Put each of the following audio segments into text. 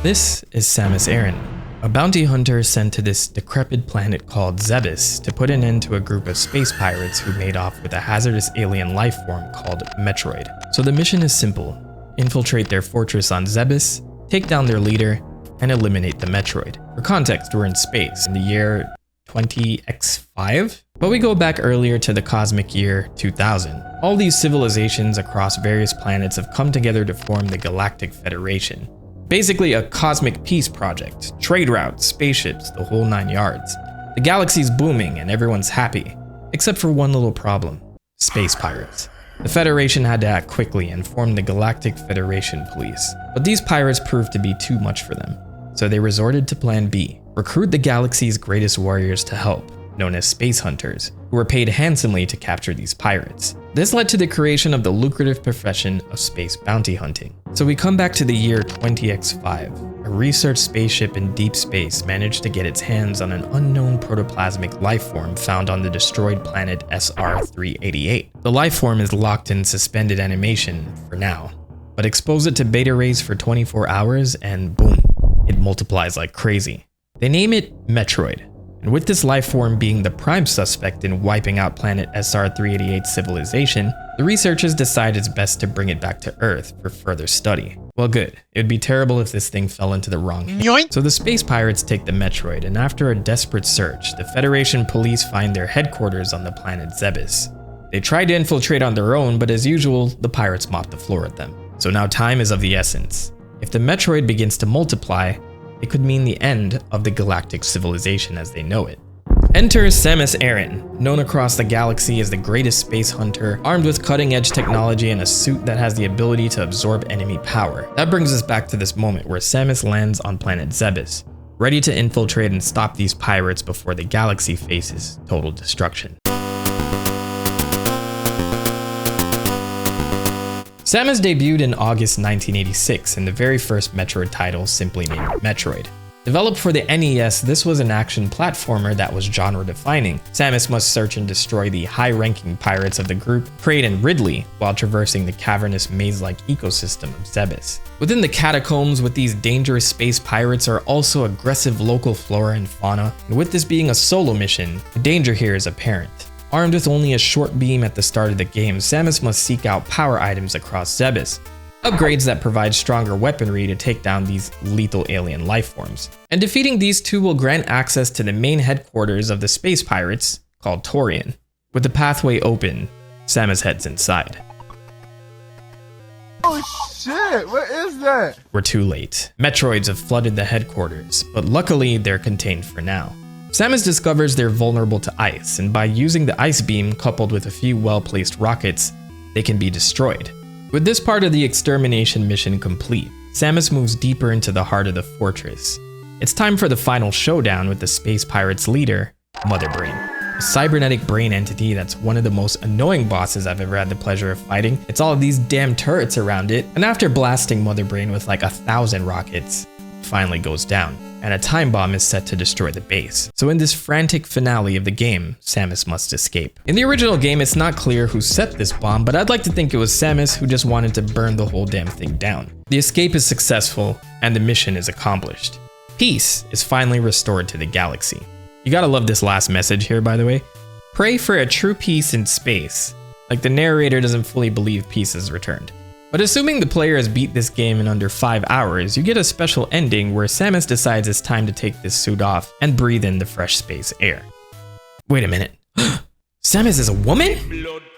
This is Samus Aran, a bounty hunter sent to this decrepit planet called Zebes to put an end to a group of space pirates who made off with a hazardous alien life form called Metroid. So the mission is simple: infiltrate their fortress on Zebes, take down their leader, and eliminate the Metroid. For context, we're in space in the year 20x5, but we go back earlier to the cosmic year 2000. All these civilizations across various planets have come together to form the Galactic Federation. Basically a cosmic peace project, trade routes, spaceships, the whole 9 yards. The galaxy's booming and everyone's happy, except for one little problem: space pirates. The Federation had to act quickly and form the Galactic Federation Police, but these pirates proved to be too much for them. So they resorted to Plan B: recruit the galaxy's greatest warriors to help, known as space hunters, who were paid handsomely to capture these pirates. This led to the creation of the lucrative profession of space bounty hunting. So we come back to the year 20x5. A research spaceship in deep space managed to get its hands on an unknown protoplasmic life form found on the destroyed planet SR-388. The life form is locked in suspended animation for now, but expose it to beta rays for 24 hours and boom, it multiplies like crazy. They name it Metroid, and with this life form being the prime suspect in wiping out planet SR-388's civilization, the researchers decide it's best to bring it back to Earth for further study. Well, good. It would be terrible if this thing fell into the wrong hands. So the space pirates take the Metroid, and after a desperate search, the Federation police find their headquarters on the planet Zebes. They tried to infiltrate on their own, but as usual, the pirates mopped the floor at them. So now time is of the essence. If the Metroid begins to multiply, it could mean the end of the galactic civilization as they know it. Enter Samus Aran, known across the galaxy as the greatest space hunter, armed with cutting-edge technology and a suit that has the ability to absorb enemy power. That brings us back to this moment where Samus lands on planet Zebes, ready to infiltrate and stop these pirates before the galaxy faces total destruction. Samus debuted in August 1986 in the very first Metroid title, simply named Metroid. Developed for the NES, this was an action platformer that was genre-defining. Samus must search and destroy the high-ranking pirates of the group, Kraid and Ridley, while traversing the cavernous maze-like ecosystem of Zebes. Within the catacombs with these dangerous space pirates are also aggressive local flora and fauna, and with this being a solo mission, the danger here is apparent. Armed with only a short beam at the start of the game, Samus must seek out power items across Zebes, upgrades that provide stronger weaponry to take down these lethal alien life forms. And defeating these two will grant access to the main headquarters of the space pirates, called Torian. With the pathway open, Samus heads inside. Oh shit, what is that? We're too late. Metroids have flooded the headquarters, but luckily they're contained for now. Samus discovers they're vulnerable to ice, and by using the ice beam coupled with a few well-placed rockets, they can be destroyed. With this part of the extermination mission complete, Samus moves deeper into the heart of the fortress. It's time for the final showdown with the space pirates' leader, Mother Brain, a cybernetic brain entity that's one of the most annoying bosses I've ever had the pleasure of fighting. It's all of these damn turrets around it, and after blasting Mother Brain with like 1,000 rockets, it finally goes down, and a time bomb is set to destroy the base. So in this frantic finale of the game, Samus must escape. In the original game, it's not clear who set this bomb, but I'd like to think it was Samus who just wanted to burn the whole damn thing down. The escape is successful, and the mission is accomplished. Peace is finally restored to the galaxy. You gotta love this last message here, by the way. Pray for a true peace in space. Like the narrator doesn't fully believe peace is returned. But assuming the player has beat this game in under 5 hours, you get a special ending where Samus decides it's time to take this suit off and breathe in the fresh space air. Wait a minute. Samus is a woman?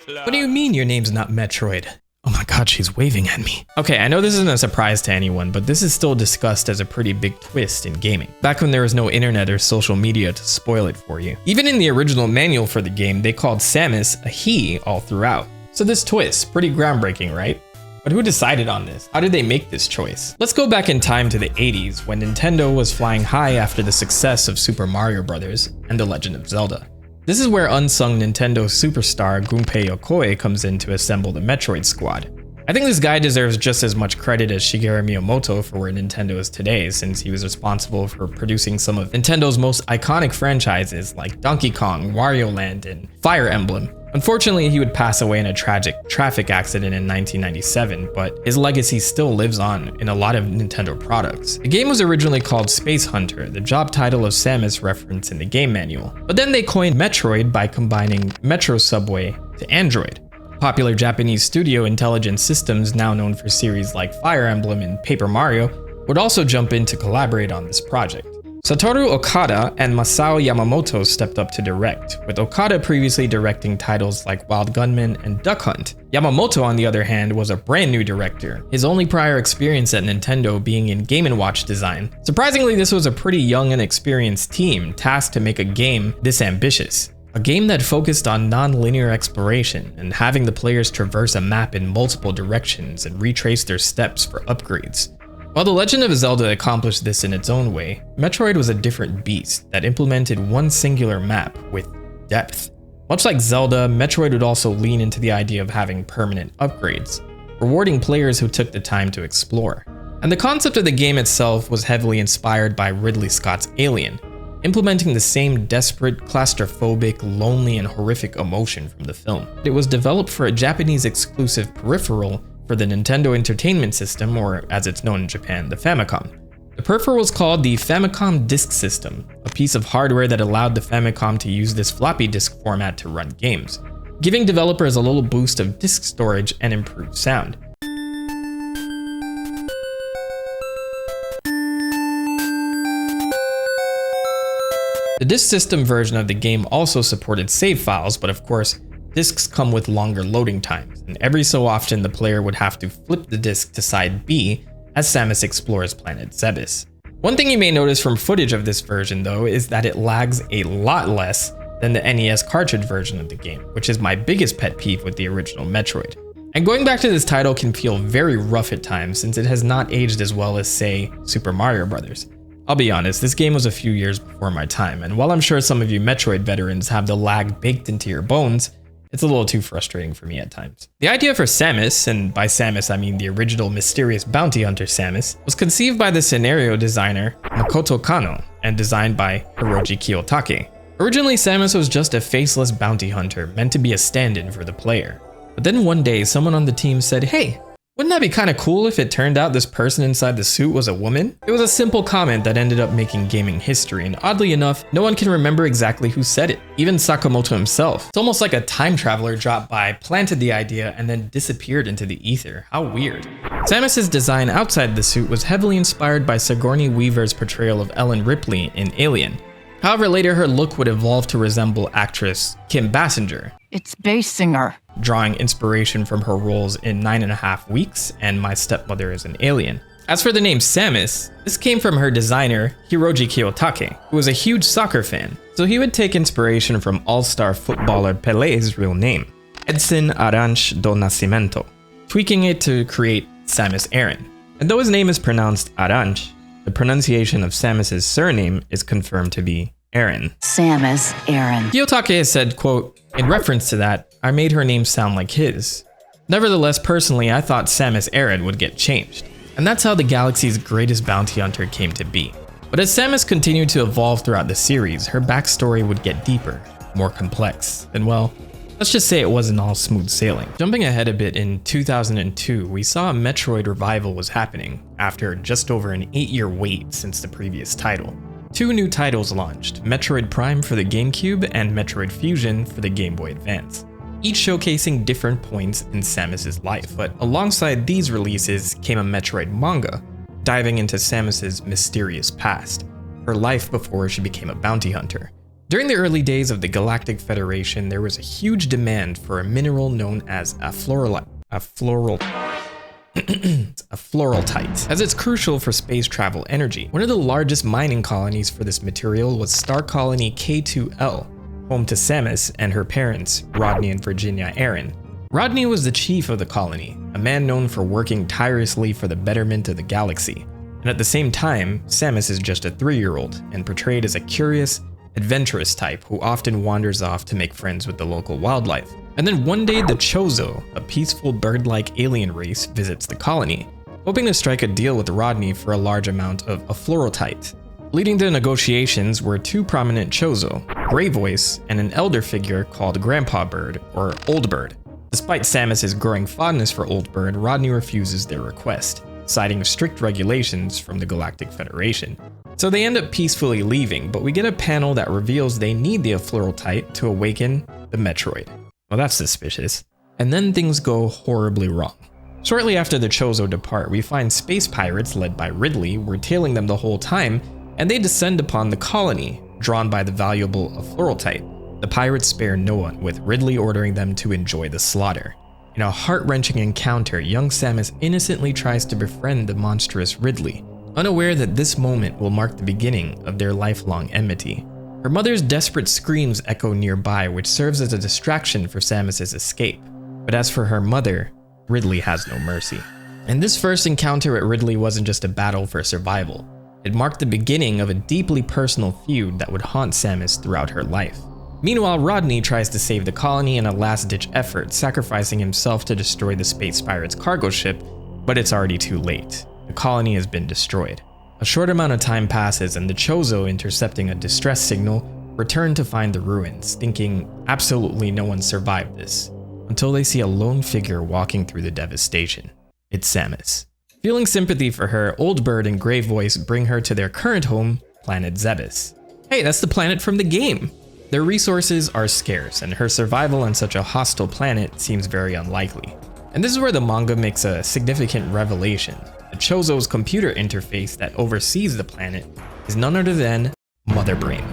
What do you mean your name's not Metroid? Oh my god, she's waving at me. Okay, I know this isn't a surprise to anyone, but this is still discussed as a pretty big twist in gaming. Back when there was no internet or social media to spoil it for you. Even in the original manual for the game, they called Samus a he all throughout. So this twist, pretty groundbreaking, right? But who decided on this? How did they make this choice? Let's go back in time to the 80s when Nintendo was flying high after the success of Super Mario Bros. And The Legend of Zelda. This is where unsung Nintendo superstar Gunpei Yokoi comes in to assemble the Metroid squad. I think this guy deserves just as much credit as Shigeru Miyamoto for where Nintendo is today, since he was responsible for producing some of Nintendo's most iconic franchises like Donkey Kong, Wario Land, and Fire Emblem. Unfortunately, he would pass away in a tragic traffic accident in 1997, but his legacy still lives on in a lot of Nintendo products. The game was originally called Space Hunter, the job title of Samus referenced in the game manual. But then they coined Metroid by combining Metro Subway to Android. Popular Japanese studio Intelligent Systems, now known for series like Fire Emblem and Paper Mario, would also jump in to collaborate on this project. Satoru Okada and Masao Yamamoto stepped up to direct, with Okada previously directing titles like Wild Gunman and Duck Hunt. Yamamoto, on the other hand, was a brand new director, his only prior experience at Nintendo being in Game & Watch design. Surprisingly, this was a pretty young and experienced team tasked to make a game this ambitious. A game that focused on non-linear exploration and having the players traverse a map in multiple directions and retrace their steps for upgrades. While The Legend of Zelda accomplished this in its own way, Metroid was a different beast that implemented one singular map with depth. Much like Zelda, Metroid would also lean into the idea of having permanent upgrades, rewarding players who took the time to explore. And the concept of the game itself was heavily inspired by Ridley Scott's Alien, implementing the same desperate, claustrophobic, lonely, and horrific emotion from the film. It was developed for a Japanese exclusive peripheral for the Nintendo Entertainment System, or as it's known in Japan, the Famicom. The peripheral was called the Famicom Disk System, a piece of hardware that allowed the Famicom to use this floppy disk format to run games, giving developers a little boost of disk storage and improved sound. The disk system version of the game also supported save files, but of course, discs come with longer loading times, and every so often the player would have to flip the disc to side B as Samus explores planet Zebes. One thing you may notice from footage of this version though is that it lags a lot less than the NES cartridge version of the game, which is my biggest pet peeve with the original Metroid. And going back to this title can feel very rough at times since it has not aged as well as, say, Super Mario Bros. I'll be honest, this game was a few years before my time, and while I'm sure some of you Metroid veterans have the lag baked into your bones, it's a little too frustrating for me at times. The idea for Samus, and by Samus I mean the original mysterious bounty hunter Samus, was conceived by the scenario designer Makoto Kano and designed by Hiroji Kiyotake. Originally, Samus was just a faceless bounty hunter meant to be a stand-in for the player. But then one day, someone on the team said, "Hey, wouldn't that be kinda cool if it turned out this person inside the suit was a woman?" It was a simple comment that ended up making gaming history, and oddly enough, no one can remember exactly who said it, even Sakamoto himself. It's almost like a time traveler dropped by, planted the idea, and then disappeared into the ether. How weird. Samus's design outside the suit was heavily inspired by Sigourney Weaver's portrayal of Ellen Ripley in Alien. However, later her look would evolve to resemble actress Kim Basinger. It's Bass Singer. Drawing inspiration from her roles in 9.5 Weeks and My Stepmother is an Alien. As for the name Samus, this came from her designer, Hiroji Kiyotake, who was a huge soccer fan, so he would take inspiration from all-star footballer Pelé's real name, Edson Arantes do Nascimento, tweaking it to create Samus Aran. And though his name is pronounced Arantes, the pronunciation of Samus's surname is confirmed to be Aran. Samus Aran. Kiyotake has said, quote, "In reference to that, I made her name sound like his. Nevertheless, personally, I thought Samus Aran would get changed. And that's how the galaxy's greatest bounty hunter came to be. But as Samus continued to evolve throughout the series, her backstory would get deeper, more complex, and well, let's just say it wasn't all smooth sailing." Jumping ahead a bit, in 2002, we saw a Metroid revival was happening after just over an 8-year wait since the previous title. 2 new titles launched, Metroid Prime for the GameCube and Metroid Fusion for the Game Boy Advance, each showcasing different points in Samus's life. But alongside these releases came a Metroid manga, diving into Samus's mysterious past, her life before she became a bounty hunter. During the early days of the Galactic Federation, there was a huge demand for a mineral known as a floraltite, as it's crucial for space travel energy. One of the largest mining colonies for this material was Star Colony K2L, home to Samus and her parents, Rodney and Virginia Aran. Rodney was the chief of the colony, a man known for working tirelessly for the betterment of the galaxy. And at the same time, Samus is just a 3-year-old and portrayed as a curious, adventurous type who often wanders off to make friends with the local wildlife. And then one day the Chozo, a peaceful bird-like alien race, visits the colony, hoping to strike a deal with Rodney for a large amount of a floraltite. Leading the negotiations were 2 prominent Chozo, Gray Voice, and an elder figure called Grandpa Bird, or Old Bird. Despite Samus's growing fondness for Old Bird, Rodney refuses their request, citing strict regulations from the Galactic Federation. So they end up peacefully leaving, but we get a panel that reveals they need the Afluorotype to awaken the Metroid. Well, that's suspicious. And then things go horribly wrong. Shortly after the Chozo depart, we find space pirates led by Ridley were tailing them the whole time, and they descend upon the colony, drawn by the valuable Afluorotype. The pirates spare no one, with Ridley ordering them to enjoy the slaughter. In a heart-wrenching encounter, young Samus innocently tries to befriend the monstrous Ridley, unaware that this moment will mark the beginning of their lifelong enmity. Her mother's desperate screams echo nearby, which serves as a distraction for Samus's escape. But as for her mother, Ridley has no mercy. And this first encounter at Ridley wasn't just a battle for survival. It marked the beginning of a deeply personal feud that would haunt Samus throughout her life. Meanwhile, Rodney tries to save the colony in a last-ditch effort, sacrificing himself to destroy the space pirates' cargo ship, but it's already too late. The colony has been destroyed. A short amount of time passes and the Chozo, intercepting a distress signal, return to find the ruins, thinking absolutely no one survived this, until they see a lone figure walking through the devastation. It's Samus. Feeling sympathy for her, Old Bird and Gray Voice bring her to their current home, planet Zebes. Hey, that's the planet from the game! Their resources are scarce, and her survival on such a hostile planet seems very unlikely. And this is where the manga makes a significant revelation. The Chozo's computer interface that oversees the planet is none other than Mother Brain.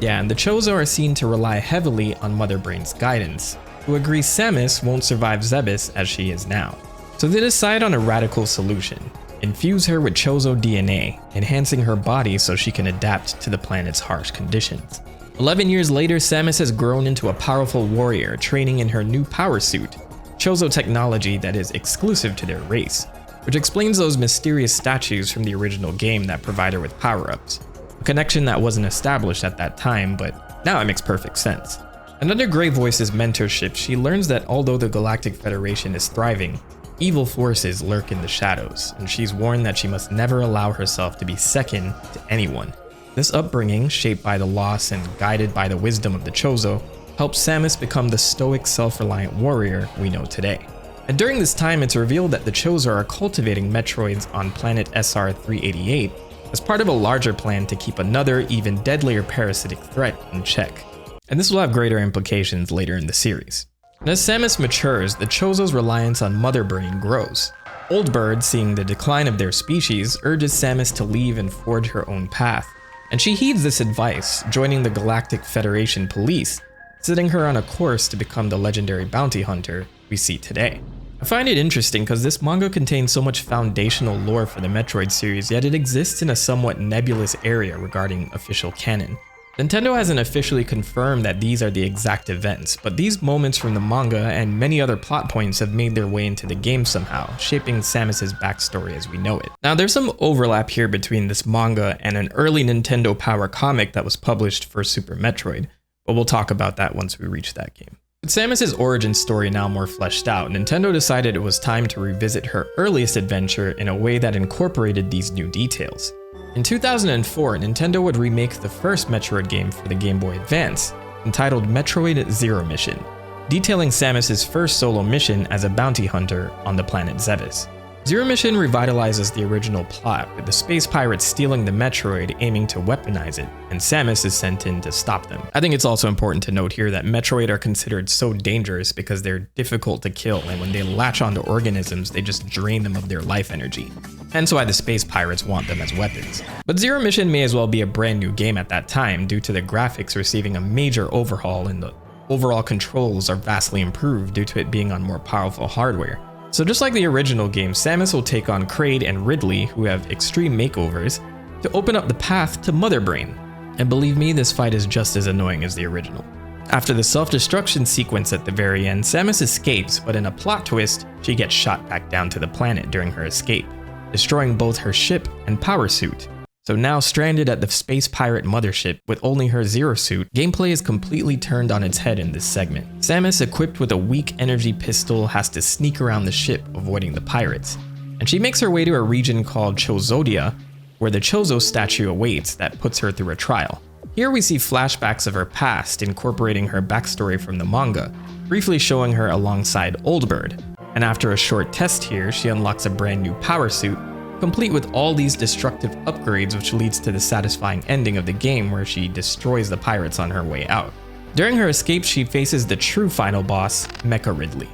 Yeah, and the Chozo are seen to rely heavily on Mother Brain's guidance, who agrees Samus won't survive Zebes as she is now. So they decide on a radical solution: infuse her with Chozo DNA, enhancing her body so she can adapt to the planet's harsh conditions. 11 years later, Samus has grown into a powerful warrior, training in her new power suit, Chozo technology that is exclusive to their race, which explains those mysterious statues from the original game that provide her with power-ups. A connection that wasn't established at that time, but now it makes perfect sense. And under Gray Voice's mentorship, she learns that although the Galactic Federation is thriving, evil forces lurk in the shadows, and she's warned that she must never allow herself to be second to anyone. This upbringing, shaped by the loss and guided by the wisdom of the Chozo, helps Samus become the stoic, self-reliant warrior we know today. And during this time, it's revealed that the Chozo are cultivating Metroids on planet SR-388 as part of a larger plan to keep another, even deadlier parasitic threat in check. And this will have greater implications later in the series. And as Samus matures, the Chozo's reliance on Mother Brain grows. Old Bird, seeing the decline of their species, urges Samus to leave and forge her own path. And she heeds this advice, joining the Galactic Federation police, setting her on a course to become the legendary bounty hunter we see today. I find it interesting because this manga contains so much foundational lore for the Metroid series, yet it exists in a somewhat nebulous area regarding official canon. Nintendo hasn't officially confirmed that these are the exact events, but these moments from the manga and many other plot points have made their way into the game somehow, shaping Samus's backstory as we know it. Now, there's some overlap here between this manga and an early Nintendo Power comic that was published for Super Metroid, but we'll talk about that once we reach that game. With Samus's origin story now more fleshed out, Nintendo decided it was time to revisit her earliest adventure in a way that incorporated these new details. In 2004, Nintendo would remake the first Metroid game for the Game Boy Advance, entitled Metroid Zero Mission, detailing Samus's first solo mission as a bounty hunter on the planet Zebes. Zero Mission revitalizes the original plot, with the space pirates stealing the Metroid, aiming to weaponize it, and Samus is sent in to stop them. I think it's also important to note here that Metroid are considered so dangerous because they're difficult to kill, and when they latch onto organisms, they just drain them of their life energy. Hence why the space pirates want them as weapons. But Zero Mission may as well be a brand new game at that time, due to the graphics receiving a major overhaul, and the overall controls are vastly improved due to it being on more powerful hardware. So just like the original game, Samus will take on Kraid and Ridley, who have extreme makeovers, to open up the path to Mother Brain. And believe me, this fight is just as annoying as the original. After the self-destruction sequence at the very end, Samus escapes, but in a plot twist, she gets shot back down to the planet during her escape, destroying both her ship and power suit. So now stranded at the space pirate mothership with only her Zero suit, gameplay is completely turned on its head in this segment. Samus, equipped with a weak energy pistol, has to sneak around the ship, avoiding the pirates. And she makes her way to a region called Chozodia, where the Chozo statue awaits that puts her through a trial. Here we see flashbacks of her past, incorporating her backstory from the manga, briefly showing her alongside Old Bird. And after a short test here, she unlocks a brand new power suit, complete with all these destructive upgrades, which leads to the satisfying ending of the game where she destroys the pirates on her way out. During her escape, she faces the true final boss, Mecha Ridley,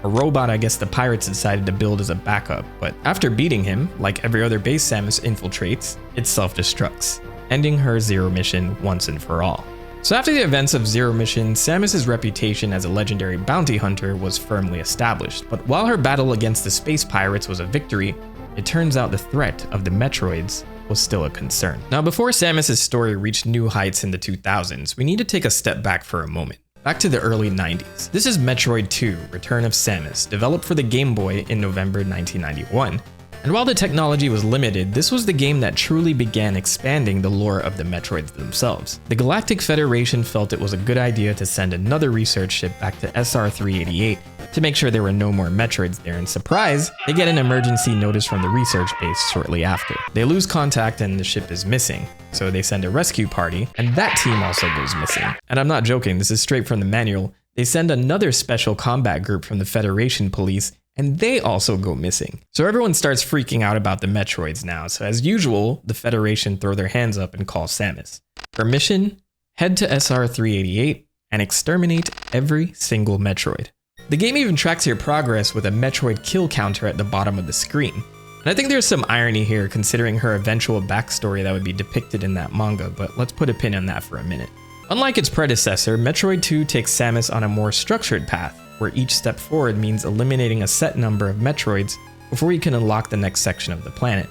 a robot I guess the pirates decided to build as a backup, but after beating him, like every other base Samus infiltrates, it self-destructs, ending her Zero mission once and for all. So after the events of Zero Mission, Samus's reputation as a legendary bounty hunter was firmly established, but while her battle against the space pirates was a victory, it turns out the threat of the Metroids was still a concern. Now before Samus's story reached new heights in the 2000s, we need to take a step back for a moment. Back to the early 90s. This is Metroid 2, Return of Samus, developed for the Game Boy in November 1991. And while the technology was limited, this was the game that truly began expanding the lore of the Metroids themselves. The Galactic Federation felt it was a good idea to send another research ship back to SR-388 to make sure there were no more Metroids there, and surprise, they get an emergency notice from the research base shortly after. They lose contact and the ship is missing, so they send a rescue party, and that team also goes missing. And I'm not joking, this is straight from the manual. They send another special combat group from the Federation police, and they also go missing. So everyone starts freaking out about the Metroids now, so as usual, the Federation throw their hands up and call Samus. Her mission? Head to SR-388 and exterminate every single Metroid. The game even tracks your progress with a Metroid kill counter at the bottom of the screen. And I think there's some irony here considering her eventual backstory that would be depicted in that manga, but let's put a pin on that for a minute. Unlike its predecessor, Metroid 2 takes Samus on a more structured path, where each step forward means eliminating a set number of Metroids before you can unlock the next section of the planet.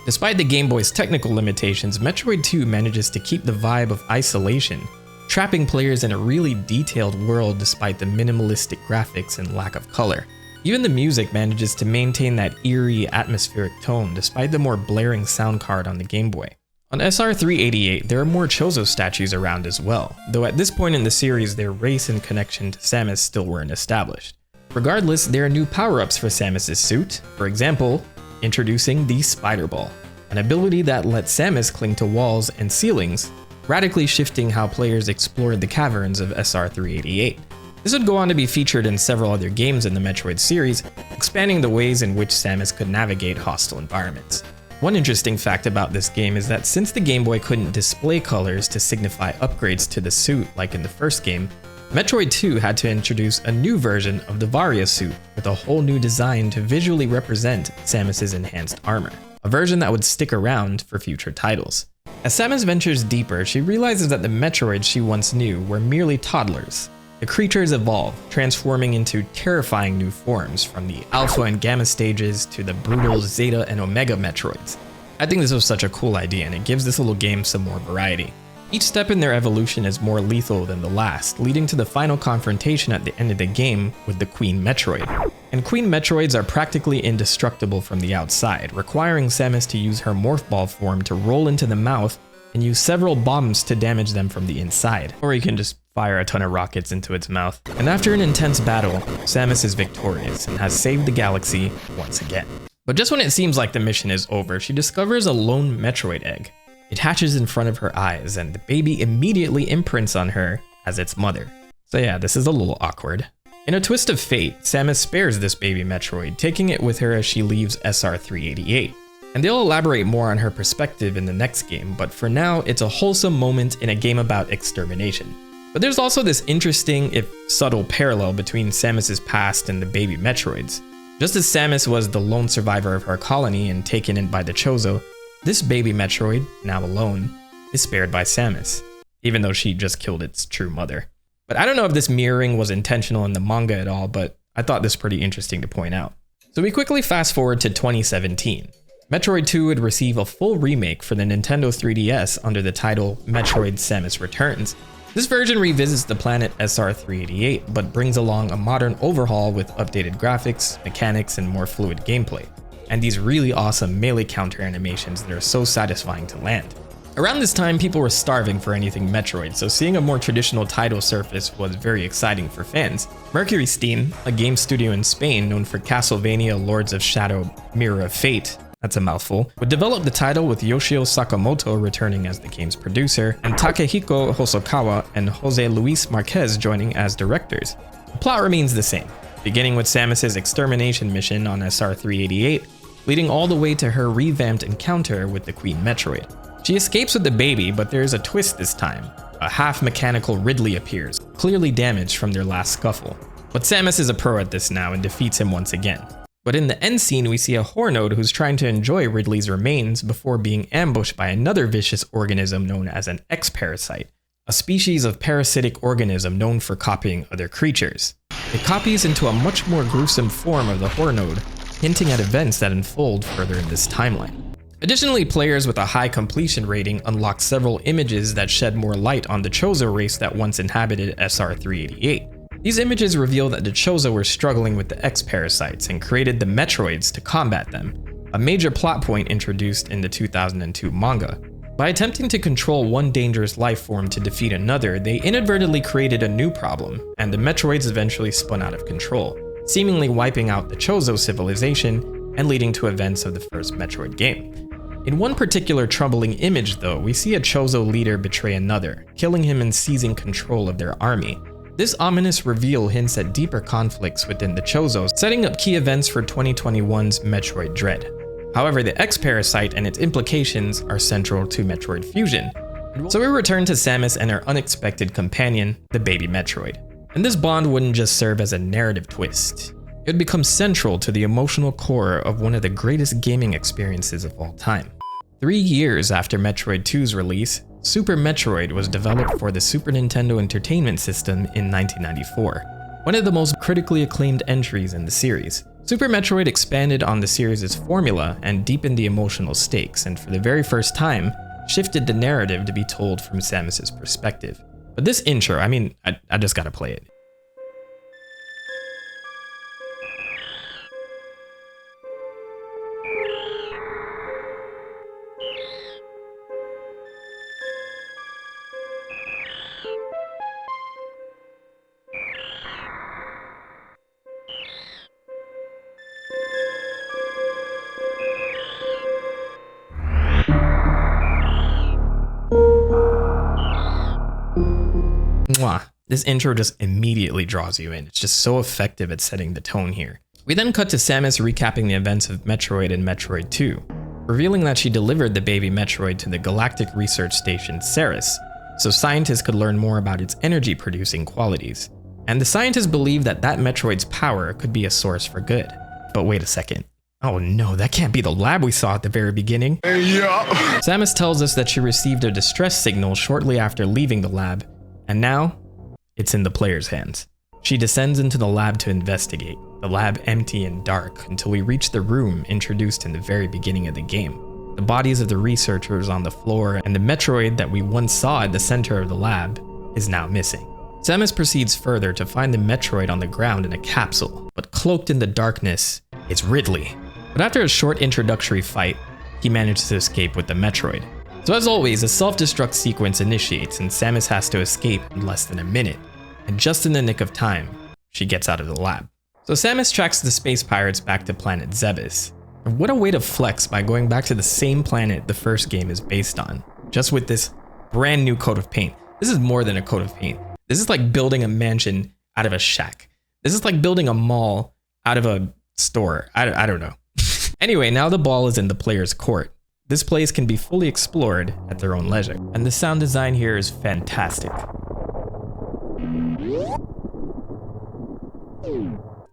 Despite the Game Boy's technical limitations, Metroid 2 manages to keep the vibe of isolation, trapping players in a really detailed world despite the minimalistic graphics and lack of color. Even the music manages to maintain that eerie, atmospheric tone despite the more blaring sound card on the Game Boy. On SR-388, there are more Chozo statues around as well, though at this point in the series their race and connection to Samus still weren't established. Regardless, there are new power-ups for Samus's suit, for example, introducing the Spider Ball, an ability that lets Samus cling to walls and ceilings, radically shifting how players explored the caverns of SR-388. This would go on to be featured in several other games in the Metroid series, expanding the ways in which Samus could navigate hostile environments. One interesting fact about this game is that since the Game Boy couldn't display colors to signify upgrades to the suit like in the first game, Metroid 2 had to introduce a new version of the Varia suit with a whole new design to visually represent Samus's enhanced armor, a version that would stick around for future titles. As Samus ventures deeper, she realizes that the Metroids she once knew were merely toddlers. The creatures evolve, transforming into terrifying new forms, from the Alpha and Gamma stages to the brutal Zeta and Omega Metroids. I think this was such a cool idea, and it gives this little game some more variety. Each step in their evolution is more lethal than the last, leading to the final confrontation at the end of the game with the Queen Metroid. And Queen Metroids are practically indestructible from the outside, requiring Samus to use her Morph Ball form to roll into the mouth and use several bombs to damage them from the inside. Or you can just fire a ton of rockets into its mouth. And after an intense battle, Samus is victorious and has saved the galaxy once again. But just when it seems like the mission is over, she discovers a lone Metroid egg. It hatches in front of her eyes, and the baby immediately imprints on her as its mother. So yeah, this is a little awkward. In a twist of fate, Samus spares this baby Metroid, taking it with her as she leaves SR-388. And they'll elaborate more on her perspective in the next game, but for now, it's a wholesome moment in a game about extermination. But there's also this interesting, if subtle, parallel between Samus's past and the baby Metroids. Just as Samus was the lone survivor of her colony and taken in by the Chozo, this baby Metroid, now alone, is spared by Samus, even though she just killed its true mother. But I don't know if this mirroring was intentional in the manga at all, but I thought this pretty interesting to point out. So we quickly fast forward to 2017. Metroid 2 would receive a full remake for the Nintendo 3DS under the title Metroid Samus Returns. This version revisits the planet SR-388, but brings along a modern overhaul with updated graphics, mechanics, and more fluid gameplay, and these really awesome melee counter animations that are so satisfying to land. Around this time, people were starving for anything Metroid, so seeing a more traditional title surface was very exciting for fans. Mercury Steam, a game studio in Spain known for Castlevania, Lords of Shadow, Mirror of Fate, that's a mouthful, would develop the title with Yoshio Sakamoto returning as the game's producer, and Takehiko Hosokawa and Jose Luis Marquez joining as directors. The plot remains the same, beginning with Samus's extermination mission on SR-388, leading all the way to her revamped encounter with the Queen Metroid. She escapes with the baby, but there's a twist this time. A half-mechanical Ridley appears, clearly damaged from their last scuffle. But Samus is a pro at this now and defeats him once again. But in the end scene, we see a Hornode who's trying to enjoy Ridley's remains before being ambushed by another vicious organism known as an X-parasite, a species of parasitic organism known for copying other creatures. It copies into a much more gruesome form of the Hornode, hinting at events that unfold further in this timeline. Additionally, players with a high completion rating unlock several images that shed more light on the Chozo race that once inhabited SR-388. These images reveal that the Chozo were struggling with the X-parasites and created the Metroids to combat them, a major plot point introduced in the 2002 manga. By attempting to control one dangerous life form to defeat another, they inadvertently created a new problem, and the Metroids eventually spun out of control, seemingly wiping out the Chozo civilization and leading to events of the first Metroid game. In one particular troubling image though, we see a Chozo leader betray another, killing him and seizing control of their army. This ominous reveal hints at deeper conflicts within the Chozos, setting up key events for 2021's Metroid Dread. However, the X-parasite and its implications are central to Metroid Fusion. So we return to Samus and her unexpected companion, the baby Metroid. And this bond wouldn't just serve as a narrative twist. It would become central to the emotional core of one of the greatest gaming experiences of all time. 3 years after Metroid 2's release, Super Metroid was developed for the Super Nintendo Entertainment System in 1994, one of the most critically acclaimed entries in the series. Super Metroid expanded on the series' formula and deepened the emotional stakes, and for the very first time, shifted the narrative to be told from Samus's perspective. But this intro, I just gotta play it. Mwah. This intro just immediately draws you in. It's just so effective at setting the tone here. We then cut to Samus recapping the events of Metroid and Metroid 2, revealing that she delivered the baby Metroid to the Galactic Research Station Ceres, so scientists could learn more about its energy-producing qualities. And the scientists believe that Metroid's power could be a source for good. But wait a second. Oh no, that can't be the lab we saw at the very beginning. Yeah. Samus tells us that she received a distress signal shortly after leaving the lab, and now, it's in the player's hands. She descends into the lab to investigate, the lab empty and dark until we reach the room introduced in the very beginning of the game. The bodies of the researchers on the floor and the Metroid that we once saw at the center of the lab is now missing. Samus proceeds further to find the Metroid on the ground in a capsule, but cloaked in the darkness is Ridley. But after a short introductory fight, he manages to escape with the Metroid. So as always, a self-destruct sequence initiates and Samus has to escape in less than a minute. And just in the nick of time, she gets out of the lab. So Samus tracks the space pirates back to planet Zebes. And what a way to flex by going back to the same planet the first game is based on, just with this brand new coat of paint. This is more than a coat of paint. This is like building a mansion out of a shack. This is like building a mall out of a store. I don't know. Anyway, now the ball is in the player's court. This place can be fully explored at their own leisure, and the sound design here is fantastic.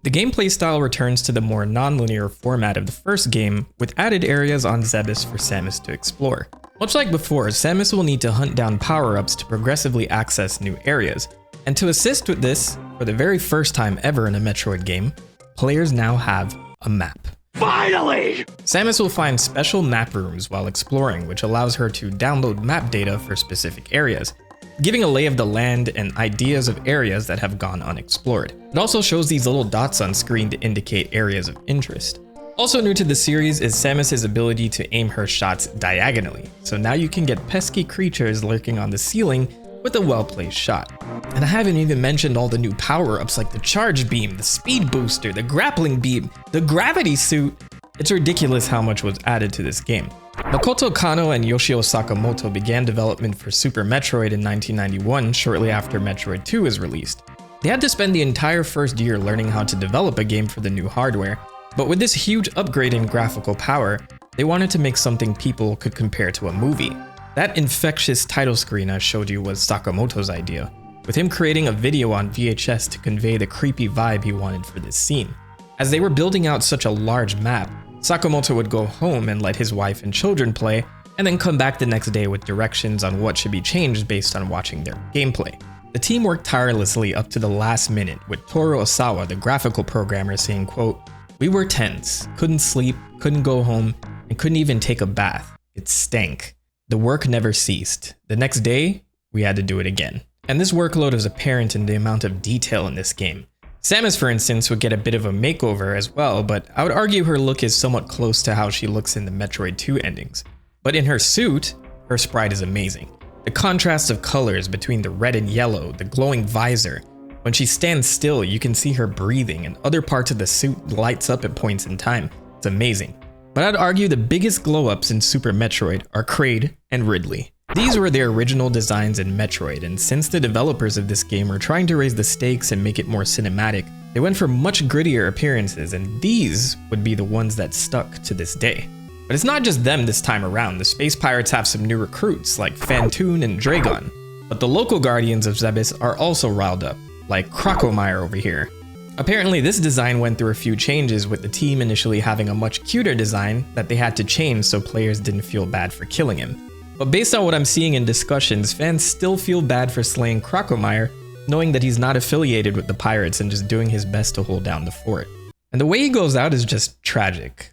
The gameplay style returns to the more non-linear format of the first game, with added areas on Zebes for Samus to explore. Much like before, Samus will need to hunt down power-ups to progressively access new areas, and to assist with this, for the very first time ever in a Metroid game, players now have a map. Finally! Samus will find special map rooms while exploring, which allows her to download map data for specific areas, giving a lay of the land and ideas of areas that have gone unexplored. It also shows these little dots on screen to indicate areas of interest. Also new to the series is Samus's ability to aim her shots diagonally, so now you can get pesky creatures lurking on the ceiling with a well-placed shot. And I haven't even mentioned all the new power-ups like the charge beam, the speed booster, the grappling beam, the gravity suit, It's ridiculous how much was added to this game. Makoto Kano and Yoshio Sakamoto began development for Super Metroid in 1991, shortly after Metroid 2 was released. They had to spend the entire first year learning how to develop a game for the new hardware, but with this huge upgrade in graphical power, they wanted to make something people could compare to a movie. That infectious title screen I showed you was Sakamoto's idea, with him creating a video on VHS to convey the creepy vibe he wanted for this scene. As they were building out such a large map, Sakamoto would go home and let his wife and children play, and then come back the next day with directions on what should be changed based on watching their gameplay. The team worked tirelessly up to the last minute, with Toru Osawa, the graphical programmer, saying, quote, "We were tense, couldn't sleep, couldn't go home, and couldn't even take a bath. It stank. The work never ceased. The next day, we had to do it again." And this workload is apparent in the amount of detail in this game. Samus, for instance, would get a bit of a makeover as well, but I would argue her look is somewhat close to how she looks in the Metroid 2 endings. But in her suit, her sprite is amazing. The contrast of colors between the red and yellow, the glowing visor. When she stands still, you can see her breathing, and other parts of the suit lights up at points in time. It's amazing. But I'd argue the biggest glow-ups in Super Metroid are Kraid and Ridley. These were their original designs in Metroid, and since the developers of this game were trying to raise the stakes and make it more cinematic, they went for much grittier appearances, and these would be the ones that stuck to this day. But it's not just them this time around. The Space Pirates have some new recruits like Phantoon and Dragon, but the local guardians of Zebes are also riled up, like Crocomire over here. Apparently this design went through a few changes, with the team initially having a much cuter design that they had to change so players didn't feel bad for killing him. But based on what I'm seeing in discussions, fans still feel bad for slaying Crocomire, knowing that he's not affiliated with the pirates and just doing his best to hold down the fort. And the way he goes out is just tragic.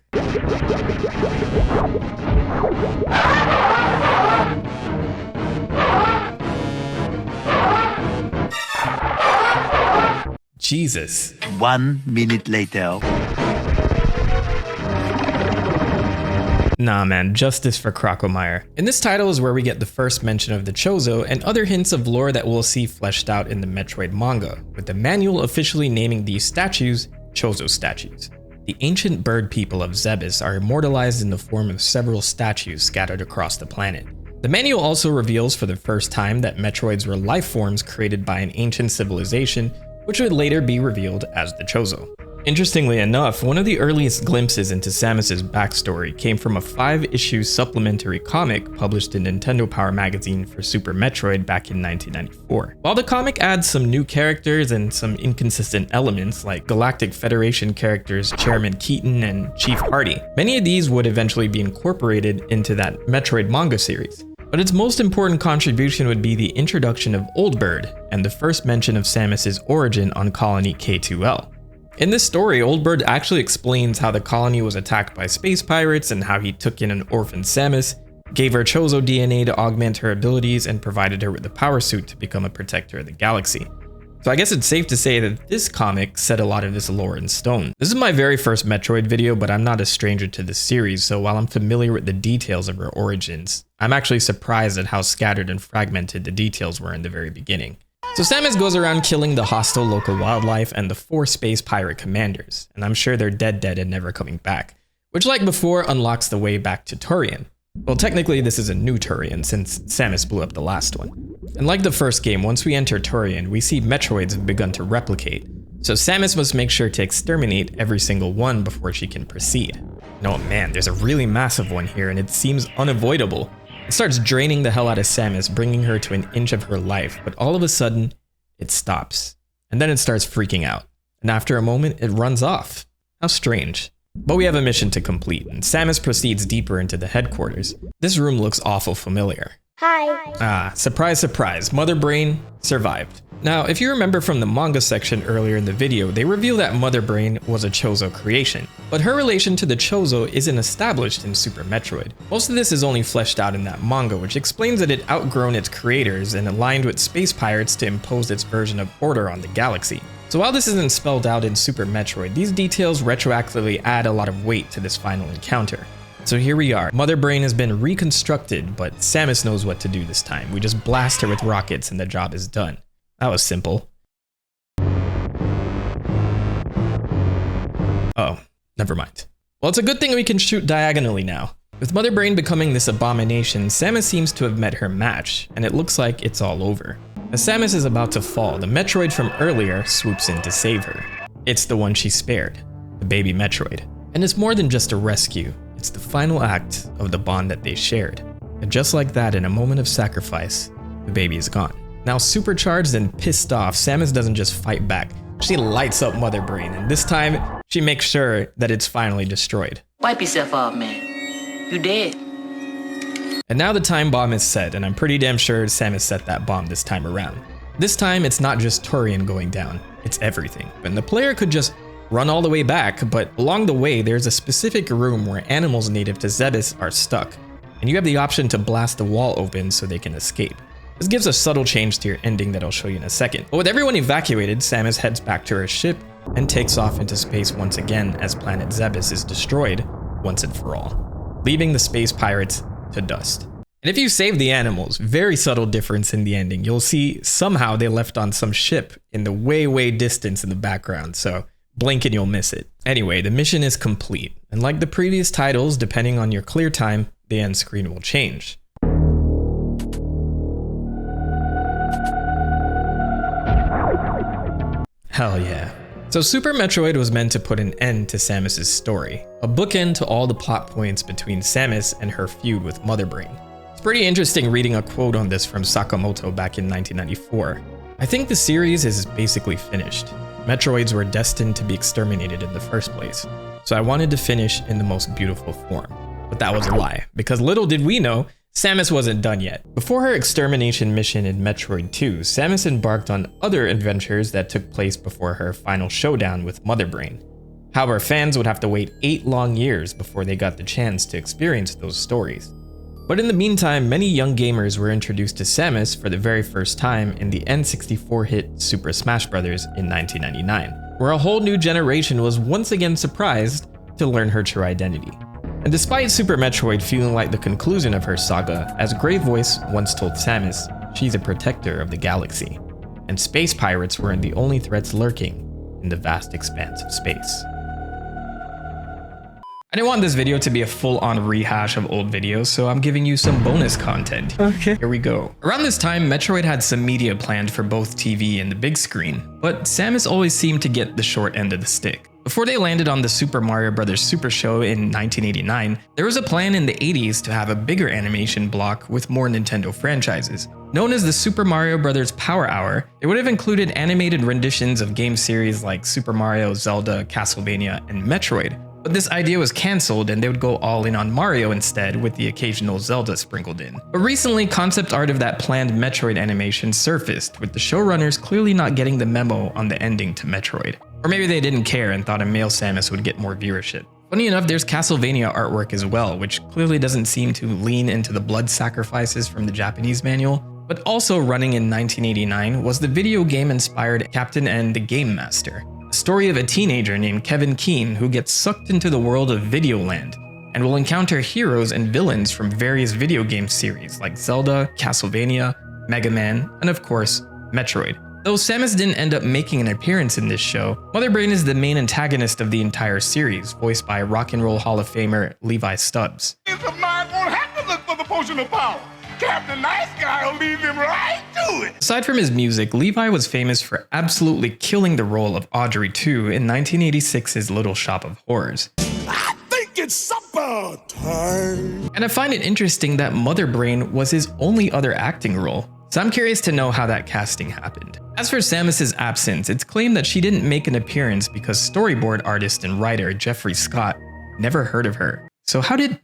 Jesus. 1 minute later. Nah man, justice for Crocomire. In this title is where we get the first mention of the Chozo and other hints of lore that we'll see fleshed out in the Metroid manga, with the manual officially naming these statues Chozo statues. The ancient bird people of Zebes are immortalized in the form of several statues scattered across the planet. The manual also reveals for the first time that Metroids were life forms created by an ancient civilization, which would later be revealed as the Chozo. Interestingly enough, one of the earliest glimpses into Samus's backstory came from a 5-issue supplementary comic published in Nintendo Power magazine for Super Metroid back in 1994. While the comic adds some new characters and some inconsistent elements like Galactic Federation characters Chairman Keaton and Chief Hardy, many of these would eventually be incorporated into that Metroid manga series. But its most important contribution would be the introduction of Old Bird and the first mention of Samus's origin on Colony K2L. In this story, Old Bird actually explains how the colony was attacked by space pirates and how he took in an orphan Samus, gave her Chozo DNA to augment her abilities, and provided her with the power suit to become a protector of the galaxy. So I guess it's safe to say that this comic set a lot of this lore in stone. This is my very first Metroid video, but I'm not a stranger to this series, so while I'm familiar with the details of her origins, I'm actually surprised at how scattered and fragmented the details were in the very beginning. So Samus goes around killing the hostile local wildlife and the 4 space pirate commanders, and I'm sure they're dead and never coming back, which like before unlocks the way back to Turian. Well, technically this is a new Turian since Samus blew up the last one. And like the first game, once we enter Turian, we see Metroids have begun to replicate, so Samus must make sure to exterminate every single one before she can proceed. No man, there's a really massive one here and it seems unavoidable. It starts draining the hell out of Samus, bringing her to an inch of her life, but all of a sudden, it stops. And then it starts freaking out. And after a moment, it runs off. How strange. But we have a mission to complete, and Samus proceeds deeper into the headquarters. This room looks awful familiar. Hi. Ah, surprise, surprise, Mother Brain survived. Now, if you remember from the manga section earlier in the video, they reveal that Mother Brain was a Chozo creation, but her relation to the Chozo isn't established in Super Metroid. Most of this is only fleshed out in that manga, which explains that it outgrown its creators and aligned with space pirates to impose its version of order on the galaxy. So while this isn't spelled out in Super Metroid, these details retroactively add a lot of weight to this final encounter. So here we are. Mother Brain has been reconstructed, but Samus knows what to do this time. We just blast her with rockets and the job is done. That was simple. Oh, never mind. Well, it's a good thing we can shoot diagonally now. With Mother Brain becoming this abomination, Samus seems to have met her match, and it looks like it's all over. As Samus is about to fall, the Metroid from earlier swoops in to save her. It's the one she spared, the baby Metroid. And it's more than just a rescue, it's the final act of the bond that they shared. And just like that, in a moment of sacrifice, the baby is gone. Now supercharged and pissed off, Samus doesn't just fight back, she lights up Mother Brain, and this time, she makes sure that it's finally destroyed. Wipe yourself off, man. You dead. And now the time bomb is set, and I'm pretty damn sure Samus set that bomb this time around. This time, it's not just Torian going down, it's everything. And the player could just run all the way back, but along the way, there's a specific room where animals native to Zebes are stuck, and you have the option to blast the wall open so they can escape. This gives a subtle change to your ending that I'll show you in a second. But with everyone evacuated, Samus heads back to her ship and takes off into space once again as planet Zebes is destroyed once and for all, leaving the space pirates to dust. And if you save the animals, very subtle difference in the ending. You'll see somehow they left on some ship in the way distance in the background, so blink and you'll miss it. Anyway, the mission is complete, and like the previous titles, depending on your clear time, the end screen will change. Hell yeah. So Super Metroid was meant to put an end to Samus's story, a bookend to all the plot points between Samus and her feud with Mother Brain. It's pretty interesting reading a quote on this from Sakamoto back in 1994. I think the series is basically finished. Metroids were destined to be exterminated in the first place, so I wanted to finish in the most beautiful form. But that was a lie, because little did we know, Samus wasn't done yet. Before her extermination mission in Metroid 2, Samus embarked on other adventures that took place before her final showdown with Mother Brain. However, fans would have to wait 8 long years before they got the chance to experience those stories. But in the meantime, many young gamers were introduced to Samus for the very first time in the N64 hit Super Smash Bros. In 1999, where a whole new generation was once again surprised to learn her true identity. And despite Super Metroid feeling like the conclusion of her saga, as Grey Voice once told Samus, she's a protector of the galaxy, and space pirates weren't the only threats lurking in the vast expanse of space. I didn't want this video to be a full-on rehash of old videos, so I'm giving you some bonus content. Okay. Here we go. Around this time, Metroid had some media planned for both TV and the big screen, but Samus always seemed to get the short end of the stick. Before they landed on the Super Mario Bros. Super Show in 1989, there was a plan in the 80s to have a bigger animation block with more Nintendo franchises. Known as the Super Mario Bros. Power Hour, it would have included animated renditions of game series like Super Mario, Zelda, Castlevania, and Metroid. But this idea was cancelled and they would go all in on Mario instead, with the occasional Zelda sprinkled in. But recently, concept art of that planned Metroid animation surfaced, with the showrunners clearly not getting the memo on the ending to Metroid. Or maybe they didn't care and thought a male Samus would get more viewership. Funny enough, there's Castlevania artwork as well, which clearly doesn't seem to lean into the blood sacrifices from the Japanese manual. But also running in 1989 was the video game-inspired Captain N the Game Master, a story of a teenager named Kevin Keane who gets sucked into the world of Videoland and will encounter heroes and villains from various video game series like Zelda, Castlevania, Mega Man, and of course, Metroid. Though Samus didn't end up making an appearance in this show, Mother Brain is the main antagonist of the entire series, voiced by Rock and Roll Hall of Famer Levi Stubbs. Of mine won't have to look for the potion of power. Captain Nice Guy will lead him right to it. Aside from his music, Levi was famous for absolutely killing the role of Audrey 2 in 1986's Little Shop of Horrors. I think it's supper time. And I find it interesting that Mother Brain was his only other acting role, so I'm curious to know how that casting happened. As for Samus's absence, it's claimed that she didn't make an appearance because storyboard artist and writer Jeffrey Scott never heard of her. So how did...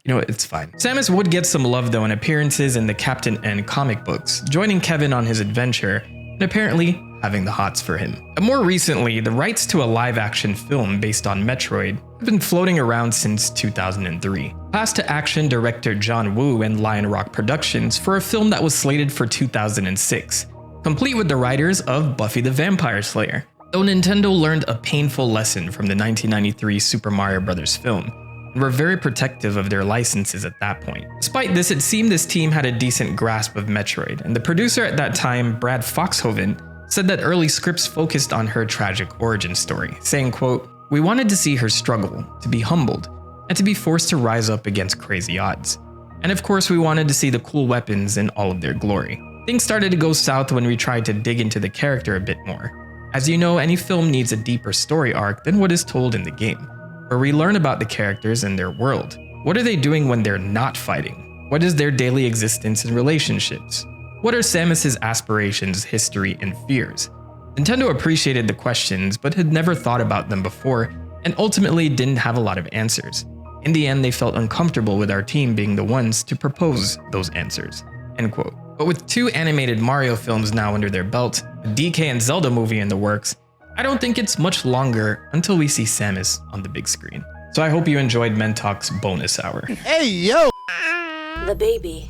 You know, it's fine. Samus would get some love though in appearances in the Captain N comic books, joining Kevin on his adventure, and apparently having the hots for him. And more recently, the rights to a live-action film based on Metroid have been floating around since 2003. Passed to action director John Woo and Lion Rock Productions for a film that was slated for 2006, complete with the writers of Buffy the Vampire Slayer. Though Nintendo learned a painful lesson from the 1993 Super Mario Bros. Film, and were very protective of their licenses at that point. Despite this, it seemed this team had a decent grasp of Metroid, and the producer at that time, Brad Foxhoven, said that early scripts focused on her tragic origin story, saying, quote, We wanted to see her struggle, to be humbled, and to be forced to rise up against crazy odds. And of course, we wanted to see the cool weapons in all of their glory. Things started to go south when we tried to dig into the character a bit more. As you know, any film needs a deeper story arc than what is told in the game, where we learn about the characters and their world. What are they doing when they're not fighting? What is their daily existence and relationships? What are Samus's aspirations, history, and fears? Nintendo appreciated the questions, but had never thought about them before, and ultimately didn't have a lot of answers. In the end, they felt uncomfortable with our team being the ones to propose those answers." End quote. But with 2 animated Mario films now under their belt, a DK and Zelda movie in the works, I don't think it's much longer until we see Samus on the big screen. So I hope you enjoyed Mentok's bonus hour. Hey, yo! The baby.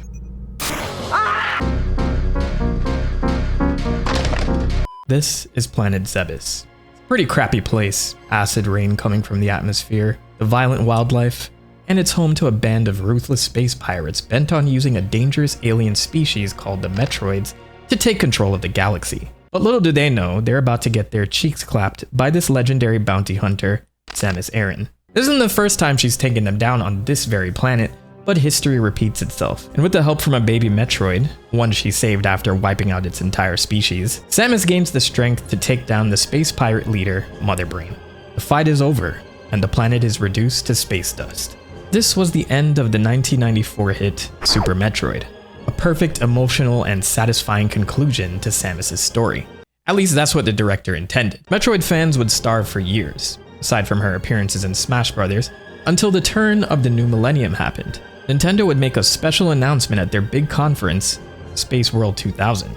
This is Planet Zebes. Pretty crappy place, acid rain coming from the atmosphere, the violent wildlife, and it's home to a band of ruthless space pirates bent on using a dangerous alien species called the Metroids to take control of the galaxy. But little do they know, they're about to get their cheeks clapped by this legendary bounty hunter, Samus Aran. This isn't the first time she's taken them down on this very planet, but history repeats itself. And with the help from a baby Metroid, one she saved after wiping out its entire species, Samus gains the strength to take down the space pirate leader, Mother Brain. The fight is over, and the planet is reduced to space dust. This was the end of the 1994 hit Super Metroid, a perfect emotional and satisfying conclusion to Samus's story. At least that's what the director intended. Metroid fans would starve for years, aside from her appearances in Smash Bros., until the turn of the new millennium happened. Nintendo would make a special announcement at their big conference, Space World 2000.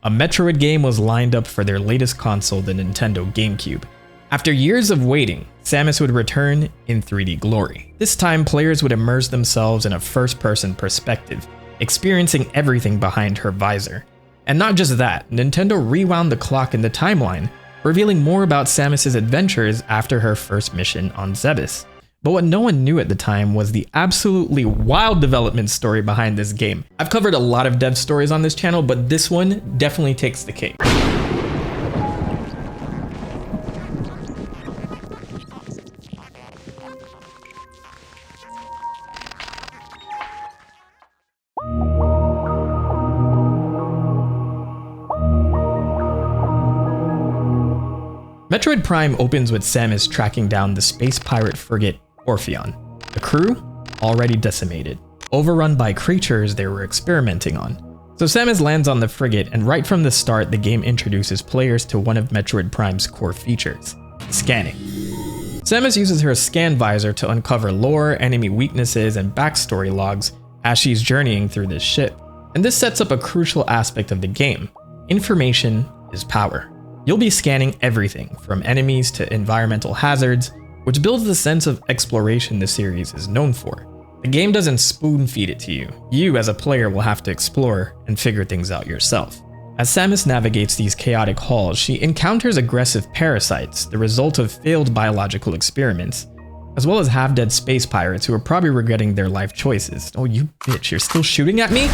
A Metroid game was lined up for their latest console, the Nintendo GameCube. After years of waiting, Samus would return in 3D glory. This time, players would immerse themselves in a first-person perspective, experiencing everything behind her visor. And not just that, Nintendo rewound the clock in the timeline, revealing more about Samus's adventures after her first mission on Zebes. But what no one knew at the time was the absolutely wild development story behind this game. I've covered a lot of dev stories on this channel, but this one definitely takes the cake. Metroid Prime opens with Samus tracking down the space pirate frigate Orpheon. The crew, already decimated, overrun by creatures they were experimenting on. So Samus lands on the frigate, and right from the start, the game introduces players to one of Metroid Prime's core features, scanning. Samus uses her scan visor to uncover lore, enemy weaknesses, and backstory logs as she's journeying through this ship. And this sets up a crucial aspect of the game. Information is power. You'll be scanning everything from enemies to environmental hazards, which builds the sense of exploration the series is known for. The game doesn't spoon feed it to you. You as a player will have to explore and figure things out yourself. As Samus navigates these chaotic halls, she encounters aggressive parasites, the result of failed biological experiments, as well as half-dead space pirates who are probably regretting their life choices. Oh, you bitch, you're still shooting at me?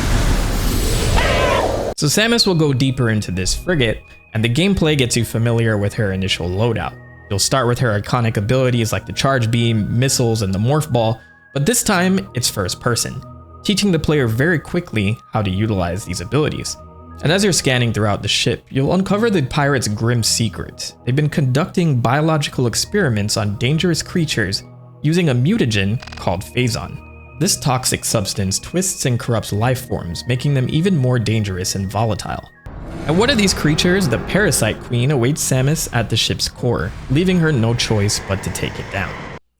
So Samus will go deeper into this frigate, and the gameplay gets you familiar with her initial loadout. You'll start with her iconic abilities like the charge beam, missiles, and the morph ball, but this time it's first person, teaching the player very quickly how to utilize these abilities. And as you're scanning throughout the ship, you'll uncover the pirates' grim secret. They've been conducting biological experiments on dangerous creatures using a mutagen called Phazon. This toxic substance twists and corrupts life forms, making them even more dangerous and volatile. And one of these creatures, the Parasite Queen, awaits Samus at the ship's core, leaving her no choice but to take it down.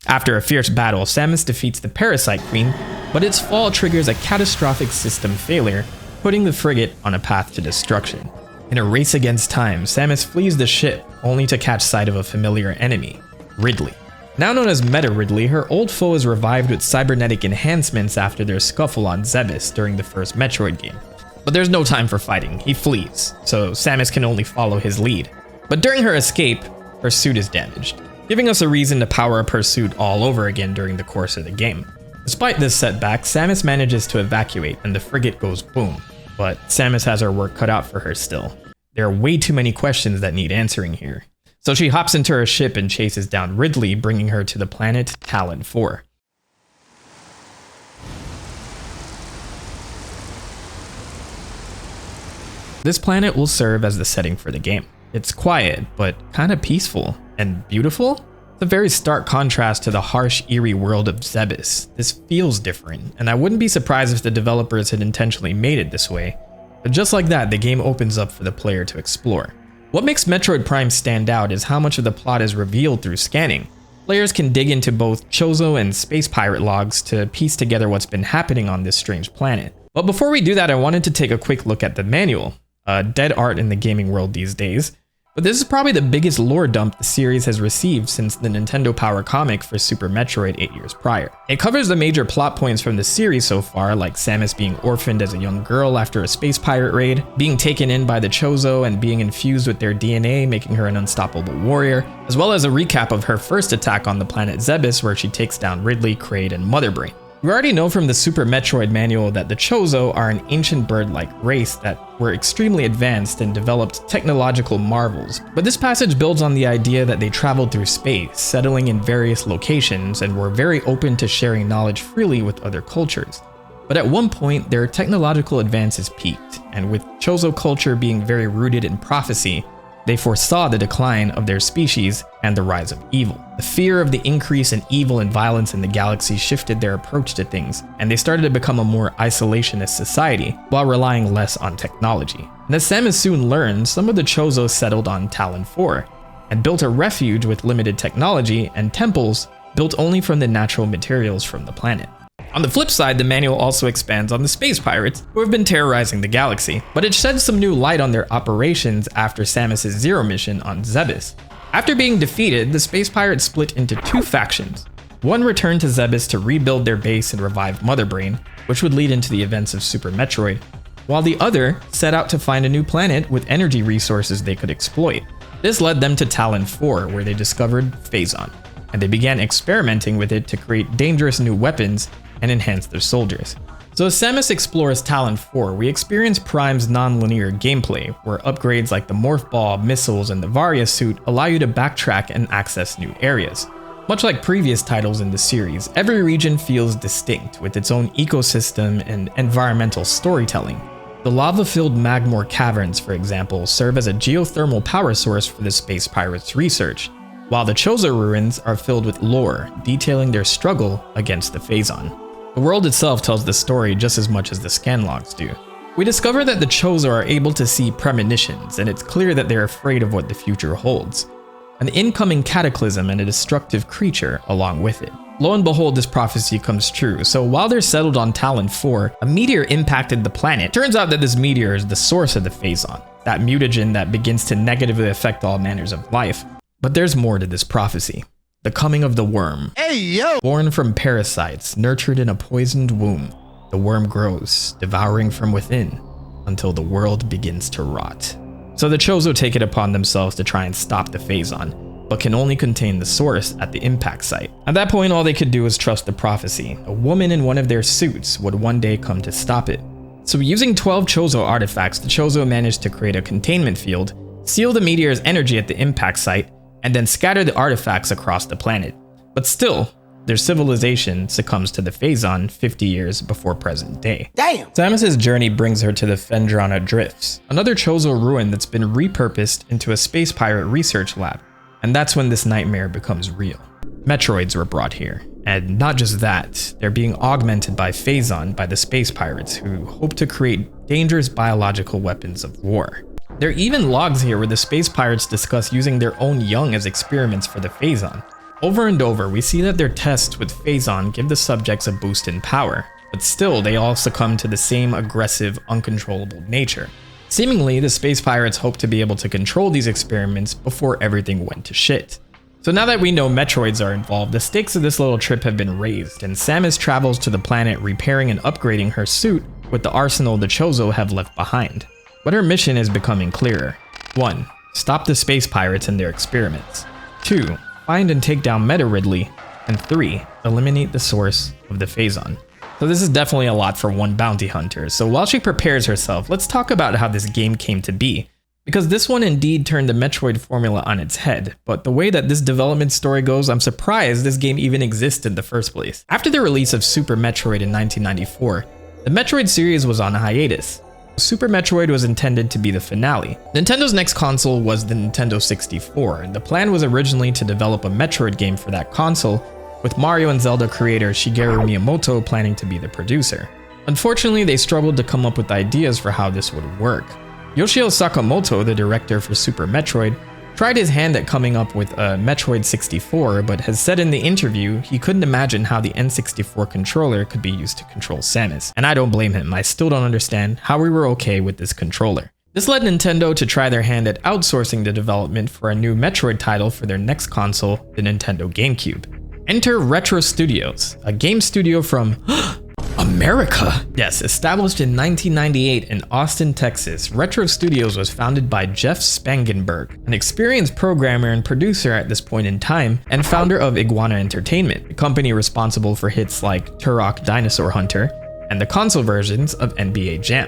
After a fierce battle, Samus defeats the Parasite Queen, but its fall triggers a catastrophic system failure, putting the frigate on a path to destruction. In a race against time, Samus flees the ship, only to catch sight of a familiar enemy, Ridley. Now known as Meta Ridley, her old foe is revived with cybernetic enhancements after their scuffle on Zebes during the first Metroid game. But there's no time for fighting, he flees, so Samus can only follow his lead. But during her escape, her suit is damaged, giving us a reason to power up her suit all over again during the course of the game. Despite this setback, Samus manages to evacuate and the frigate goes boom. But Samus has her work cut out for her still. There are way too many questions that need answering here. So she hops into her ship and chases down Ridley, bringing her to the planet Talon 4. This planet will serve as the setting for the game. It's quiet, but kind of peaceful and beautiful. It's a very stark contrast to the harsh, eerie world of Zebes. This feels different, and I wouldn't be surprised if the developers had intentionally made it this way. But just like that, the game opens up for the player to explore. What makes Metroid Prime stand out is how much of the plot is revealed through scanning. Players can dig into both Chozo and Space Pirate logs to piece together what's been happening on this strange planet. But before we do that, I wanted to take a quick look at the manual. Dead art in the gaming world these days. But this is probably the biggest lore dump the series has received since the Nintendo Power comic for Super Metroid 8 years prior. It covers the major plot points from the series so far, like Samus being orphaned as a young girl after a space pirate raid, being taken in by the Chozo and being infused with their DNA, making her an unstoppable warrior, as well as a recap of her first attack on the planet Zebes, where she takes down Ridley, Kraid, and Mother Brain. We already know from the Super Metroid manual that the Chozo are an ancient bird-like race that were extremely advanced and developed technological marvels, but this passage builds on the idea that they traveled through space, settling in various locations, and were very open to sharing knowledge freely with other cultures. But at one point, their technological advances peaked, and with Chozo culture being very rooted in prophecy, they foresaw the decline of their species and the rise of evil. The fear of the increase in evil and violence in the galaxy shifted their approach to things, and they started to become a more isolationist society while relying less on technology. And as Samus soon learned, some of the Chozo settled on Talon 4 and built a refuge with limited technology and temples built only from the natural materials from the planet. On the flip side, the manual also expands on the space pirates who have been terrorizing the galaxy, but it sheds some new light on their operations after Samus' Zero mission on Zebes. After being defeated, the space pirates split into two factions. One returned to Zebes to rebuild their base and revive Mother Brain, which would lead into the events of Super Metroid, while the other set out to find a new planet with energy resources they could exploit. This led them to Talon 4, where they discovered Phazon, and they began experimenting with it to create dangerous new weapons and enhance their soldiers. So as Samus explores Talon 4, we experience Prime's non-linear gameplay, where upgrades like the Morph Ball, missiles, and the Varia suit allow you to backtrack and access new areas. Much like previous titles in the series, every region feels distinct with its own ecosystem and environmental storytelling. The lava-filled Magmor caverns, for example, serve as a geothermal power source for the space pirates' research, while the Chozo ruins are filled with lore, detailing their struggle against the Phazon. The world itself tells the story just as much as the scan logs do. We discover that the Chozo are able to see premonitions, and it's clear that they're afraid of what the future holds. An incoming cataclysm and a destructive creature along with it. Lo and behold, this prophecy comes true, so while they're settled on Talon 4, a meteor impacted the planet. Turns out that this meteor is the source of the Phazon, that mutagen that begins to negatively affect all manners of life. But there's more to this prophecy. The coming of the worm. Hey, yo! Born from parasites, nurtured in a poisoned womb, the worm grows, devouring from within, until the world begins to rot. So the Chozo take it upon themselves to try and stop the Phazon, but can only contain the source at the impact site. At that point, all they could do was trust the prophecy. A woman in one of their suits would one day come to stop it. So using 12 Chozo artifacts, the Chozo managed to create a containment field, seal the meteor's energy at the impact site, and then scatter the artifacts across the planet. But still, their civilization succumbs to the Phazon 50 years before present day. Damn! Samus' journey brings her to the Phendrana Drifts, another Chozo ruin that's been repurposed into a space pirate research lab. And that's when this nightmare becomes real. Metroids were brought here. And not just that, they're being augmented by Phazon by the space pirates, who hope to create dangerous biological weapons of war. There are even logs here where the space pirates discuss using their own young as experiments for the Phazon. Over and over, we see that their tests with Phazon give the subjects a boost in power, but still they all succumb to the same aggressive, uncontrollable nature. Seemingly, the space pirates hope to be able to control these experiments before everything went to shit. So now that we know Metroids are involved, the stakes of this little trip have been raised, and Samus travels to the planet repairing and upgrading her suit with the arsenal the Chozo have left behind. But her mission is becoming clearer. 1. Stop the space pirates and their experiments. 2. Find and take down Meta Ridley. And 3. Eliminate the source of the Phazon. So this is definitely a lot for one bounty hunter. So while she prepares herself, let's talk about how this game came to be. Because this one indeed turned the Metroid formula on its head, but the way that this development story goes, I'm surprised this game even existed in the first place. After the release of Super Metroid in 1994, the Metroid series was on hiatus. Super Metroid was intended to be the finale. Nintendo's next console was the Nintendo 64, and the plan was originally to develop a Metroid game for that console, with Mario and Zelda creator Shigeru Miyamoto planning to be the producer. Unfortunately, they struggled to come up with ideas for how this would work. Yoshio Sakamoto, the director for Super Metroid, tried his hand at coming up with a Metroid 64, but has said in the interview he couldn't imagine how the N64 controller could be used to control Samus. And I don't blame him, I still don't understand how we were okay with this controller. This led Nintendo to try their hand at outsourcing the development for a new Metroid title for their next console, the Nintendo GameCube. Enter Retro Studios, a game studio from America. Yes, established in 1998 in Austin, Texas, Retro Studios was founded by Jeff Spangenberg, an experienced programmer and producer at this point in time, and founder of Iguana Entertainment, the company responsible for hits like Turok Dinosaur Hunter and the console versions of NBA Jam.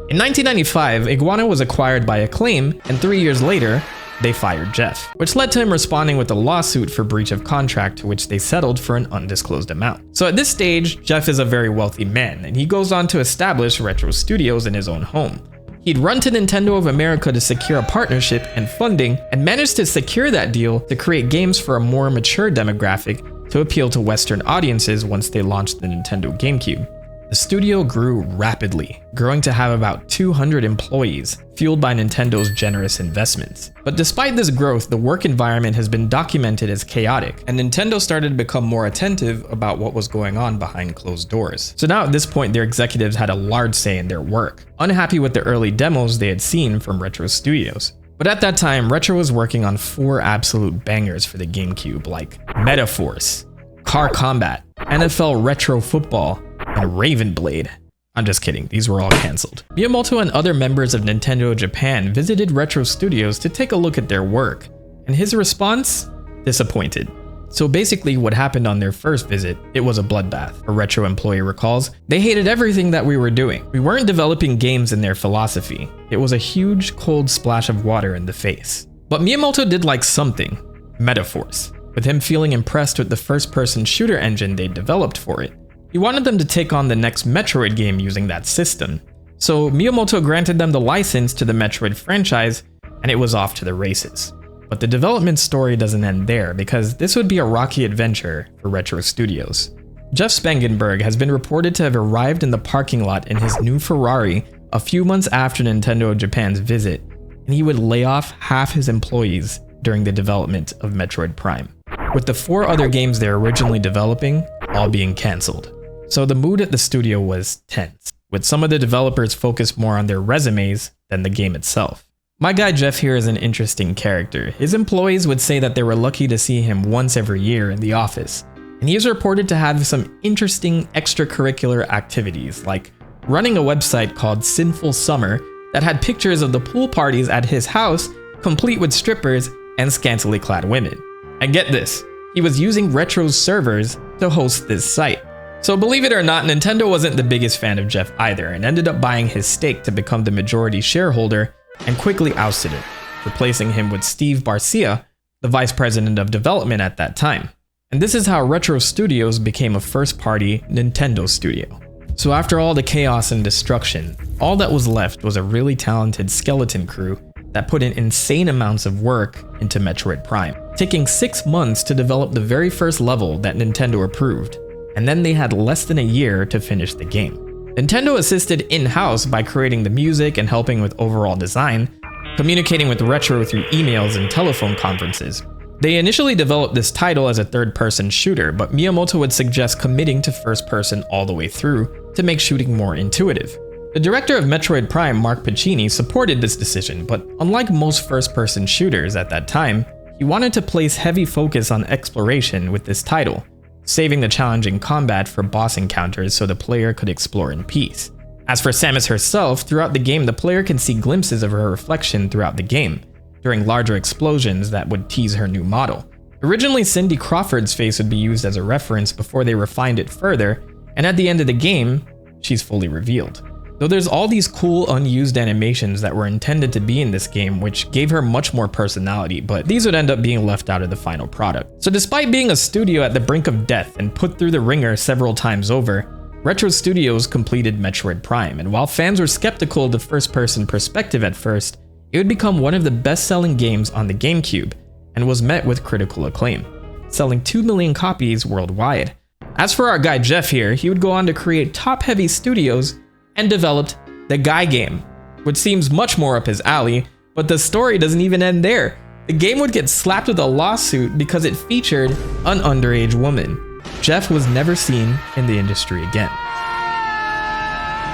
In 1995, Iguana was acquired by Acclaim, and 3 years later, they fired Jeff, which led to him responding with a lawsuit for breach of contract, to which they settled for an undisclosed amount. So at this stage, Jeff is a very wealthy man, and he goes on to establish Retro Studios in his own home. He'd run to Nintendo of America to secure a partnership and funding, and managed to secure that deal to create games for a more mature demographic to appeal to Western audiences once they launched the Nintendo GameCube. The studio grew rapidly, growing to have about 200 employees, fueled by Nintendo's generous investments. But despite this growth, the work environment has been documented as chaotic, and Nintendo started to become more attentive about what was going on behind closed doors. So now at this point, their executives had a large say in their work, unhappy with the early demos they had seen from Retro Studios. But at that time, Retro was working on 4 absolute bangers for the GameCube, like Metaforce, Car Combat, NFL Retro Football, and Raven Blade. I'm just kidding, these were all cancelled. Miyamoto and other members of Nintendo Japan visited Retro Studios to take a look at their work, and his response? Disappointed. So basically what happened on their first visit, it was a bloodbath. A Retro employee recalls, they hated everything that we were doing. We weren't developing games in their philosophy. It was a huge cold splash of water in the face. But Miyamoto did like something, Metaforce, with him feeling impressed with the first-person shooter engine they developed for it. He wanted them to take on the next Metroid game using that system. So Miyamoto granted them the license to the Metroid franchise, and it was off to the races. But the development story doesn't end there, because this would be a rocky adventure for Retro Studios. Jeff Spangenberg has been reported to have arrived in the parking lot in his new Ferrari a few months after Nintendo Japan's visit, and he would lay off half his employees during the development of Metroid Prime, with the 4 other games they're originally developing all being cancelled. So the mood at the studio was tense, with some of the developers focused more on their resumes than the game itself. My guy Jeff here is an interesting character. His employees would say that they were lucky to see him once every year in the office, and he is reported to have some interesting extracurricular activities, like running a website called Sinful Summer that had pictures of the pool parties at his house, complete with strippers and scantily clad women. And get this, he was using Retro's servers to host this site. So believe it or not, Nintendo wasn't the biggest fan of Jeff either, and ended up buying his stake to become the majority shareholder and quickly ousted him, replacing him with Steve Barcia, the vice president of development at that time. And this is how Retro Studios became a first-party Nintendo studio. So after all the chaos and destruction, all that was left was a really talented skeleton crew that put in insane amounts of work into Metroid Prime, taking 6 months to develop the very first level that Nintendo approved, and then they had less than a year to finish the game. Nintendo assisted in-house by creating the music and helping with overall design, communicating with Retro through emails and telephone conferences. They initially developed this title as a third-person shooter, but Miyamoto would suggest committing to first-person all the way through to make shooting more intuitive. The director of Metroid Prime, Mark Pacini, supported this decision, but unlike most first-person shooters at that time, he wanted to place heavy focus on exploration with this title, saving the challenging combat for boss encounters so the player could explore in peace. As for Samus herself, throughout the game the player can see glimpses of her reflection throughout the game, during larger explosions that would tease her new model. Originally, Cindy Crawford's face would be used as a reference before they refined it further And at the end of the game, she's fully revealed. Though there's all these cool unused animations that were intended to be in this game which gave her much more personality, but these would end up being left out of the final product. So despite being a studio at the brink of death and put through the ringer several times over, Retro Studios completed Metroid Prime, and while fans were skeptical of the first-person perspective at first, it would become one of the best-selling games on the GameCube, and was met with critical acclaim, selling 2 million copies worldwide. As for our guy Jeff here, he would go on to create top-heavy studios and developed the Guy game, which seems much more up his alley, but the story doesn't even end there. The game would get slapped with a lawsuit because it featured an underage woman. Jeff was never seen in the industry again.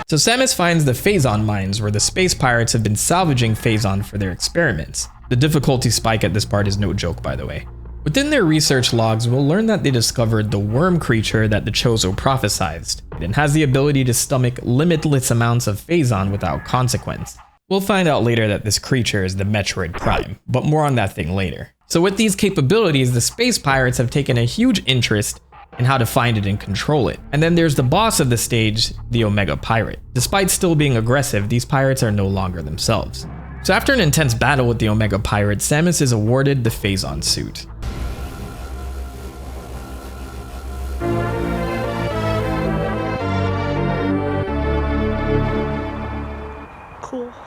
So Samus finds the Phazon mines where the space pirates have been salvaging Phazon for their experiments. The difficulty spike at this part is no joke, by the way. Within their research logs, we'll learn that they discovered the worm creature that the Chozo prophesized. It has the ability to stomach limitless amounts of Phazon without consequence. We'll find out later that this creature is the Metroid Prime, but more on that thing later. So with these capabilities, the space pirates have taken a huge interest in how to find it and control it. And then there's the boss of the stage, the Omega Pirate. Despite still being aggressive, these pirates are no longer themselves. So after an intense battle with the Omega Pirate, Samus is awarded the Phazon suit.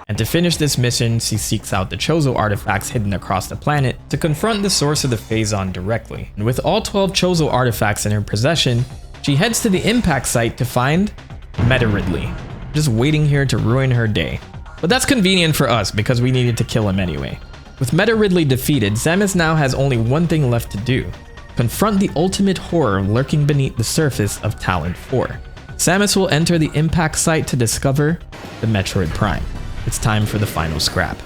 And to finish this mission, she seeks out the Chozo artifacts hidden across the planet to confront the source of the Phazon directly. And with all 12 Chozo artifacts in her possession, she heads to the impact site to find Meta Ridley, just waiting here to ruin her day. But that's convenient for us because we needed to kill him anyway. With Meta Ridley defeated, Samus now has only one thing left to do: confront the ultimate horror lurking beneath the surface of Talon 4. Samus will enter the impact site to discover the Metroid Prime. It's time for the final scrap.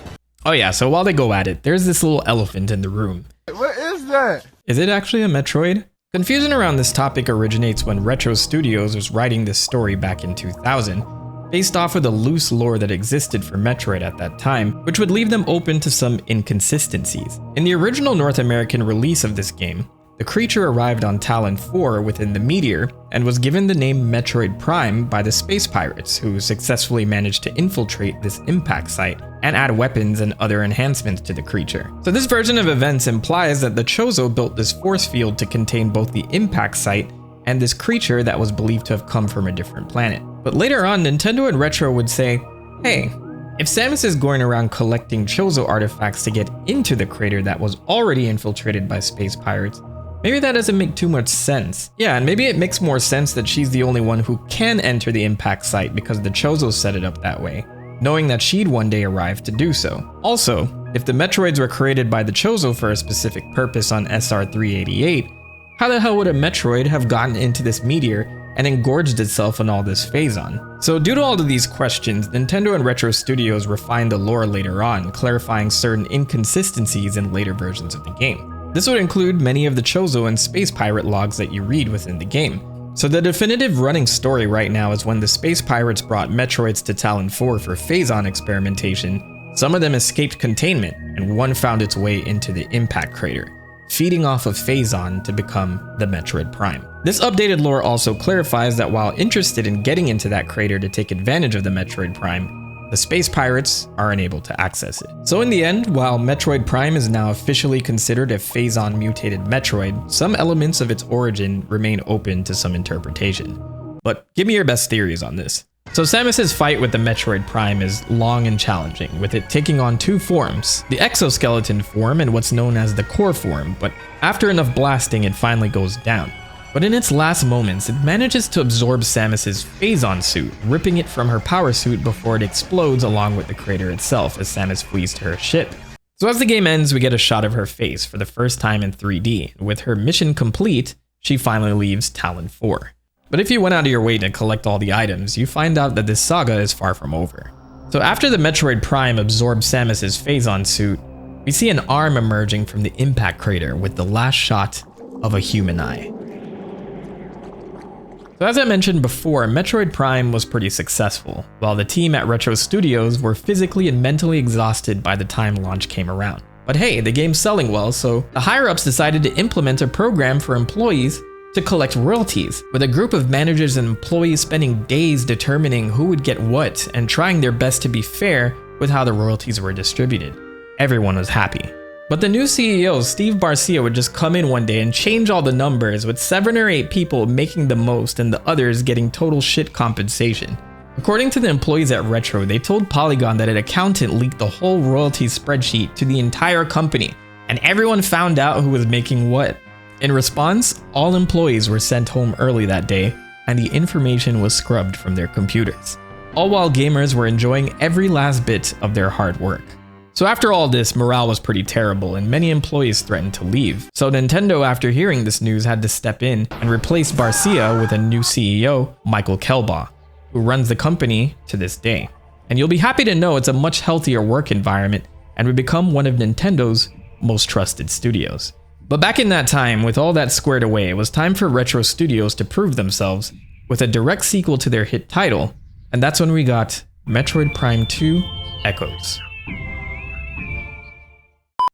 Oh yeah, so while they go at it, there's this little elephant in the room. What is that? Is it actually a Metroid? Confusion around this topic originates when Retro Studios was writing this story back in 2000, based off of the loose lore that existed for Metroid at that time, which would leave them open to some inconsistencies. In the original North American release of this game, the creature arrived on Talon 4 within the meteor and was given the name Metroid Prime by the space pirates, who successfully managed to infiltrate this impact site and add weapons and other enhancements to the creature. So this version of events implies that the Chozo built this force field to contain both the impact site and this creature that was believed to have come from a different planet. But later on, Nintendo and Retro would say, hey, if Samus is going around collecting Chozo artifacts to get into the crater that was already infiltrated by space pirates, maybe that doesn't make too much sense. Yeah, and maybe it makes more sense that she's the only one who can enter the impact site because the Chozo set it up that way, knowing that she'd one day arrive to do so. Also, if the Metroids were created by the Chozo for a specific purpose on SR-388, how the hell would a Metroid have gotten into this meteor and engorged itself on all this Phazon? So due to all of these questions, Nintendo and Retro Studios refined the lore later on, clarifying certain inconsistencies in later versions of the game. This would include many of the Chozo and space pirate logs that you read within the game. So the definitive running story right now is when the space pirates brought Metroids to Talon 4 for Phazon experimentation, some of them escaped containment and one found its way into the impact crater, feeding off of Phazon to become the Metroid Prime. This updated lore also clarifies that while interested in getting into that crater to take advantage of the Metroid Prime, the space pirates are unable to access it. So in the end, while Metroid Prime is now officially considered a Phazon mutated Metroid, some elements of its origin remain open to some interpretation. But give me your best theories on this. So Samus's fight with the Metroid Prime is long and challenging, with it taking on two forms, the exoskeleton form and what's known as the core form, but after enough blasting it finally goes down. But in its last moments, it manages to absorb Samus's Phazon suit, ripping it from her power suit before it explodes along with the crater itself as Samus flees to her ship. So as the game ends, we get a shot of her face for the first time in 3D. With her mission complete, she finally leaves Talon 4. But if you went out of your way to collect all the items, you find out that this saga is far from over. So after the Metroid Prime absorbs Samus's Phazon suit, we see an arm emerging from the impact crater with the last shot of a human eye. So as I mentioned before, Metroid Prime was pretty successful, while the team at Retro Studios were physically and mentally exhausted by the time launch came around. But hey, the game's selling well, so the higher-ups decided to implement a program for employees to collect royalties, with a group of managers and employees spending days determining who would get what and trying their best to be fair with how the royalties were distributed. Everyone was happy. But the new CEO, Steve Barcia, would just come in one day and change all the numbers, with 7 or 8 people making the most and the others getting total shit compensation. According to the employees at Retro, they told Polygon that an accountant leaked the whole royalties spreadsheet to the entire company, and everyone found out who was making what. In response, all employees were sent home early that day, and the information was scrubbed from their computers, all while gamers were enjoying every last bit of their hard work. So after all this, morale was pretty terrible and many employees threatened to leave. So Nintendo, after hearing this news, had to step in and replace Barcia with a new CEO, Michael Kelbaugh, who runs the company to this day. And you'll be happy to know it's a much healthier work environment and would become one of Nintendo's most trusted studios. But back in that time, with all that squared away, it was time for Retro Studios to prove themselves with a direct sequel to their hit title, and that's when we got Metroid Prime 2 Echoes.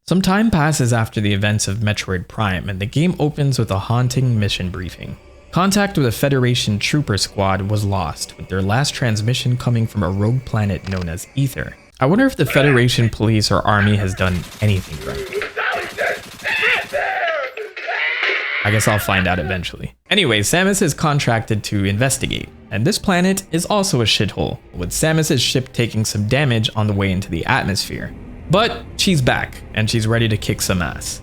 Some time passes after the events of Metroid Prime, and the game opens with a haunting mission briefing. Contact with a Federation trooper squad was lost, with their last transmission coming from a rogue planet known as Ether. I wonder if the Federation police or army has done anything right. I guess I'll find out eventually. Anyway, Samus is contracted to investigate, and this planet is also a shithole, with Samus's ship taking some damage on the way into the atmosphere. But she's back, and she's ready to kick some ass.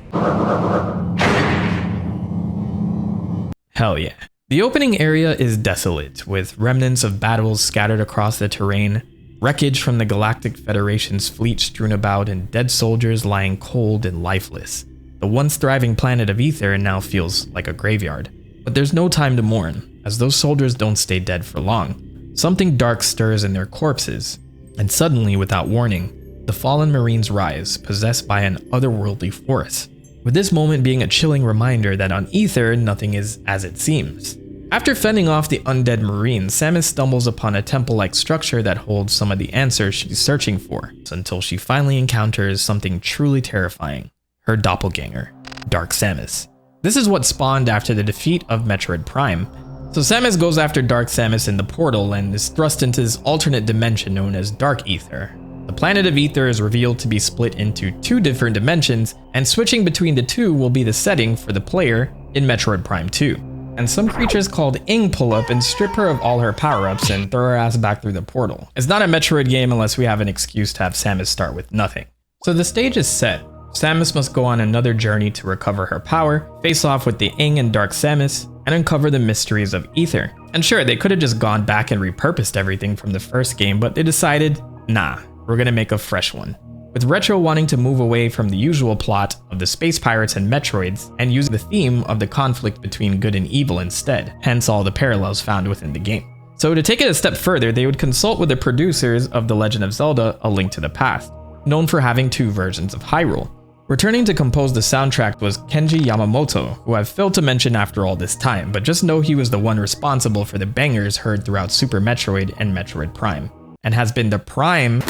Hell yeah. The opening area is desolate, with remnants of battles scattered across the terrain, wreckage from the Galactic Federation's fleet strewn about, and dead soldiers lying cold and lifeless. The once thriving planet of Ether now feels like a graveyard. But there's no time to mourn, as those soldiers don't stay dead for long. Something dark stirs in their corpses, and suddenly, without warning, the fallen Marines rise, possessed by an otherworldly force, with this moment being a chilling reminder that on Ether, nothing is as it seems. After fending off the undead Marines, Samus stumbles upon a temple-like structure that holds some of the answers she's searching for, until she finally encounters something truly terrifying, her doppelganger, Dark Samus. This is what spawned after the defeat of Metroid Prime. So Samus goes after Dark Samus in the portal and is thrust into this alternate dimension known as Dark Ether. The planet of Ether is revealed to be split into 2 different dimensions, and switching between the 2 will be the setting for the player in Metroid Prime 2. And some creatures called Ing pull up and strip her of all her power-ups and throw her ass back through the portal. It's not a Metroid game unless we have an excuse to have Samus start with nothing. So the stage is set. Samus must go on another journey to recover her power, face off with the Ing and Dark Samus, and uncover the mysteries of Ether. And sure, they could have just gone back and repurposed everything from the first game, but they decided, nah, we're gonna make a fresh one. With Retro wanting to move away from the usual plot of the space pirates and Metroids and use the theme of the conflict between good and evil instead, hence all the parallels found within the game. So to take it a step further, they would consult with the producers of The Legend of Zelda: A Link to the Past, known for having 2 versions of Hyrule. Returning to compose the soundtrack was Kenji Yamamoto, who I've failed to mention after all this time, but just know he was the one responsible for the bangers heard throughout Super Metroid and Metroid Prime, and has been the prime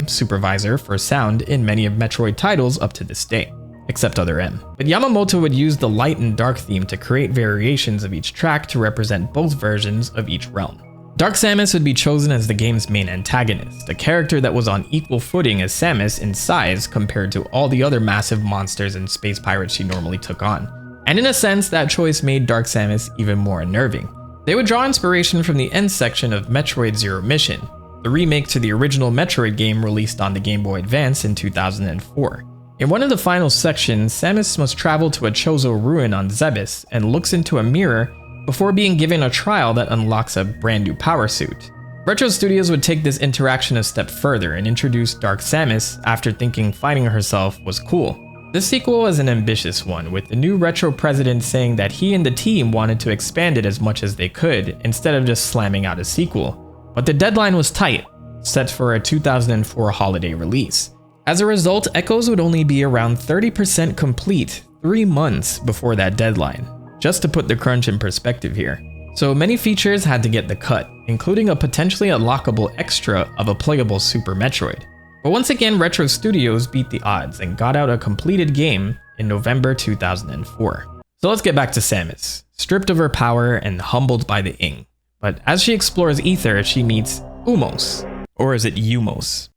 supervisor for sound in many of Metroid titles up to this day, except Other M. But Yamamoto would use the light and dark theme to create variations of each track to represent both versions of each realm. Dark Samus would be chosen as the game's main antagonist, a character that was on equal footing as Samus in size compared to all the other massive monsters and space pirates she normally took on. And in a sense, that choice made Dark Samus even more unnerving. They would draw inspiration from the end section of Metroid Zero Mission, the remake to the original Metroid game released on the Game Boy Advance in 2004. In one of the final sections, Samus must travel to a Chozo ruin on Zebes and looks into a mirror before being given a trial that unlocks a brand new power suit. Retro Studios would take this interaction a step further and introduce Dark Samus after thinking fighting herself was cool. This sequel was an ambitious one, with the new Retro president saying that he and the team wanted to expand it as much as they could instead of just slamming out a sequel. But the deadline was tight, set for a 2004 holiday release. As a result, Echoes would only be around 30% complete 3 months before that deadline, just to put the crunch in perspective here. So many features had to get the cut, including a potentially unlockable extra of a playable Super Metroid. But once again, Retro Studios beat the odds and got out a completed game in November 2004. So let's get back to Samus, stripped of her power and humbled by the Ing. But as she explores Ether, she meets Umos. Or is it Umos?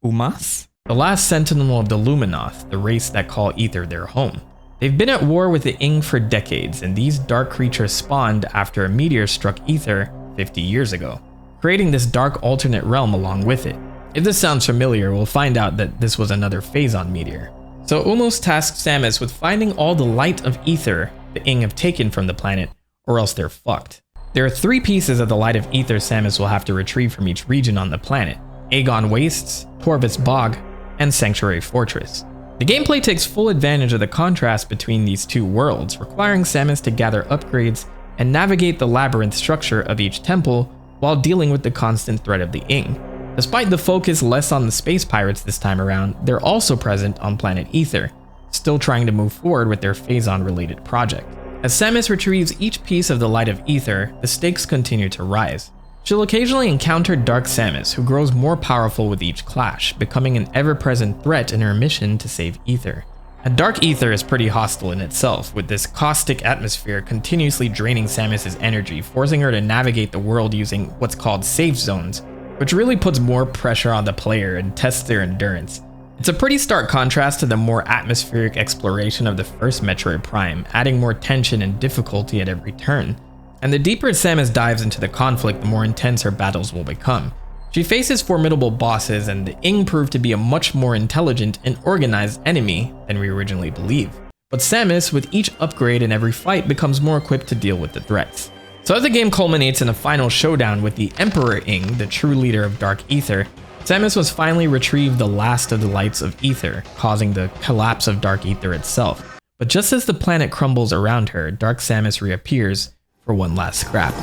Umas? The last sentinel of the Luminoth, the race that call Ether their home. They've been at war with the Ing for decades, and these dark creatures spawned after a meteor struck Ether 50 years ago, creating this dark alternate realm along with it. If this sounds familiar, we'll find out that this was another Phazon meteor. So Umos tasked Samus with finding all the light of Ether the Ing have taken from the planet, or else they're fucked. There are 3 pieces of the light of Ether Samus will have to retrieve from each region on the planet: Aegon Wastes, Torvis Bog, and Sanctuary Fortress. The gameplay takes full advantage of the contrast between these 2 worlds, requiring Samus to gather upgrades and navigate the labyrinth structure of each temple while dealing with the constant threat of the Ing. Despite the focus less on the space pirates this time around, they're also present on planet Ether, still trying to move forward with their Phazon-related project. As Samus retrieves each piece of the light of Ether, the stakes continue to rise. She'll occasionally encounter Dark Samus, who grows more powerful with each clash, becoming an ever-present threat in her mission to save Ether. And Dark Ether is pretty hostile in itself, with this caustic atmosphere continuously draining Samus's energy, forcing her to navigate the world using what's called safe zones, which really puts more pressure on the player and tests their endurance. It's a pretty stark contrast to the more atmospheric exploration of the first Metroid Prime, adding more tension and difficulty at every turn. And the deeper Samus dives into the conflict, the more intense her battles will become. She faces formidable bosses, and the Ing prove to be a much more intelligent and organized enemy than we originally believed. But Samus, with each upgrade in every fight, becomes more equipped to deal with the threats. So as the game culminates in a final showdown with the Emperor Ing, the true leader of Dark Ether, Samus was finally retrieved the last of the lights of Ether, causing the collapse of Dark Ether itself. But just as the planet crumbles around her, Dark Samus reappears for one last scrap.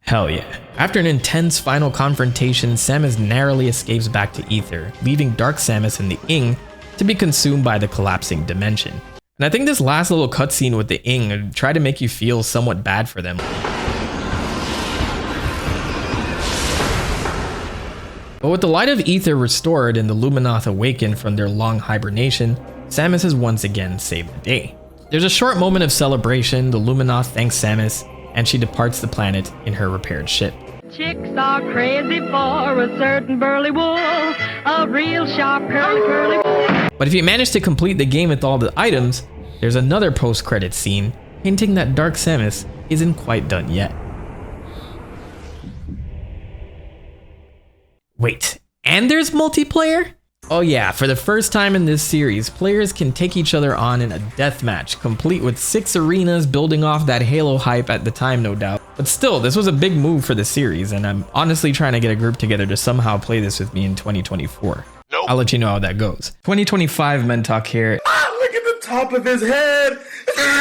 Hell yeah. After an intense final confrontation, Samus narrowly escapes back to Ether, leaving Dark Samus and the Ing to be consumed by the collapsing dimension. And I think this last little cutscene with the Ing tried to make you feel somewhat bad for them. But with the light of Ether restored and the Luminoth awakened from their long hibernation, Samus has once again saved the day. There's a short moment of celebration, the Luminoth thanks Samus, and she departs the planet in her repaired ship. Chicks are crazy for a certain burly wool, a real sharp curly wool. But if you manage to complete the game with all the items, there's another post-credit scene hinting that Dark Samus isn't quite done yet. Wait, and there's multiplayer? Oh yeah, for the first time in this series, players can take each other on in a deathmatch, complete with 6 arenas, building off that Halo hype at the time, no doubt. But still, this was a big move for the series, and I'm honestly trying to get a group together to somehow play this with me in 2024. Nope. I'll let you know how that goes. 2025 Mentok here. Look at the top of his head!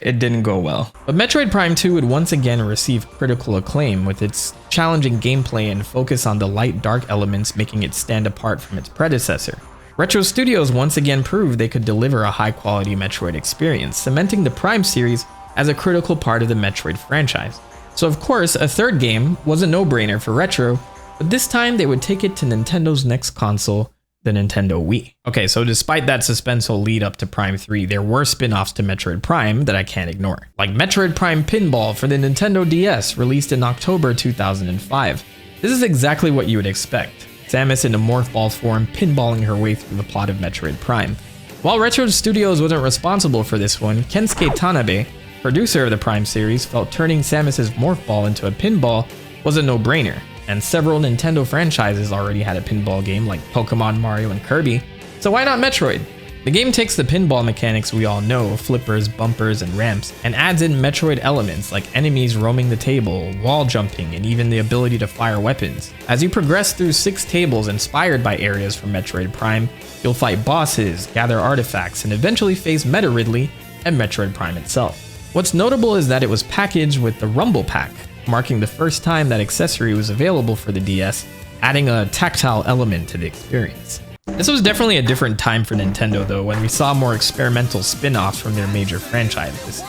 It didn't go well. But Metroid Prime 2 would once again receive critical acclaim with its challenging gameplay and focus on the light-dark elements, making it stand apart from its predecessor. Retro Studios once again proved they could deliver a high-quality Metroid experience, cementing the Prime series as a critical part of the Metroid franchise. So of course, a third game was a no-brainer for Retro, but this time they would take it to Nintendo's next console, the Nintendo Wii. Okay, so despite that suspenseful lead up to Prime 3, there were spin-offs to Metroid Prime that I can't ignore. Like Metroid Prime Pinball for the Nintendo DS, released in October 2005. This is exactly what you would expect. Samus in a morph ball form pinballing her way through the plot of Metroid Prime. While Retro Studios wasn't responsible for this one, Kensuke Tanabe, producer of the Prime series, felt turning Samus's morph ball into a pinball was a no-brainer, and several Nintendo franchises already had a pinball game like Pokemon, Mario, and Kirby, so why not Metroid? The game takes the pinball mechanics we all know, flippers, bumpers, and ramps, and adds in Metroid elements like enemies roaming the table, wall jumping, and even the ability to fire weapons. As you progress through 6 tables inspired by areas from Metroid Prime, you'll fight bosses, gather artifacts, and eventually face Meta Ridley and Metroid Prime itself. What's notable is that it was packaged with the Rumble Pack, marking the first time that accessory was available for the DS, adding a tactile element to the experience. This was definitely a different time for Nintendo though, when we saw more experimental spin-offs from their major franchises.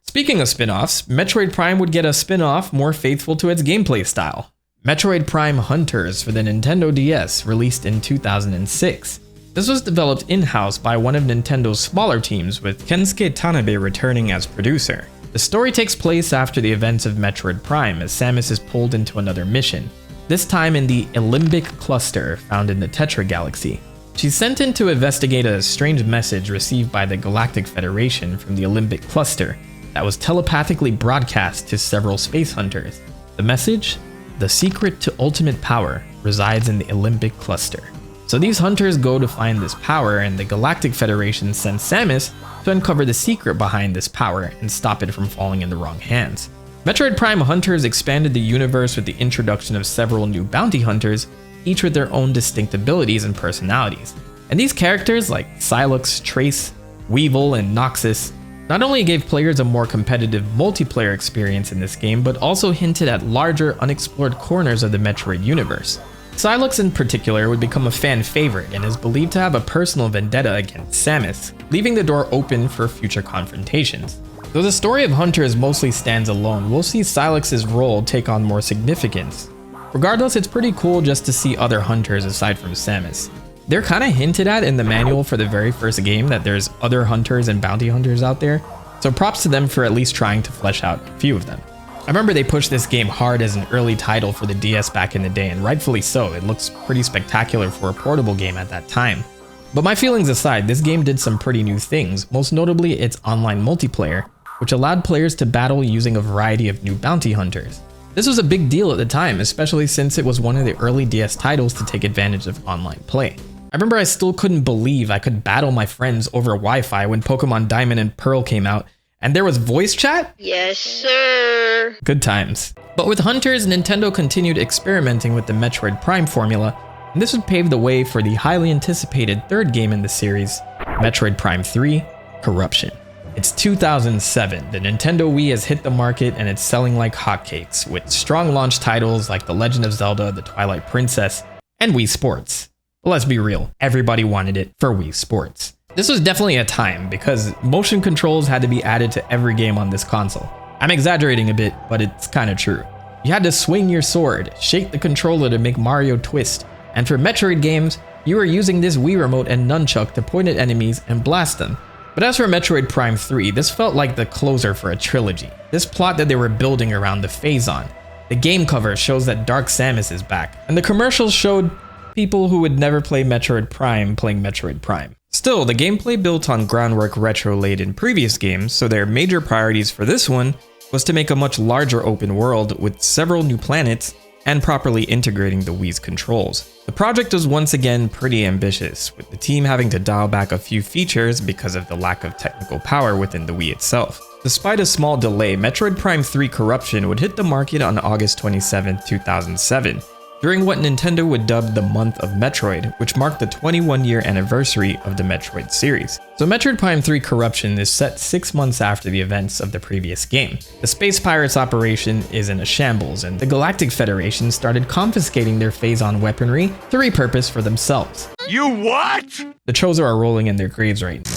Speaking of spin-offs, Metroid Prime would get a spin-off more faithful to its gameplay style. Metroid Prime Hunters for the Nintendo DS, released in 2006. This was developed in-house by one of Nintendo's smaller teams, with Kensuke Tanabe returning as producer. The story takes place after the events of Metroid Prime as Samus is pulled into another mission, this time in the Limbic Cluster found in the Tetra Galaxy. She's sent in to investigate a strange message received by the Galactic Federation from the Limbic Cluster that was telepathically broadcast to several space hunters. The message? The secret to ultimate power resides in the Limbic Cluster. So these hunters go to find this power, and the Galactic Federation sends Samus to uncover the secret behind this power and stop it from falling in the wrong hands. Metroid Prime Hunters expanded the universe with the introduction of several new bounty hunters, each with their own distinct abilities and personalities. And these characters like Sylux, Trace, Weevil, and Noxus not only gave players a more competitive multiplayer experience in this game, but also hinted at larger unexplored corners of the Metroid universe. Sylux in particular would become a fan favorite and is believed to have a personal vendetta against Samus, leaving the door open for future confrontations. Though the story of Hunters mostly stands alone, we'll see Sylux's role take on more significance. Regardless, it's pretty cool just to see other Hunters aside from Samus. They're kinda hinted at in the manual for the very first game that there's other Hunters and Bounty Hunters out there, so props to them for at least trying to flesh out a few of them. I remember they pushed this game hard as an early title for the DS back in the day, and rightfully so. It looks pretty spectacular for a portable game at that time. But my feelings aside, this game did some pretty new things, most notably its online multiplayer, which allowed players to battle using a variety of new bounty hunters. This was a big deal at the time, especially since it was one of the early DS titles to take advantage of online play. I remember I still couldn't believe I could battle my friends over Wi-Fi when Pokemon Diamond and Pearl came out, and there was voice chat? Yes, sir. Good times. But with Hunters, Nintendo continued experimenting with the Metroid Prime formula, and this would pave the way for the highly anticipated third game in the series, Metroid Prime 3: Corruption. It's 2007, the Nintendo Wii has hit the market and it's selling like hotcakes, with strong launch titles like The Legend of Zelda: The Twilight Princess and Wii Sports. But let's be real, everybody wanted it for Wii Sports. This was definitely a time, because motion controls had to be added to every game on this console. I'm exaggerating a bit, but it's kinda true. You had to swing your sword, shake the controller to make Mario twist, and for Metroid games, you were using this Wii remote and nunchuck to point at enemies and blast them. But as for Metroid Prime 3, this felt like the closer for a trilogy. This plot that they were building around the Phazon. The game cover shows that Dark Samus is back, and the commercials showed people who would never play Metroid Prime playing Metroid Prime. Still, the gameplay built on groundwork retro-laid in previous games, so their major priorities for this one was to make a much larger open world with several new planets and properly integrating the Wii's controls. The project was once again pretty ambitious, with the team having to dial back a few features because of the lack of technical power within the Wii itself. Despite a small delay, Metroid Prime 3 Corruption would hit the market on August 27, 2007. During what Nintendo would dub the month of Metroid, which marked the 21-year anniversary of the Metroid series. So Metroid Prime 3 Corruption is set 6 months after the events of the previous game. The Space Pirates operation is in a shambles, and the Galactic Federation started confiscating their Phazon weaponry to repurpose for themselves. You what? The Chozo are rolling in their graves right now.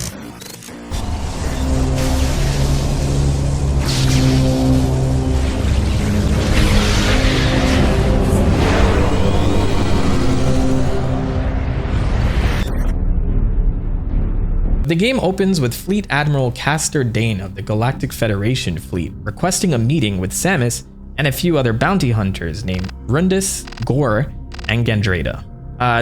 The game opens with Fleet Admiral Castor Dane of the Galactic Federation fleet requesting a meeting with Samus and a few other bounty hunters named Rundus, Gore, and Gandrada.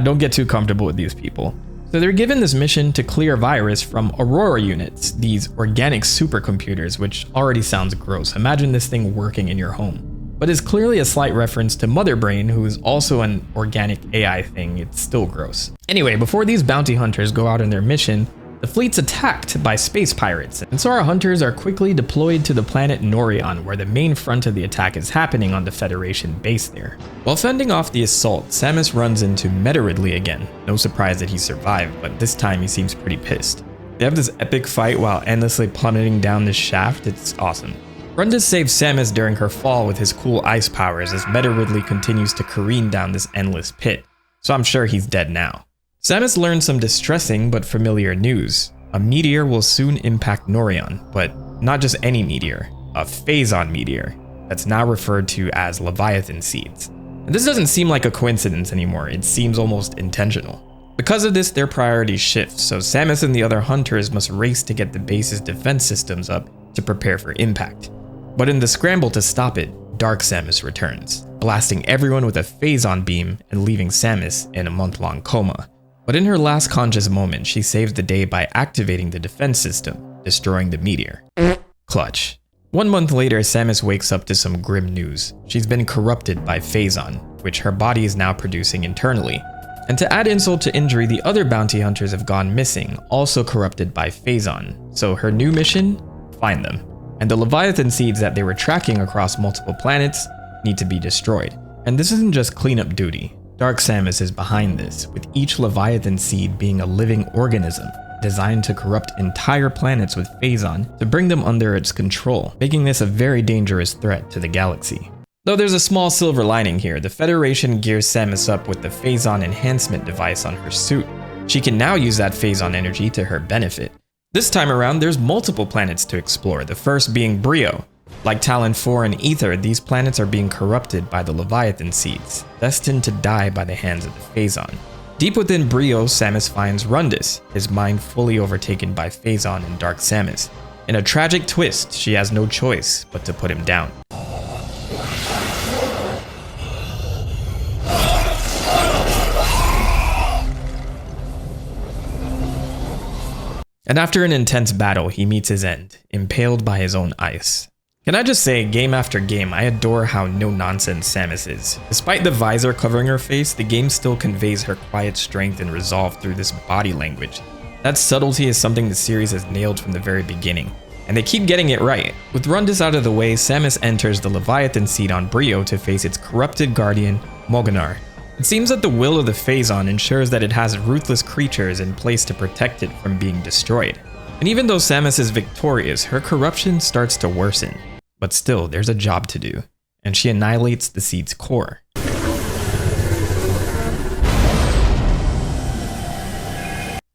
Don't get too comfortable with these people. So they're given this mission to clear virus from Aurora units, these organic supercomputers, which already sounds gross. Imagine this thing working in your home. But is clearly a slight reference to Mother Brain, who is also an organic AI thing. It's still gross. Anyway, before these bounty hunters go out on their mission, the fleet's attacked by space pirates, and so our hunters are quickly deployed to the planet Norion, where the main front of the attack is happening on the Federation base there. While fending off the assault, Samus runs into Meta-Ridley again. No surprise that he survived, but this time he seems pretty pissed. They have this epic fight while endlessly plummeting down this shaft. It's awesome. Rundus saves Samus during her fall with his cool ice powers as Meta-Ridley continues to careen down this endless pit, so I'm sure he's dead now. Samus learns some distressing but familiar news. A meteor will soon impact Norion, but not just any meteor, a Phazon meteor that's now referred to as Leviathan seeds. And this doesn't seem like a coincidence anymore, it seems almost intentional. Because of this, their priorities shift, so Samus and the other hunters must race to get the base's defense systems up to prepare for impact. But in the scramble to stop it, Dark Samus returns, blasting everyone with a phazon beam and leaving Samus in a month-long coma. But in her last conscious moment, she saves the day by activating the defense system, destroying the meteor. Clutch. 1 month later, Samus wakes up to some grim news. She's been corrupted by phazon, which her body is now producing internally. And to add insult to injury, the other bounty hunters have gone missing, also corrupted by phazon. So her new mission? Find them. And the Leviathan seeds that they were tracking across multiple planets need to be destroyed. And this isn't just cleanup duty. Dark Samus is behind this, with each Leviathan seed being a living organism, designed to corrupt entire planets with phazon to bring them under its control, making this a very dangerous threat to the galaxy. Though there's a small silver lining here, the Federation gears Samus up with the phazon enhancement device on her suit. She can now use that phazon energy to her benefit. This time around, there's multiple planets to explore, the first being Brio. Like Talon 4 and Aether, these planets are being corrupted by the Leviathan seeds, destined to die by the hands of the phazon. Deep within Brio, Samus finds Rundus, his mind fully overtaken by phazon and Dark Samus. In a tragic twist, she has no choice but to put him down. And after an intense battle, he meets his end, impaled by his own ice. Can I just say, game after game, I adore how no-nonsense Samus is. Despite the visor covering her face, the game still conveys her quiet strength and resolve through this body language. That subtlety is something the series has nailed from the very beginning, and they keep getting it right. With Rundus out of the way, Samus enters the Leviathan seed on Brio to face its corrupted guardian, Moganar. It seems that the will of the phazon ensures that it has ruthless creatures in place to protect it from being destroyed. And even though Samus is victorious, her corruption starts to worsen. But still, there's a job to do, and she annihilates the seed's core.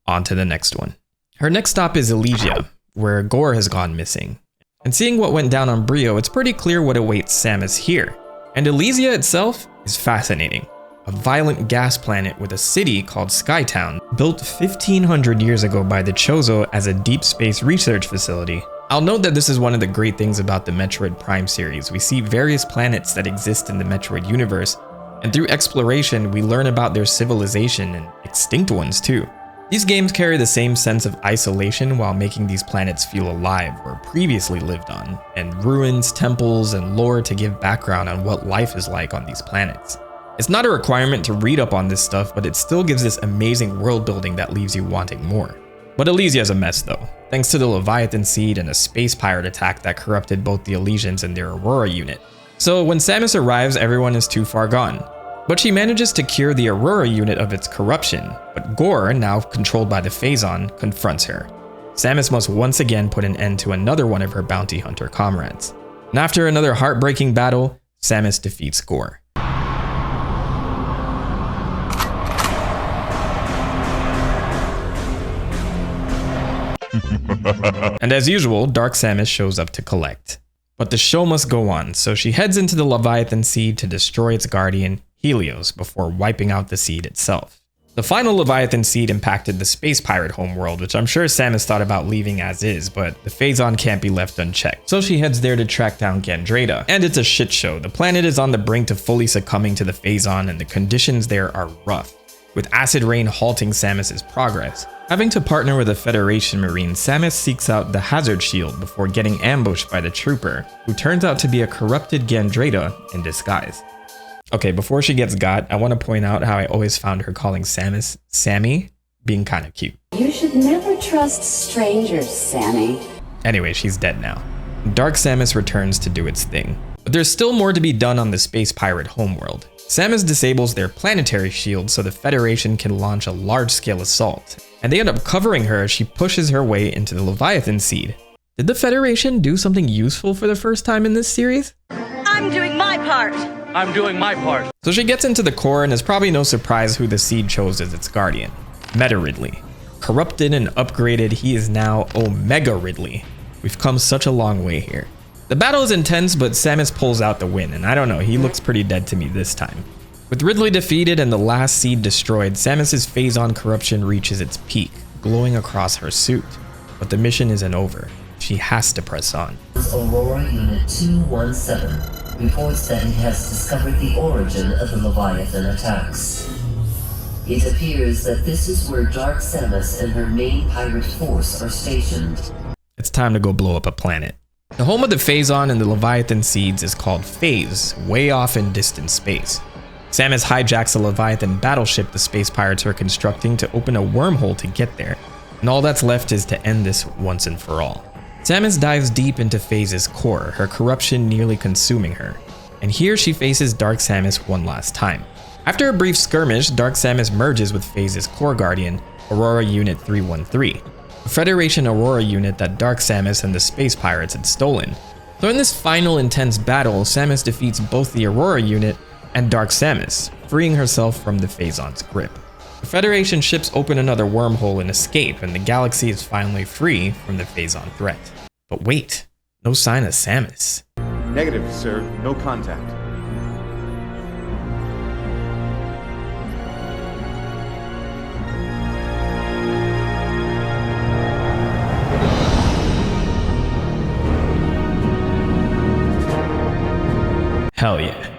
On to the next one. Her next stop is Elysia, where Gore has gone missing. And seeing what went down on Brio, it's pretty clear what awaits Samus here. And Elysia itself is fascinating. A violent gas planet with a city called Skytown, built 1500 years ago by the Chozo as a deep space research facility. I'll note that this is one of the great things about the Metroid Prime series. We see various planets that exist in the Metroid universe, and through exploration, we learn about their civilization and extinct ones too. These games carry the same sense of isolation while making these planets feel alive or previously lived on, and ruins, temples, and lore to give background on what life is like on these planets. It's not a requirement to read up on this stuff, but it still gives this amazing world building that leaves you wanting more. But Elysia is a mess though, thanks to the Leviathan seed and a space pirate attack that corrupted both the Elysians and their Aurora unit. So when Samus arrives, everyone is too far gone. But she manages to cure the Aurora unit of its corruption, but Gore, now controlled by the phazon, confronts her. Samus must once again put an end to another one of her bounty hunter comrades. And after another heartbreaking battle, Samus defeats Gore. And as usual, Dark Samus shows up to collect. But the show must go on, so she heads into the Leviathan seed to destroy its guardian, Helios, before wiping out the seed itself. The final Leviathan seed impacted the space pirate homeworld, which I'm sure Samus thought about leaving as is, but the phazon can't be left unchecked. So she heads there to track down Gandreda. And it's a shit show. The planet is on the brink of fully succumbing to the phazon, and the conditions there are rough, with acid rain halting Samus's progress. Having to partner with a Federation Marine, Samus seeks out the Hazard Shield before getting ambushed by the trooper, who turns out to be a corrupted Gandreda in disguise. Okay, before she gets got, I want to point out how I always found her calling Samus Sammy being kind of cute. You should never trust strangers, Sammy. Anyway, she's dead now. Dark Samus returns to do its thing. But there's still more to be done on the space pirate homeworld. Samus disables their planetary shield so the Federation can launch a large-scale assault, and they end up covering her as she pushes her way into the Leviathan seed. Did the Federation do something useful for the first time in this series? I'm doing my part. I'm doing my part. So she gets into the core, and it's probably no surprise who the seed chose as its guardian. Meta Ridley. Corrupted and upgraded, he is now Omega Ridley. We've come such a long way here. The battle is intense, but Samus pulls out the win, and I don't know, he looks pretty dead to me this time. With Ridley defeated and the last seed destroyed, Samus's phase-on corruption reaches its peak, glowing across her suit. But the mission isn't over. She has to press on. Aurora Unit 217 reports that it has discovered the origin of the Leviathan attacks. It appears that this is where Dark Samus and her main pirate force are stationed. It's time to go blow up a planet. The home of the Phazon and the Leviathan seeds is called Phase, way off in distant space. Samus hijacks a Leviathan battleship the space pirates are constructing to open a wormhole to get there, and all that's left is to end this once and for all. Samus dives deep into Phase's core, her corruption nearly consuming her, and here she faces Dark Samus one last time. After a brief skirmish, Dark Samus merges with Phase's core guardian, Aurora Unit 313, a Federation Aurora unit that Dark Samus and the space pirates had stolen. So in this final intense battle, Samus defeats both the Aurora unit and Dark Samus, freeing herself from the Phazon's grip. The Federation ships open another wormhole and escape, and the galaxy is finally free from the Phazon threat. But wait, no sign of Samus. Negative, sir. No contact. Hell yeah.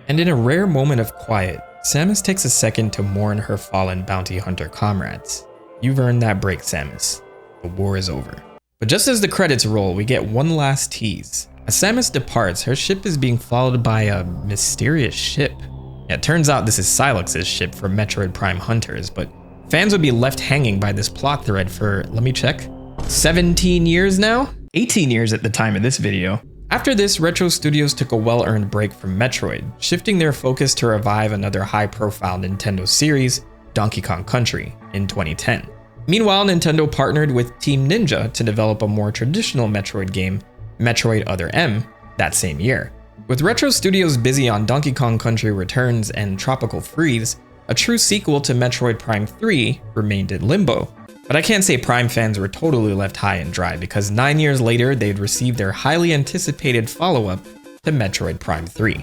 And in a rare moment of quiet, Samus takes a second to mourn her fallen bounty hunter comrades. You've earned that break, Samus. The war is over. But just as the credits roll, we get one last tease. As Samus departs, her ship is being followed by a mysterious ship. Yeah, it turns out this is Silux's ship for Metroid Prime hunters, but fans would be left hanging by this plot thread for, let me check, 17 years now? 18 years at the time of this video. After this, Retro Studios took a well-earned break from Metroid, shifting their focus to revive another high-profile Nintendo series, Donkey Kong Country, in 2010. Meanwhile, Nintendo partnered with Team Ninja to develop a more traditional Metroid game, Metroid Other M, that same year. With Retro Studios busy on Donkey Kong Country Returns and Tropical Freeze, a true sequel to Metroid Prime 3 remained in limbo. But I can't say Prime fans were totally left high and dry, because 9 years later they'd received their highly anticipated follow-up to Metroid Prime 3.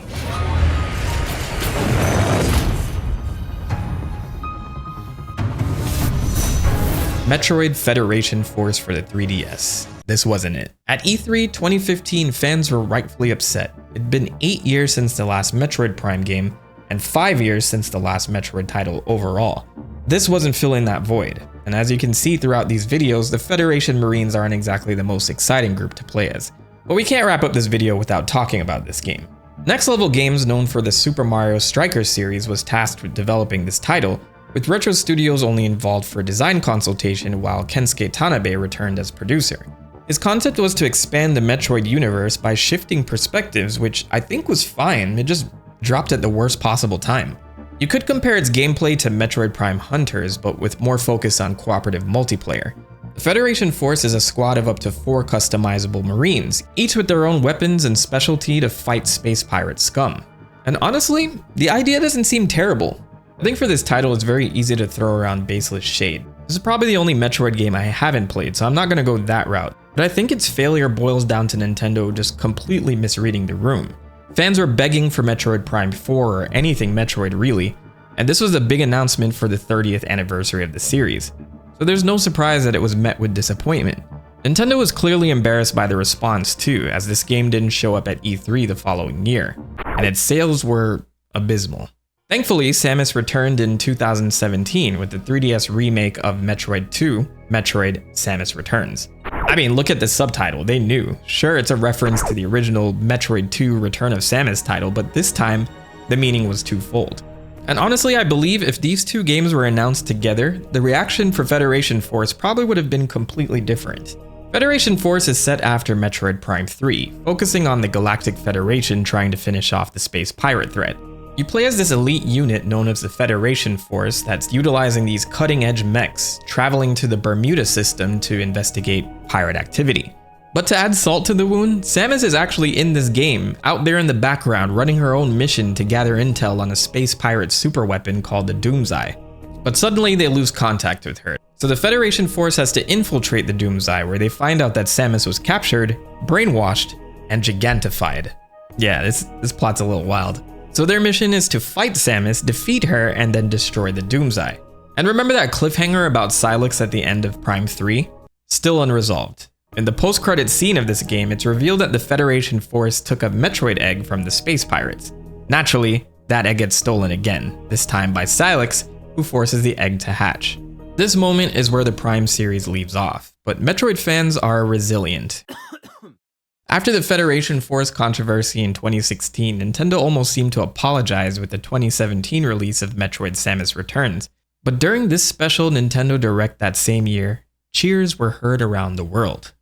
Metroid Federation Force for the 3DS. This wasn't it. At E3 2015, fans were rightfully upset. It'd been 8 years since the last Metroid Prime game, and 5 years since the last Metroid title overall. This wasn't filling that void, and as you can see throughout these videos, the Federation Marines aren't exactly the most exciting group to play as. But we can't wrap up this video without talking about this game. Next Level Games, known for the Super Mario Strikers series, was tasked with developing this title, with Retro Studios only involved for design consultation while Kensuke Tanabe returned as producer. His concept was to expand the Metroid universe by shifting perspectives, which I think was fine, it just dropped at the worst possible time. You could compare its gameplay to Metroid Prime Hunters, but with more focus on cooperative multiplayer. The Federation Force is a squad of up to 4 customizable Marines, each with their own weapons and specialty to fight space pirate scum. And honestly, the idea doesn't seem terrible. I think for this title it's very easy to throw around baseless shade. This is probably the only Metroid game I haven't played, so I'm not gonna go that route. But I think its failure boils down to Nintendo just completely misreading the room. Fans were begging for Metroid Prime 4 or anything Metroid really, and this was a big announcement for the 30th anniversary of the series. So there's no surprise that it was met with disappointment. Nintendo was clearly embarrassed by the response too, as this game didn't show up at E3 the following year, and its sales were abysmal. Thankfully, Samus returned in 2017 with the 3DS remake of Metroid 2, Metroid Samus Returns. I mean, look at the subtitle, they knew. Sure, it's a reference to the original Metroid 2 Return of Samus title, but this time, the meaning was twofold. And honestly, I believe if these two games were announced together, the reaction for Federation Force probably would have been completely different. Federation Force is set after Metroid Prime 3, focusing on the Galactic Federation trying to finish off the space pirate threat. You play as this elite unit known as the Federation Force that's utilizing these cutting-edge mechs, traveling to the Bermuda system to investigate pirate activity. But to add salt to the wound, Samus is actually in this game, out there in the background running her own mission to gather intel on a space pirate superweapon called the Doomseye. But suddenly they lose contact with her, so the Federation Force has to infiltrate the Doomseye, where they find out that Samus was captured, brainwashed, and gigantified. Yeah, this plot's a little wild. So their mission is to fight Samus, defeat her, and then destroy the Doomseye. And remember that cliffhanger about Sylux at the end of Prime 3? Still unresolved. In the post-credit scene of this game, it's revealed that the Federation force took a Metroid egg from the space pirates. Naturally, that egg gets stolen again, this time by Sylux, who forces the egg to hatch. This moment is where the Prime series leaves off, but Metroid fans are resilient. After the Federation Force controversy in 2016, Nintendo almost seemed to apologize with the 2017 release of Metroid Samus Returns. But during this special Nintendo Direct that same year, cheers were heard around the world.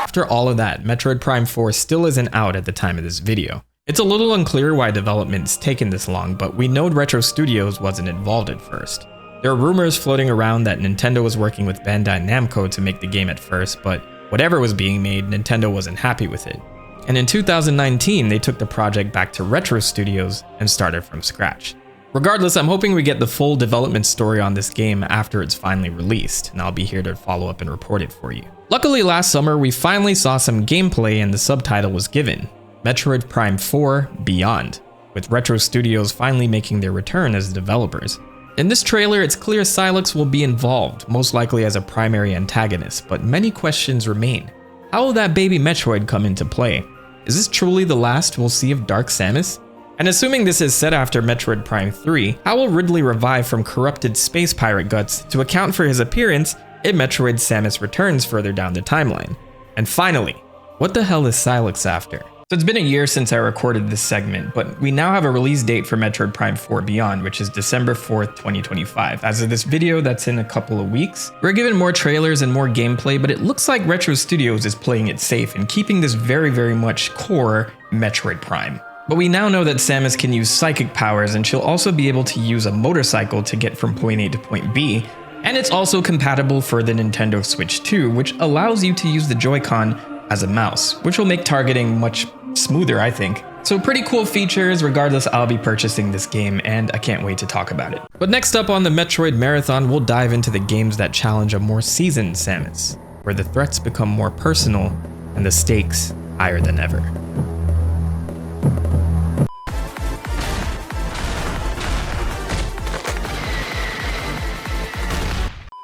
After all of that, Metroid Prime 4 still isn't out at the time of this video. It's a little unclear why development's taken this long, but we know Retro Studios wasn't involved at first. There are rumors floating around that Nintendo was working with Bandai Namco to make the game at first, but whatever was being made, Nintendo wasn't happy with it. And in 2019, they took the project back to Retro Studios and started from scratch. Regardless, I'm hoping we get the full development story on this game after it's finally released, and I'll be here to follow up and report it for you. Luckily, last summer, we finally saw some gameplay and the subtitle was given, Metroid Prime 4 Beyond, with Retro Studios finally making their return as developers. In this trailer, it's clear Sylux will be involved, most likely as a primary antagonist, but many questions remain. How will that baby Metroid come into play? Is this truly the last we'll see of Dark Samus? And assuming this is set after Metroid Prime 3, how will Ridley revive from corrupted space pirate guts to account for his appearance in Metroid Samus Returns further down the timeline? And finally, what the hell is Sylux after? So it's been a year since I recorded this segment, but we now have a release date for Metroid Prime 4 Beyond, which is December 4th, 2025. As of this video, that's in a couple of weeks. We're given more trailers and more gameplay, but it looks like Retro Studios is playing it safe and keeping this very much core Metroid Prime. But we now know that Samus can use psychic powers, and she'll also be able to use a motorcycle to get from point A to point B, and it's also compatible for the Nintendo Switch 2, which allows you to use the Joy-Con as a mouse, which will make targeting much smoother, I think. So pretty cool features. Regardless, I'll be purchasing this game and I can't wait to talk about it. But next up on the Metroid Marathon, we'll dive into the games that challenge a more seasoned Samus, where the threats become more personal and the stakes higher than ever.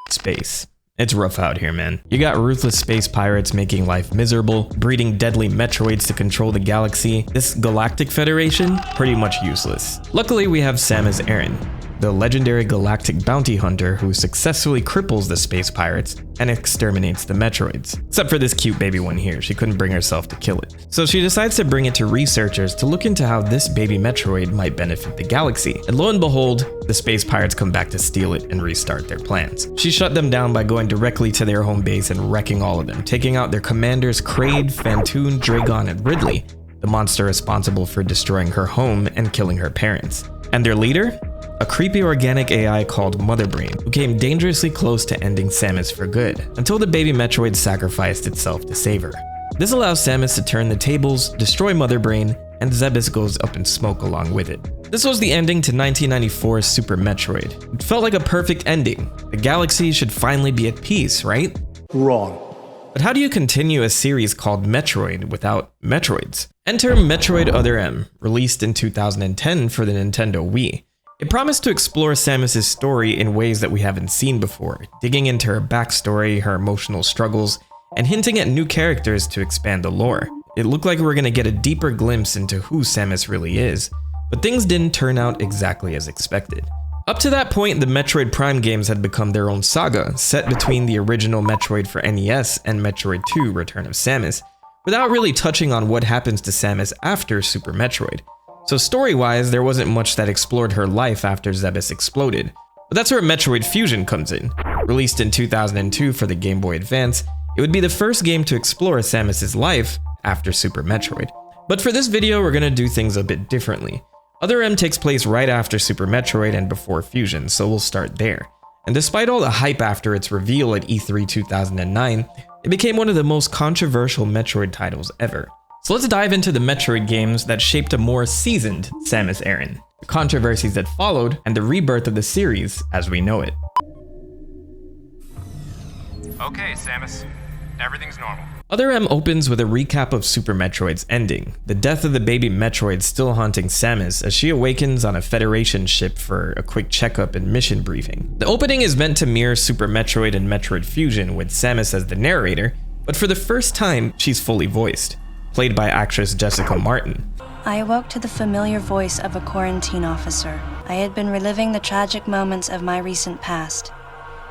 Space. It's rough out here, man. You got ruthless space pirates making life miserable, breeding deadly Metroids to control the galaxy. This Galactic Federation, pretty much useless. Luckily, we have Samus Aran, the legendary galactic bounty hunter who successfully cripples the space pirates and exterminates the Metroids. Except for this cute baby one here, she couldn't bring herself to kill it. So she decides to bring it to researchers to look into how this baby Metroid might benefit the galaxy. And lo and behold, the space pirates come back to steal it and restart their plans. She shut them down by going directly to their home base and wrecking all of them, taking out their commanders Kraid, Phantoon, Dragon, and Ridley, the monster responsible for destroying her home and killing her parents. And their leader? A creepy organic AI called Motherbrain, who came dangerously close to ending Samus for good, until the baby Metroid sacrificed itself to save her. This allows Samus to turn the tables, destroy Motherbrain, and Zebes goes up in smoke along with it. This was the ending to 1994's Super Metroid. It felt like a perfect ending. The galaxy should finally be at peace, right? Wrong. But how do you continue a series called Metroid without Metroids? Enter Metroid Other M, released in 2010 for the Nintendo Wii. It promised to explore Samus' story in ways that we haven't seen before, digging into her backstory, her emotional struggles, and hinting at new characters to expand the lore. It looked like we were going to get a deeper glimpse into who Samus really is, but things didn't turn out exactly as expected. Up to that point, the Metroid Prime games had become their own saga, set between the original Metroid for NES and Metroid 2 Return of Samus, without really touching on what happens to Samus after Super Metroid. So story-wise, there wasn't much that explored her life after Zebes exploded. But that's where Metroid Fusion comes in. Released in 2002 for the Game Boy Advance, it would be the first game to explore Samus' life after Super Metroid. But for this video, we're gonna do things a bit differently. Other M takes place right after Super Metroid and before Fusion, so we'll start there. And despite all the hype after its reveal at E3 2009, it became one of the most controversial Metroid titles ever. So let's dive into the Metroid games that shaped a more seasoned Samus Aran, the controversies that followed, and the rebirth of the series as we know it. Okay, Samus. Everything's normal. Other M opens with a recap of Super Metroid's ending, the death of the baby Metroid still haunting Samus as she awakens on a Federation ship for a quick checkup and mission briefing. The opening is meant to mirror Super Metroid and Metroid Fusion with Samus as the narrator, but for the first time, she's fully voiced, played by actress Jessica Martin. I awoke to the familiar voice of a quarantine officer. I had been reliving the tragic moments of my recent past.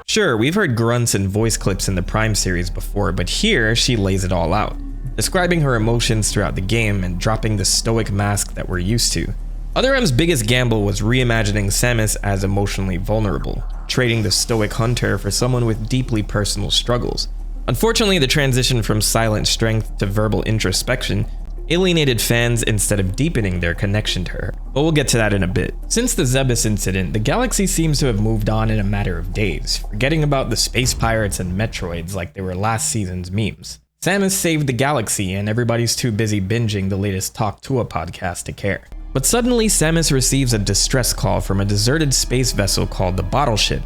Sure, we've heard grunts and voice clips in the Prime series before, but here she lays it all out, describing her emotions throughout the game and dropping the stoic mask that we're used to. Other M's biggest gamble was reimagining Samus as emotionally vulnerable, trading the stoic hunter for someone with deeply personal struggles. Unfortunately, the transition from silent strength to verbal introspection alienated fans instead of deepening their connection to her, but we'll get to that in a bit. Since the Zebes incident, the galaxy seems to have moved on in a matter of days, forgetting about the space pirates and Metroids like they were last season's memes. Samus saved the galaxy and everybody's too busy binging the latest Talk to a podcast to care. But suddenly Samus receives a distress call from a deserted space vessel called the Bottle Ship,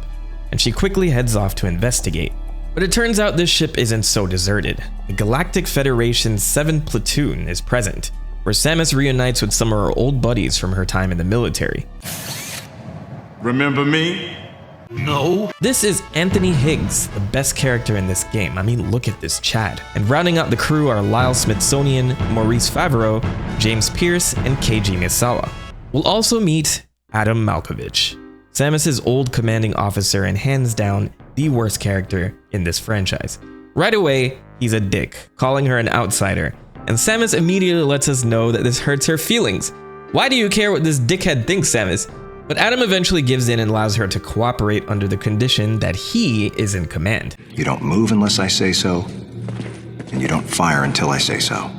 and she quickly heads off to investigate. But it turns out this ship isn't so deserted. The Galactic Federation's 7th Platoon is present, where Samus reunites with some of her old buddies from her time in the military. Remember me? No. This is Anthony Higgs, the best character in this game. I mean, look at this Chad. And rounding out the crew are Lyle Smithsonian, Maurice Favreau, James Pierce, and Keiji Misawa. We'll also meet Adam Malkovich, Samus's old commanding officer and hands down the worst character in this franchise. Right away, he's a dick, calling her an outsider, and Samus immediately lets us know that this hurts her feelings. Why do you care what this dickhead thinks, Samus? But Adam eventually gives in and allows her to cooperate under the condition that he is in command. You don't move unless I say so, and you don't fire until I say so.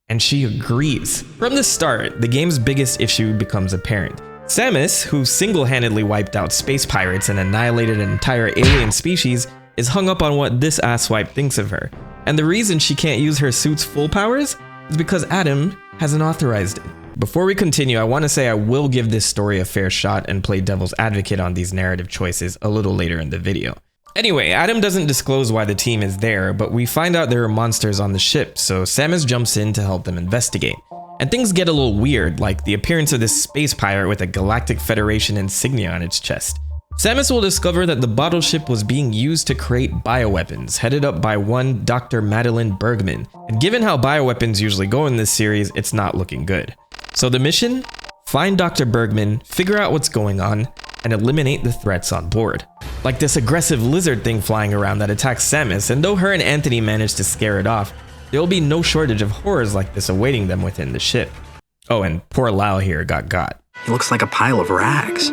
And she agrees. From the start, the game's biggest issue becomes apparent. Samus, who single-handedly wiped out space pirates and annihilated an entire alien species, is hung up on what this asswipe thinks of her. And the reason she can't use her suit's full powers is because Adam hasn't authorized it. Before we continue, I want to say I will give this story a fair shot and play devil's advocate on these narrative choices a little later in the video. Anyway, Adam doesn't disclose why the team is there, but we find out there are monsters on the ship, so Samus jumps in to help them investigate. And things get a little weird, like the appearance of this space pirate with a Galactic Federation insignia on its chest. Samus will discover that the bottle ship was being used to create bioweapons, headed up by one Dr. Madeline Bergman. And given how bioweapons usually go in this series, it's not looking good. So the mission? Find Dr. Bergman, figure out what's going on, and eliminate the threats on board. Like this aggressive lizard thing flying around that attacks Samus, and though her and Anthony manage to scare it off, there will be no shortage of horrors like this awaiting them within the ship. Oh, and poor Lau here got. He looks like a pile of rags.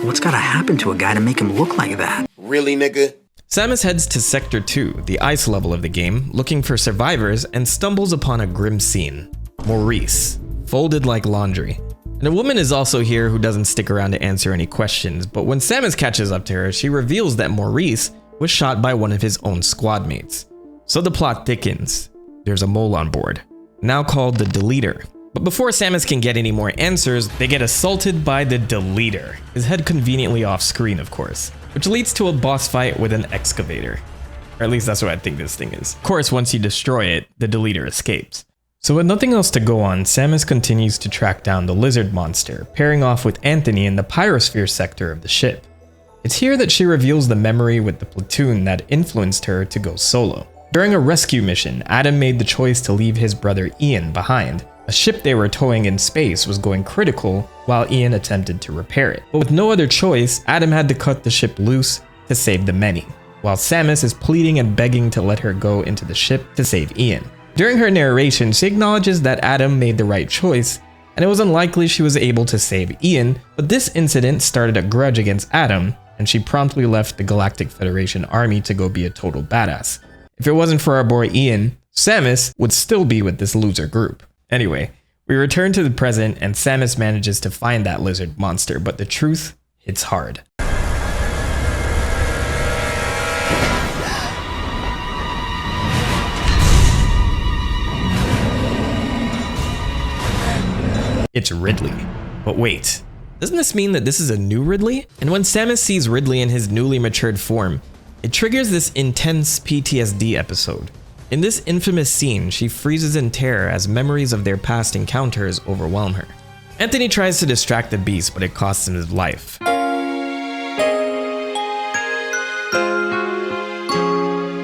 What's gotta happen to a guy to make him look like that? Really, nigga? Samus heads to Sector 2, the ice level of the game, looking for survivors and stumbles upon a grim scene. Maurice, folded like laundry. And a woman is also here who doesn't stick around to answer any questions, but when Samus catches up to her, she reveals that Maurice was shot by one of his own squad mates. So the plot thickens. There's a mole on board, now called the Deleter. But before Samus can get any more answers, they get assaulted by the Deleter, his head conveniently off screen of course, which leads to a boss fight with an excavator. Or at least that's what I think this thing is. Of course, once you destroy it, the Deleter escapes. So with nothing else to go on, Samus continues to track down the lizard monster, pairing off with Anthony in the pyrosphere sector of the ship. It's here that she reveals the memory with the platoon that influenced her to go solo. During a rescue mission, Adam made the choice to leave his brother Ian behind. A ship they were towing in space was going critical while Ian attempted to repair it. But with no other choice, Adam had to cut the ship loose to save the many, while Samus is pleading and begging to let her go into the ship to save Ian. During her narration, she acknowledges that Adam made the right choice, and it was unlikely she was able to save Ian, but this incident started a grudge against Adam, and she promptly left the Galactic Federation army to go be a total badass. If it wasn't for our boy Ian, Samus would still be with this loser group. Anyway, we return to the present and Samus manages to find that lizard monster, but the truth hits hard. It's Ridley. But wait, doesn't this mean that this is a new Ridley? And when Samus sees Ridley in his newly matured form, It triggers this intense PTSD episode. In this infamous scene, she freezes in terror as memories of their past encounters overwhelm her. Anthony tries to distract the beast, but it costs him his life.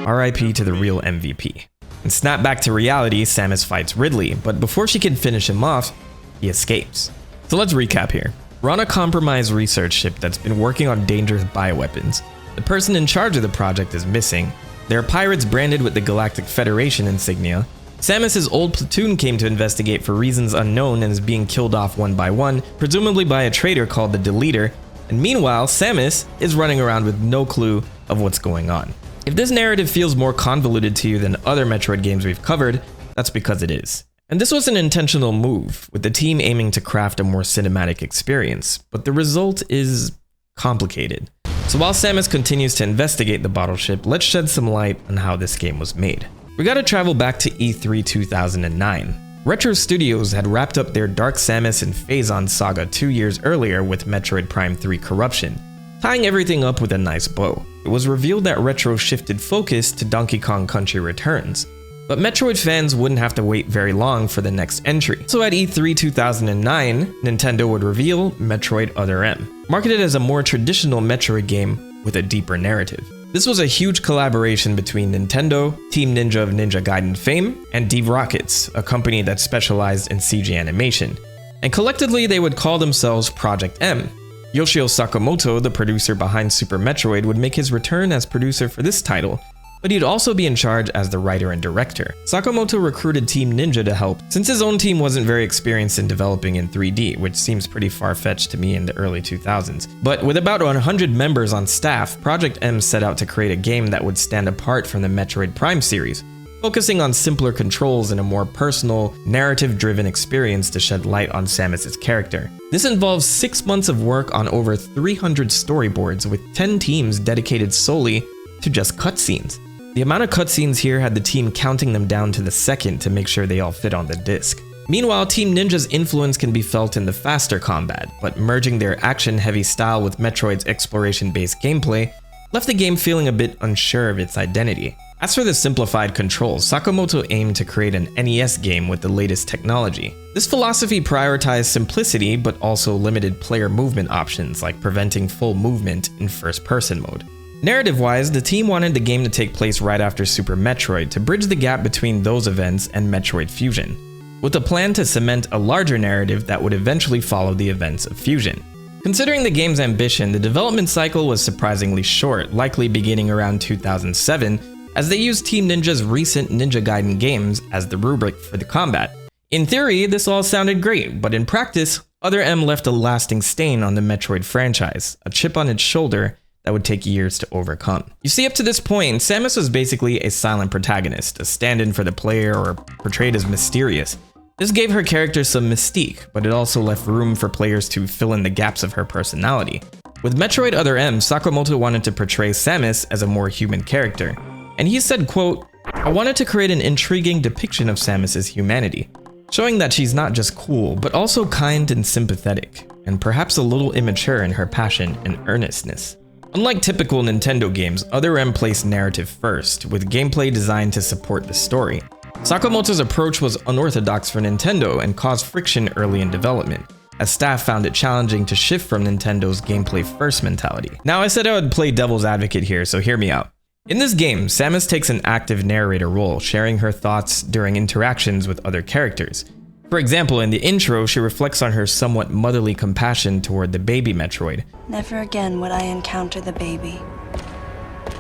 RIP to the real MVP. And snap back to reality, Samus fights Ridley, but before she can finish him off, he escapes. So let's recap here. We're on a compromised research ship that's been working on dangerous bioweapons. The person in charge of the project is missing. There are pirates branded with the Galactic Federation insignia. Samus's old platoon came to investigate for reasons unknown and is being killed off one by one, presumably by a traitor called the Deleter. And meanwhile, Samus is running around with no clue of what's going on. If this narrative feels more convoluted to you than other Metroid games we've covered, that's because it is. And this was an intentional move, with the team aiming to craft a more cinematic experience, but the result is complicated. So while Samus continues to investigate the bottle ship, let's shed some light on how this game was made. We gotta travel back to E3 2009. Retro Studios had wrapped up their Dark Samus and Phazon saga 2 years earlier with Metroid Prime 3 Corruption, tying everything up with a nice bow. It was revealed that Retro shifted focus to Donkey Kong Country Returns, but Metroid fans wouldn't have to wait very long for the next entry. So at E3 2009, Nintendo would reveal Metroid Other M, marketed as a more traditional Metroid game with a deeper narrative. This was a huge collaboration between Nintendo, Team Ninja of Ninja Gaiden fame, and Deep Rockets, a company that specialized in CG animation. And collectively, they would call themselves Project M. Yoshio Sakamoto, the producer behind Super Metroid, would make his return as producer for this title, but he'd also be in charge as the writer and director. Sakamoto recruited Team Ninja to help, since his own team wasn't very experienced in developing in 3D, which seems pretty far-fetched to me in the early 2000s. But with about 100 members on staff, Project M set out to create a game that would stand apart from the Metroid Prime series, focusing on simpler controls and a more personal, narrative-driven experience to shed light on Samus's character. This involves 6 months of work on over 300 storyboards, with 10 teams dedicated solely to just cutscenes. The amount of cutscenes here had the team counting them down to the second to make sure they all fit on the disc. Meanwhile, Team Ninja's influence can be felt in the faster combat, but merging their action-heavy style with Metroid's exploration-based gameplay left the game feeling a bit unsure of its identity. As for the simplified controls, Sakamoto aimed to create an NES game with the latest technology. This philosophy prioritized simplicity, but also limited player movement options like preventing full movement in first-person mode. Narrative-wise, the team wanted the game to take place right after Super Metroid to bridge the gap between those events and Metroid Fusion, with a plan to cement a larger narrative that would eventually follow the events of Fusion. Considering the game's ambition, the development cycle was surprisingly short, likely beginning around 2007, as they used Team Ninja's recent Ninja Gaiden games as the rubric for the combat. In theory, this all sounded great, but in practice, Other M left a lasting stain on the Metroid franchise, a chip on its shoulder that would take years to overcome. You see, up to this point, Samus was basically a silent protagonist, a stand-in for the player or portrayed as mysterious. This gave her character some mystique, but it also left room for players to fill in the gaps of her personality. With Metroid Other M, Sakamoto wanted to portray Samus as a more human character, and he said, quote, "I wanted to create an intriguing depiction of Samus's humanity, showing that she's not just cool, but also kind and sympathetic, and perhaps a little immature in her passion and earnestness." Unlike typical Nintendo games, Other M placed narrative first, with gameplay designed to support the story. Sakamoto's approach was unorthodox for Nintendo and caused friction early in development, as staff found it challenging to shift from Nintendo's gameplay first mentality. Now, I said I would play devil's advocate here, so hear me out. In this game, Samus takes an active narrator role, sharing her thoughts during interactions with other characters. For example, in the intro, she reflects on her somewhat motherly compassion toward the baby Metroid. Never again would I encounter the baby.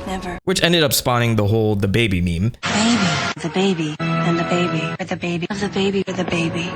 Never. Which ended up spawning the whole "the baby" meme. Baby, the baby, and the baby, or the baby, of the baby, or the baby.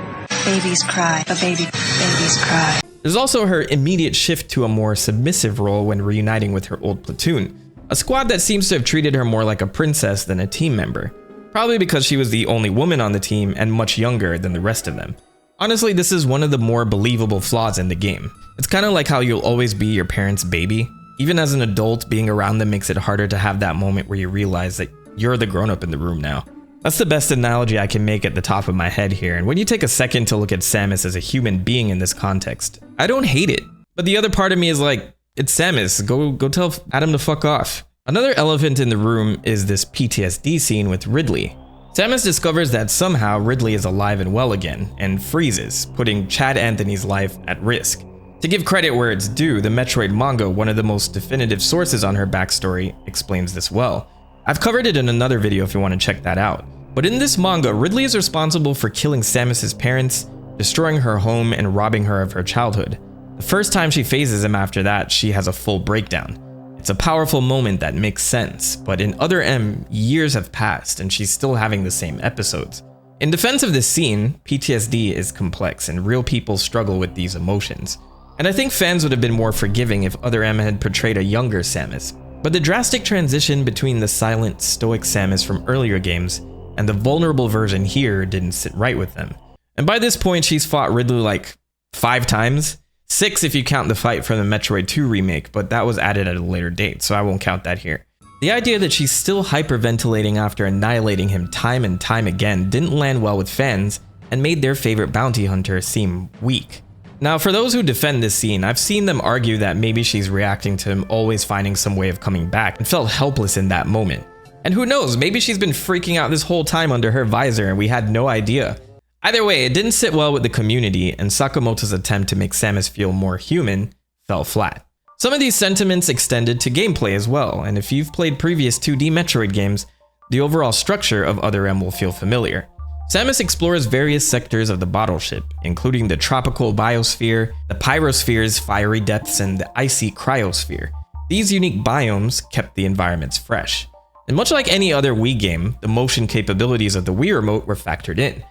Babies cry, the baby, babies cry. There's also her immediate shift to a more submissive role when reuniting with her old platoon, a squad that seems to have treated her more like a princess than a team member. Probably because she was the only woman on the team and much younger than the rest of them. Honestly, this is one of the more believable flaws in the game. It's kind of like how you'll always be your parents' baby. Even as an adult, being around them makes it harder to have that moment where you realize that you're the grown-up in the room now. That's the best analogy I can make at the top of my head here, and when you take a second to look at Samus as a human being in this context, I don't hate it. But the other part of me is like, it's Samus, go tell Adam to fuck off. Another elephant in the room is this PTSD scene with Ridley. Samus discovers that somehow Ridley is alive and well again, and freezes, putting Chad Anthony's life at risk. To give credit where it's due, the Metroid manga, one of the most definitive sources on her backstory, explains this well. I've covered it in another video if you want to check that out. But in this manga, Ridley is responsible for killing Samus's parents, destroying her home, and robbing her of her childhood. The first time she faces him after that, she has a full breakdown. It's a powerful moment that makes sense, but in Other M, years have passed and she's still having the same episodes. In defense of this scene, PTSD is complex and real people struggle with these emotions. And I think fans would have been more forgiving if Other M had portrayed a younger Samus. But the drastic transition between the silent, stoic Samus from earlier games and the vulnerable version here didn't sit right with them. And by this point, she's fought Ridley like 5 times. 6 if you count the fight from the Metroid 2 remake, but that was added at a later date, so I won't count that here. The idea that she's still hyperventilating after annihilating him time and time again didn't land well with fans and made their favorite bounty hunter seem weak. Now, for those who defend this scene, I've seen them argue that maybe she's reacting to him always finding some way of coming back and felt helpless in that moment. And who knows, maybe she's been freaking out this whole time under her visor and we had no idea. Either way, it didn't sit well with the community, and Sakamoto's attempt to make Samus feel more human fell flat. Some of these sentiments extended to gameplay as well, and if you've played previous 2D Metroid games, the overall structure of Other M will feel familiar. Samus explores various sectors of the bottle ship, including the tropical biosphere, the pyrosphere's fiery depths, and the icy cryosphere. These unique biomes kept the environments fresh. And much like any other Wii game, the motion capabilities of the Wii Remote were factored in.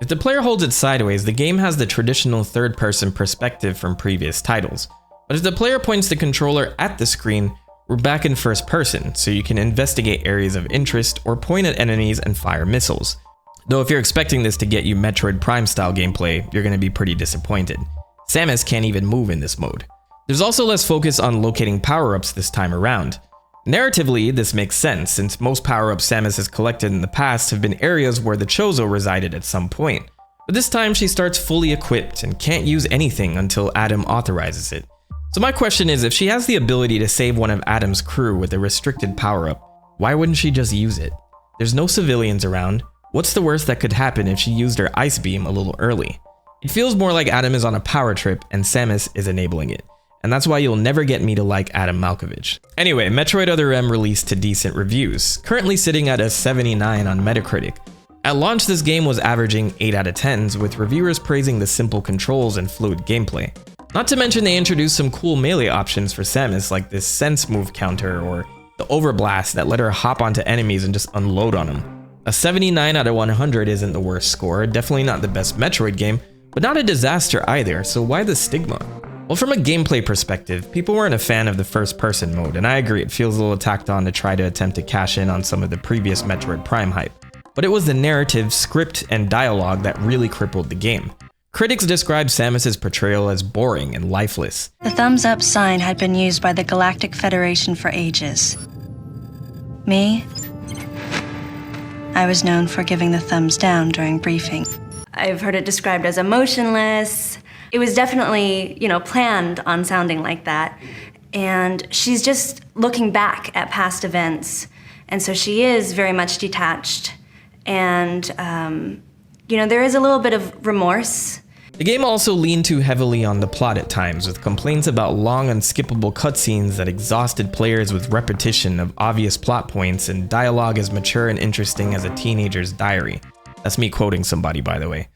If the player holds it sideways, the game has the traditional third-person perspective from previous titles. But if the player points the controller at the screen, we're back in first person, so you can investigate areas of interest or point at enemies and fire missiles. Though if you're expecting this to get you Metroid Prime style gameplay, you're going to be pretty disappointed. Samus can't even move in this mode. There's also less focus on locating power-ups this time around. Narratively, this makes sense, since most power-ups Samus has collected in the past have been areas where the Chozo resided at some point. But this time she starts fully equipped and can't use anything until Adam authorizes it. So my question is, if she has the ability to save one of Adam's crew with a restricted power-up, why wouldn't she just use it? There's no civilians around. What's the worst that could happen if she used her ice beam a little early? It feels more like Adam is on a power trip and Samus is enabling it. And that's why you'll never get me to like Adam Malkovich. Anyway, Metroid Other M released to decent reviews, currently sitting at a 79 on Metacritic. At launch, this game was averaging 8 out of 10s, with reviewers praising the simple controls and fluid gameplay. Not to mention they introduced some cool melee options for Samus, like this sense move counter or the overblast that let her hop onto enemies and just unload on them. A 79 out of 100 isn't the worst score, definitely not the best Metroid game, but not a disaster either, so why the stigma? Well, from a gameplay perspective, people weren't a fan of the first-person mode, and I agree it feels a little tacked on to try to attempt to cash in on some of the previous Metroid Prime hype. But it was the narrative, script, and dialogue that really crippled the game. Critics described Samus's portrayal as boring and lifeless. The thumbs up sign had been used by the Galactic Federation for ages. Me? I was known for giving the thumbs down during briefing. I've heard it described as emotionless. It was definitely, planned on sounding like that. And she's just looking back at past events. And so she is very much detached. And, there is a little bit of remorse. The game also leaned too heavily on the plot at times, with complaints about long, unskippable cutscenes that exhausted players with repetition of obvious plot points and dialogue as mature and interesting as a teenager's diary. That's me quoting somebody, by the way.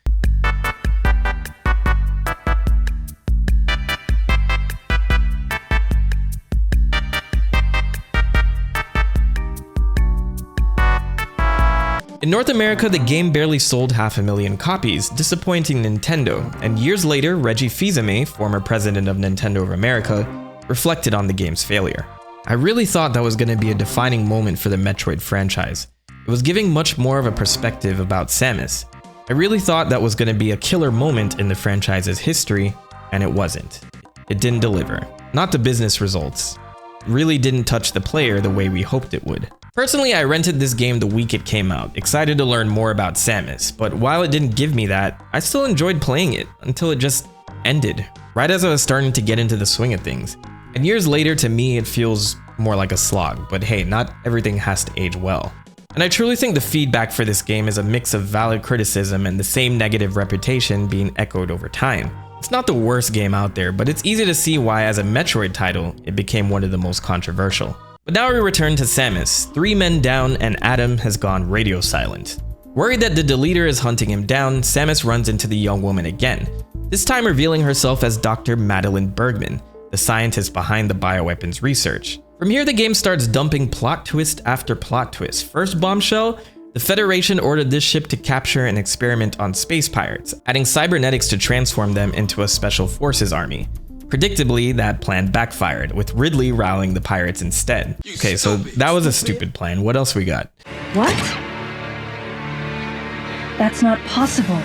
In North America, the game barely sold 500,000 copies, disappointing Nintendo, and years later, Reggie Fils-Aimé, former president of Nintendo of America, reflected on the game's failure. I really thought that was going to be a defining moment for the Metroid franchise. It was giving much more of a perspective about Samus. I really thought that was going to be a killer moment in the franchise's history, and it wasn't. It didn't deliver. Not the business results. It really didn't touch the player the way we hoped it would. Personally, I rented this game the week it came out, excited to learn more about Samus, but while it didn't give me that, I still enjoyed playing it until it just ended, right as I was starting to get into the swing of things. And years later, to me, it feels more like a slog, but hey, not everything has to age well. And I truly think the feedback for this game is a mix of valid criticism and the same negative reputation being echoed over time. It's not the worst game out there, but it's easy to see why as a Metroid title, it became one of the most controversial. But now we return to Samus. 3 men down and Adam has gone radio silent. Worried that the deleter is hunting him down, Samus runs into the young woman again, this time revealing herself as Dr. Madeline Bergman, the scientist behind the bioweapons research. From here, the game starts dumping plot twist after plot twist. First bombshell, the Federation ordered this ship to capture and experiment on space pirates, adding cybernetics to transform them into a special forces army. Predictably, that plan backfired, with Ridley rallying the pirates instead. Okay, so that was a stupid plan. What else we got? What? That's not possible.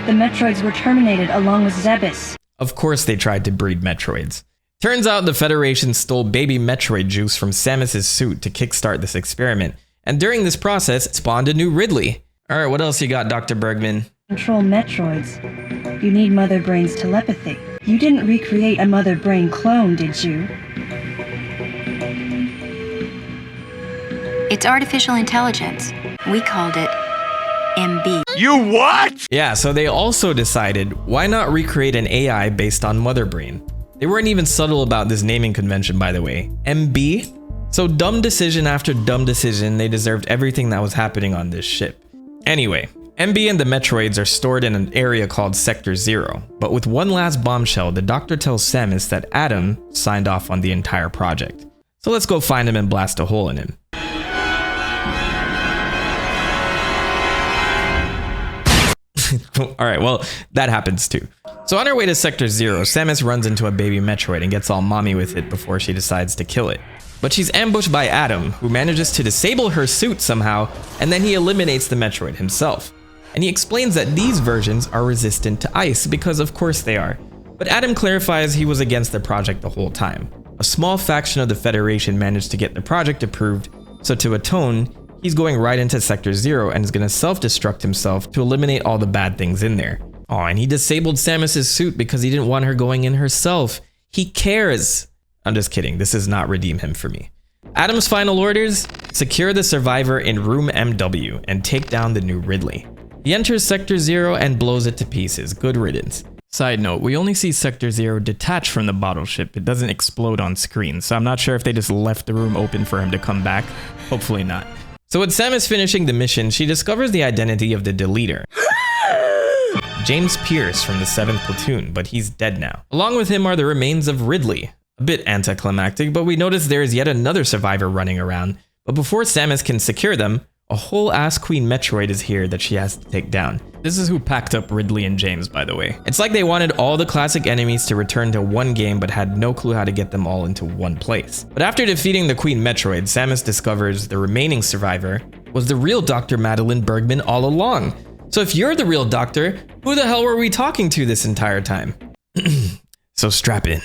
The Metroids were terminated along with Zebes. Of course they tried to breed Metroids. Turns out the Federation stole baby Metroid juice from Samus's suit to kickstart this experiment, and during this process, it spawned a new Ridley. Alright, what else you got, Dr. Bergman? Control Metroids. You need Mother Brain's telepathy. You didn't recreate a Mother Brain clone, did you? It's artificial intelligence. We called it MB. You what? Yeah, so they also decided, why not recreate an AI based on Mother Brain? They weren't even subtle about this naming convention, by the way. MB? So dumb decision after dumb decision, they deserved everything that was happening on this ship. Anyway, MB and the Metroids are stored in an area called Sector 0, but with one last bombshell, the Doctor tells Samus that Adam signed off on the entire project. So let's go find him and blast a hole in him. Alright, well, that happens too. So on her way to Sector 0, Samus runs into a baby Metroid and gets all mommy with it before she decides to kill it. But she's ambushed by Adam, who manages to disable her suit somehow, and then he eliminates the Metroid himself. And he explains that these versions are resistant to ice, because of course they are. But Adam clarifies he was against the project the whole time. A small faction of the Federation managed to get the project approved, so to atone, he's going right into Sector 0 and is going to self-destruct himself to eliminate all the bad things in there. Oh, and he disabled Samus's suit because he didn't want her going in herself. He cares. I'm just kidding, this does not redeem him for me. Adam's final orders? Secure the survivor in room MW and take down the new Ridley. He enters Sector 0 and blows it to pieces. Good riddance. Side note, we only see Sector 0 detach from the bottle ship. It doesn't explode on screen, so I'm not sure if they just left the room open for him to come back. Hopefully not. So with Samus finishing the mission, she discovers the identity of the deleter. James Pierce from the 7th Platoon, but he's dead now. Along with him are the remains of Ridley. A bit anticlimactic, but we notice there is yet another survivor running around. But before Samus can secure them, a whole ass Queen Metroid is here that she has to take down. This is who packed up Ridley and James, by the way. It's like they wanted all the classic enemies to return to one game but had no clue how to get them all into one place. But after defeating the Queen Metroid, Samus discovers the remaining survivor was the real Dr. Madeline Bergman all along. So if you're the real doctor, who the hell were we talking to this entire time? So strap in.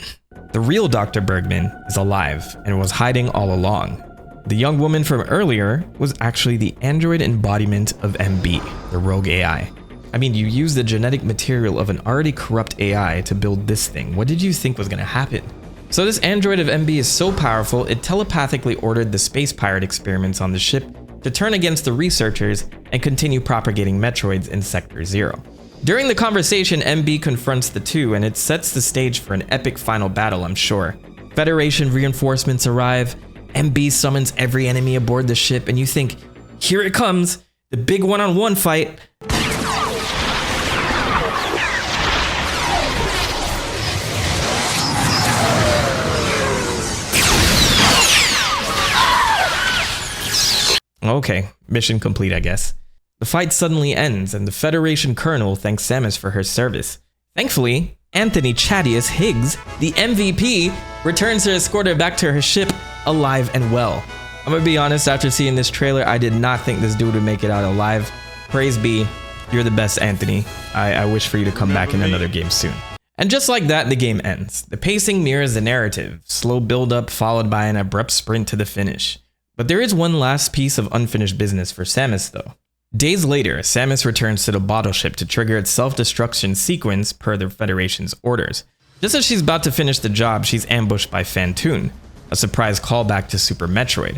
The real Dr. Bergman is alive and was hiding all along. The young woman from earlier was actually the android embodiment of MB, the rogue AI. I mean, you use the genetic material of an already corrupt AI to build this thing. What did you think was going to happen? So this android of MB is so powerful, it telepathically ordered the space pirate experiments on the ship to turn against the researchers and continue propagating Metroids in Sector 0. During the conversation, MB confronts the two, and it sets the stage for an epic final battle, I'm sure. Federation reinforcements arrive, MB summons every enemy aboard the ship, and you think, here it comes, the big one-on-one fight. Okay, mission complete, I guess. The fight suddenly ends, and the Federation colonel thanks Samus for her service. Thankfully, Anthony Chadius Higgs, the MVP, returns to escort her back to her ship, alive and well. I'm gonna be honest, after seeing this trailer, I did not think this dude would make it out alive. Praise be, you're the best, Anthony. I wish for you to come back in another game soon. And just like that, the game ends. The pacing mirrors the narrative, slow build-up followed by an abrupt sprint to the finish. But there is one last piece of unfinished business for Samus though. Days later, Samus returns to the bottle ship to trigger its self-destruction sequence per the Federation's orders. Just as she's about to finish the job, she's ambushed by Phantoon, a surprise callback to Super Metroid.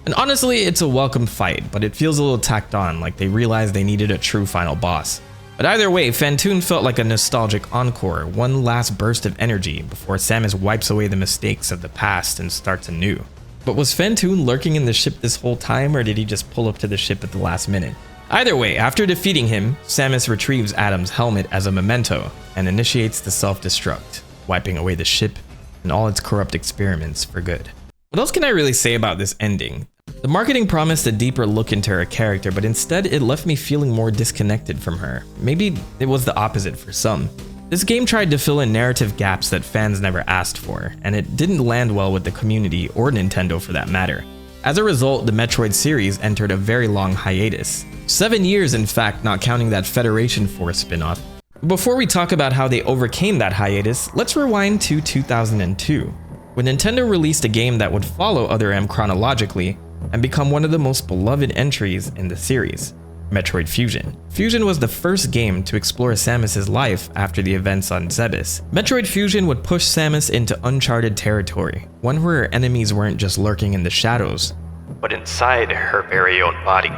And honestly, it's a welcome fight, but it feels a little tacked on, like they realized they needed a true final boss. But either way, Phantoon felt like a nostalgic encore, one last burst of energy before Samus wipes away the mistakes of the past and starts anew. But was Phantoon lurking in the ship this whole time, or did he just pull up to the ship at the last minute? Either way, after defeating him, Samus retrieves Adam's helmet as a memento and initiates the self-destruct, wiping away the ship and all its corrupt experiments for good. What else can I really say about this ending? The marketing promised a deeper look into her character, but instead it left me feeling more disconnected from her. Maybe it was the opposite for some. This game tried to fill in narrative gaps that fans never asked for, and it didn't land well with the community or Nintendo for that matter. As a result, the Metroid series entered a very long hiatus. 7 years in fact, not counting that Federation Force spin-off. Before we talk about how they overcame that hiatus, let's rewind to 2002, when Nintendo released a game that would follow Other M chronologically and become one of the most beloved entries in the series, Metroid Fusion. Fusion was the first game to explore Samus's life after the events on Zebes. Metroid Fusion would push Samus into uncharted territory, one where her enemies weren't just lurking in the shadows, but inside her very own body.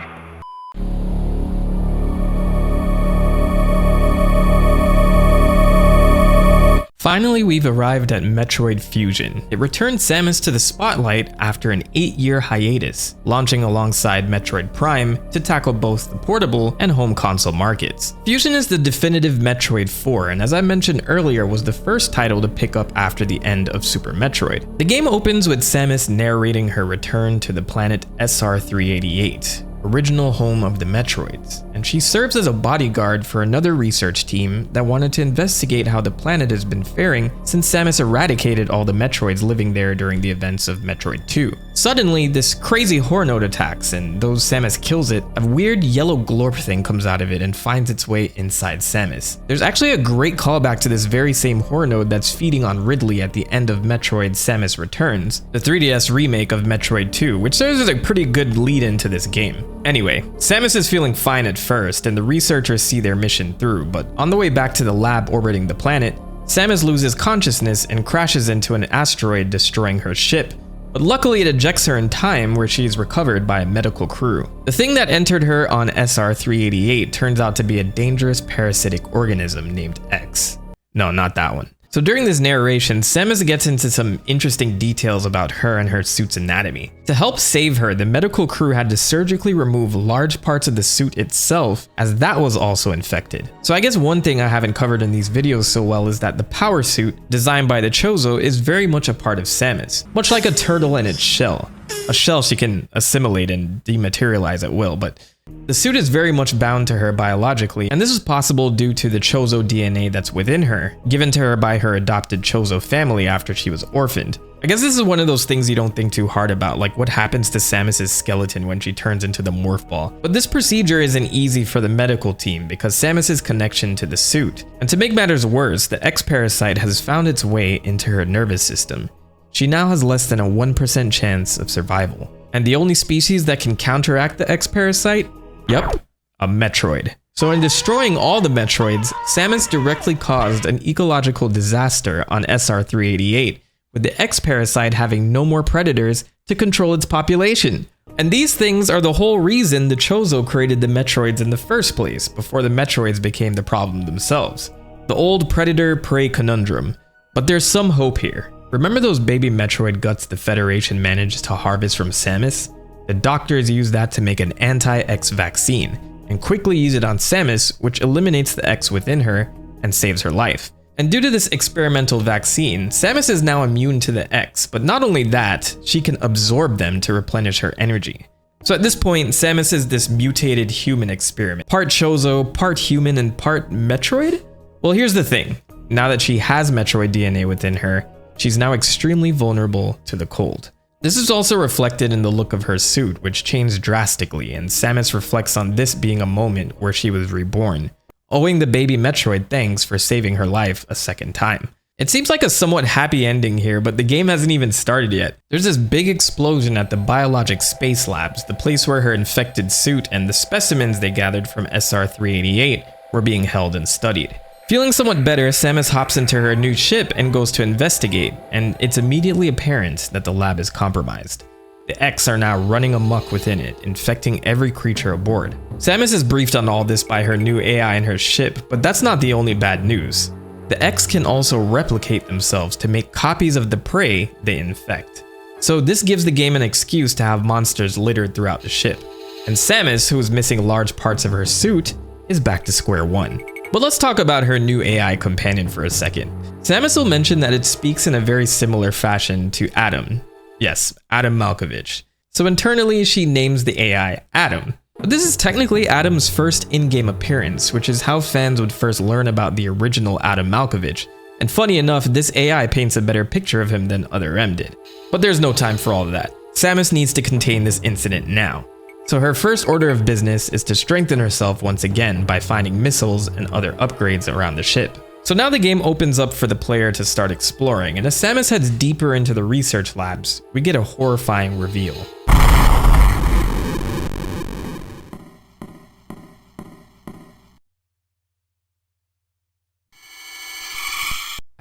Finally, we've arrived at Metroid Fusion. It returned Samus to the spotlight after an 8-year hiatus, launching alongside Metroid Prime to tackle both the portable and home console markets. Fusion is the definitive Metroid 4, and as I mentioned earlier, was the first title to pick up after the end of Super Metroid. The game opens with Samus narrating her return to the planet SR388, original home of the Metroids, and she serves as a bodyguard for another research team that wanted to investigate how the planet has been faring since Samus eradicated all the Metroids living there during the events of Metroid 2. Suddenly, this crazy horror node attacks, and though Samus kills it, a weird yellow glorp thing comes out of it and finds its way inside Samus. There's actually a great callback to this very same horror node that's feeding on Ridley at the end of Metroid Samus Returns, the 3DS remake of Metroid 2, which serves as a pretty good lead into this game. Anyway, Samus is feeling fine at first, and the researchers see their mission through, but on the way back to the lab orbiting the planet, Samus loses consciousness and crashes into an asteroid, destroying her ship. But luckily it ejects her in time, where she is recovered by a medical crew. The thing that entered her on SR388 turns out to be a dangerous parasitic organism named X. No, not that one. So during this narration, Samus gets into some interesting details about her and her suit's anatomy. To help save her, the medical crew had to surgically remove large parts of the suit itself, as that was also infected. So I guess one thing I haven't covered in these videos so well is that the power suit, designed by the Chozo, is very much a part of Samus, much like a turtle in its shell. A shell she can assimilate and dematerialize at will, but the suit is very much bound to her biologically, and this is possible due to the Chozo DNA that's within her, given to her by her adopted Chozo family after she was orphaned. I guess this is one of those things you don't think too hard about, like what happens to Samus's skeleton when she turns into the morph ball. But this procedure isn't easy for the medical team because Samus's connection to the suit. And to make matters worse, the X-parasite has found its way into her nervous system. She now has less than a 1% chance of survival. And the only species that can counteract the X-parasite? Yep, a Metroid. So in destroying all the Metroids, Samus directly caused an ecological disaster on SR388, with the X-parasite having no more predators to control its population. And these things are the whole reason the Chozo created the Metroids in the first place, before the Metroids became the problem themselves. The old predator-prey conundrum. But there's some hope here. Remember those baby Metroid guts the Federation managed to harvest from Samus? The doctors used that to make an anti-X vaccine, and quickly use it on Samus, which eliminates the X within her and saves her life. And due to this experimental vaccine, Samus is now immune to the X, but not only that, she can absorb them to replenish her energy. So at this point, Samus is this mutated human experiment. Part Chozo, part human, and part Metroid? Well, here's the thing. Now that she has Metroid DNA within her, she's now extremely vulnerable to the cold. This is also reflected in the look of her suit, which changed drastically, and Samus reflects on this being a moment where she was reborn, owing the baby Metroid thanks for saving her life a second time. It seems like a somewhat happy ending here, but the game hasn't even started yet. There's this big explosion at the Biologic Space Labs, the place where her infected suit and the specimens they gathered from SR388 were being held and studied. Feeling somewhat better, Samus hops into her new ship and goes to investigate, and it's immediately apparent that the lab is compromised. The X are now running amok within it, infecting every creature aboard. Samus is briefed on all this by her new AI in her ship, but that's not the only bad news. The X can also replicate themselves to make copies of the prey they infect. So this gives the game an excuse to have monsters littered throughout the ship. And Samus, who is missing large parts of her suit, is back to square one. But let's talk about her new AI companion for a second. Samus will mention that it speaks in a very similar fashion to Adam. Yes, Adam Malkovich. So internally, she names the AI Adam. But this is technically Adam's first in-game appearance, which is how fans would first learn about the original Adam Malkovich. And funny enough, this AI paints a better picture of him than Other M did. But there's no time for all of that. Samus needs to contain this incident now. So her first order of business is to strengthen herself once again by finding missiles and other upgrades around the ship. So now the game opens up for the player to start exploring, and as Samus heads deeper into the research labs, we get a horrifying reveal.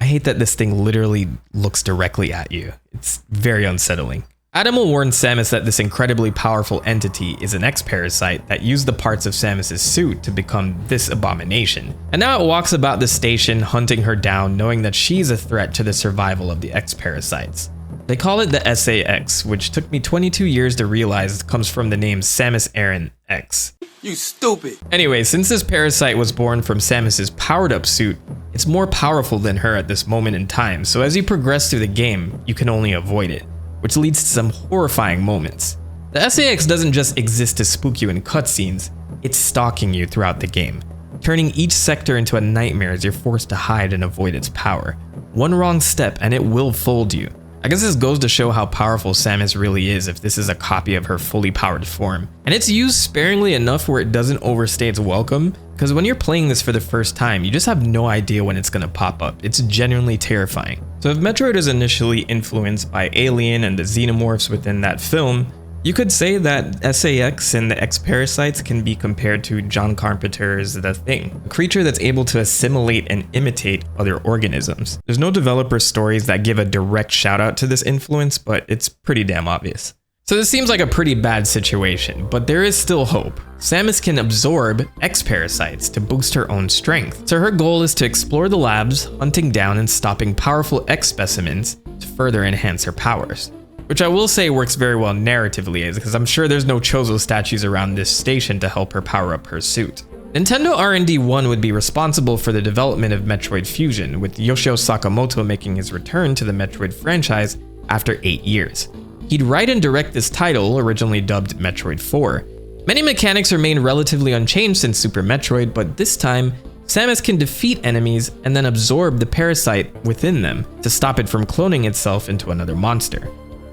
I hate that this thing literally looks directly at you. It's very unsettling. Adam will warn Samus that this incredibly powerful entity is an X-parasite that used the parts of Samus's suit to become this abomination. And now it walks about the station hunting her down, knowing that she's a threat to the survival of the X-parasites. They call it the SAX, which took me 22 years to realize comes from the name Samus Aran X. You stupid! Anyway, since this parasite was born from Samus's powered-up suit, it's more powerful than her at this moment in time, so as you progress through the game, you can only avoid it, which leads to some horrifying moments. The SAX doesn't just exist to spook you in cutscenes, it's stalking you throughout the game, turning each sector into a nightmare as you're forced to hide and avoid its power. One wrong step and it will fold you. I guess this goes to show how powerful Samus really is if this is a copy of her fully powered form. And it's used sparingly enough where it doesn't overstay its welcome, because when you're playing this for the first time, you just have no idea when it's gonna pop up. It's genuinely terrifying. So if Metroid is initially influenced by Alien and the xenomorphs within that film, you could say that SAX and the X-parasites can be compared to John Carpenter's The Thing, a creature that's able to assimilate and imitate other organisms. There's no developer stories that give a direct shout out to this influence, but it's pretty damn obvious. So this seems like a pretty bad situation, but there is still hope. Samus can absorb X-parasites to boost her own strength. So her goal is to explore the labs, hunting down and stopping powerful X specimens to further enhance her powers. Which I will say works very well narratively, because I'm sure there's no Chozo statues around this station to help her power up her suit. Nintendo R&D 1 would be responsible for the development of Metroid Fusion, with Yoshio Sakamoto making his return to the Metroid franchise after 8 years. He'd write and direct this title, originally dubbed Metroid 4. Many mechanics remain relatively unchanged since Super Metroid, but this time, Samus can defeat enemies and then absorb the parasite within them to stop it from cloning itself into another monster.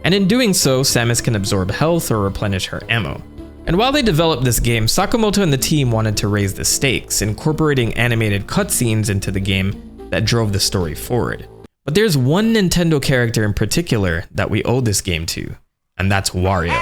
And in doing so, Samus can absorb health or replenish her ammo. And while they developed this game, Sakamoto and the team wanted to raise the stakes, incorporating animated cutscenes into the game that drove the story forward. But there's one Nintendo character in particular that we owe this game to, and that's Wario.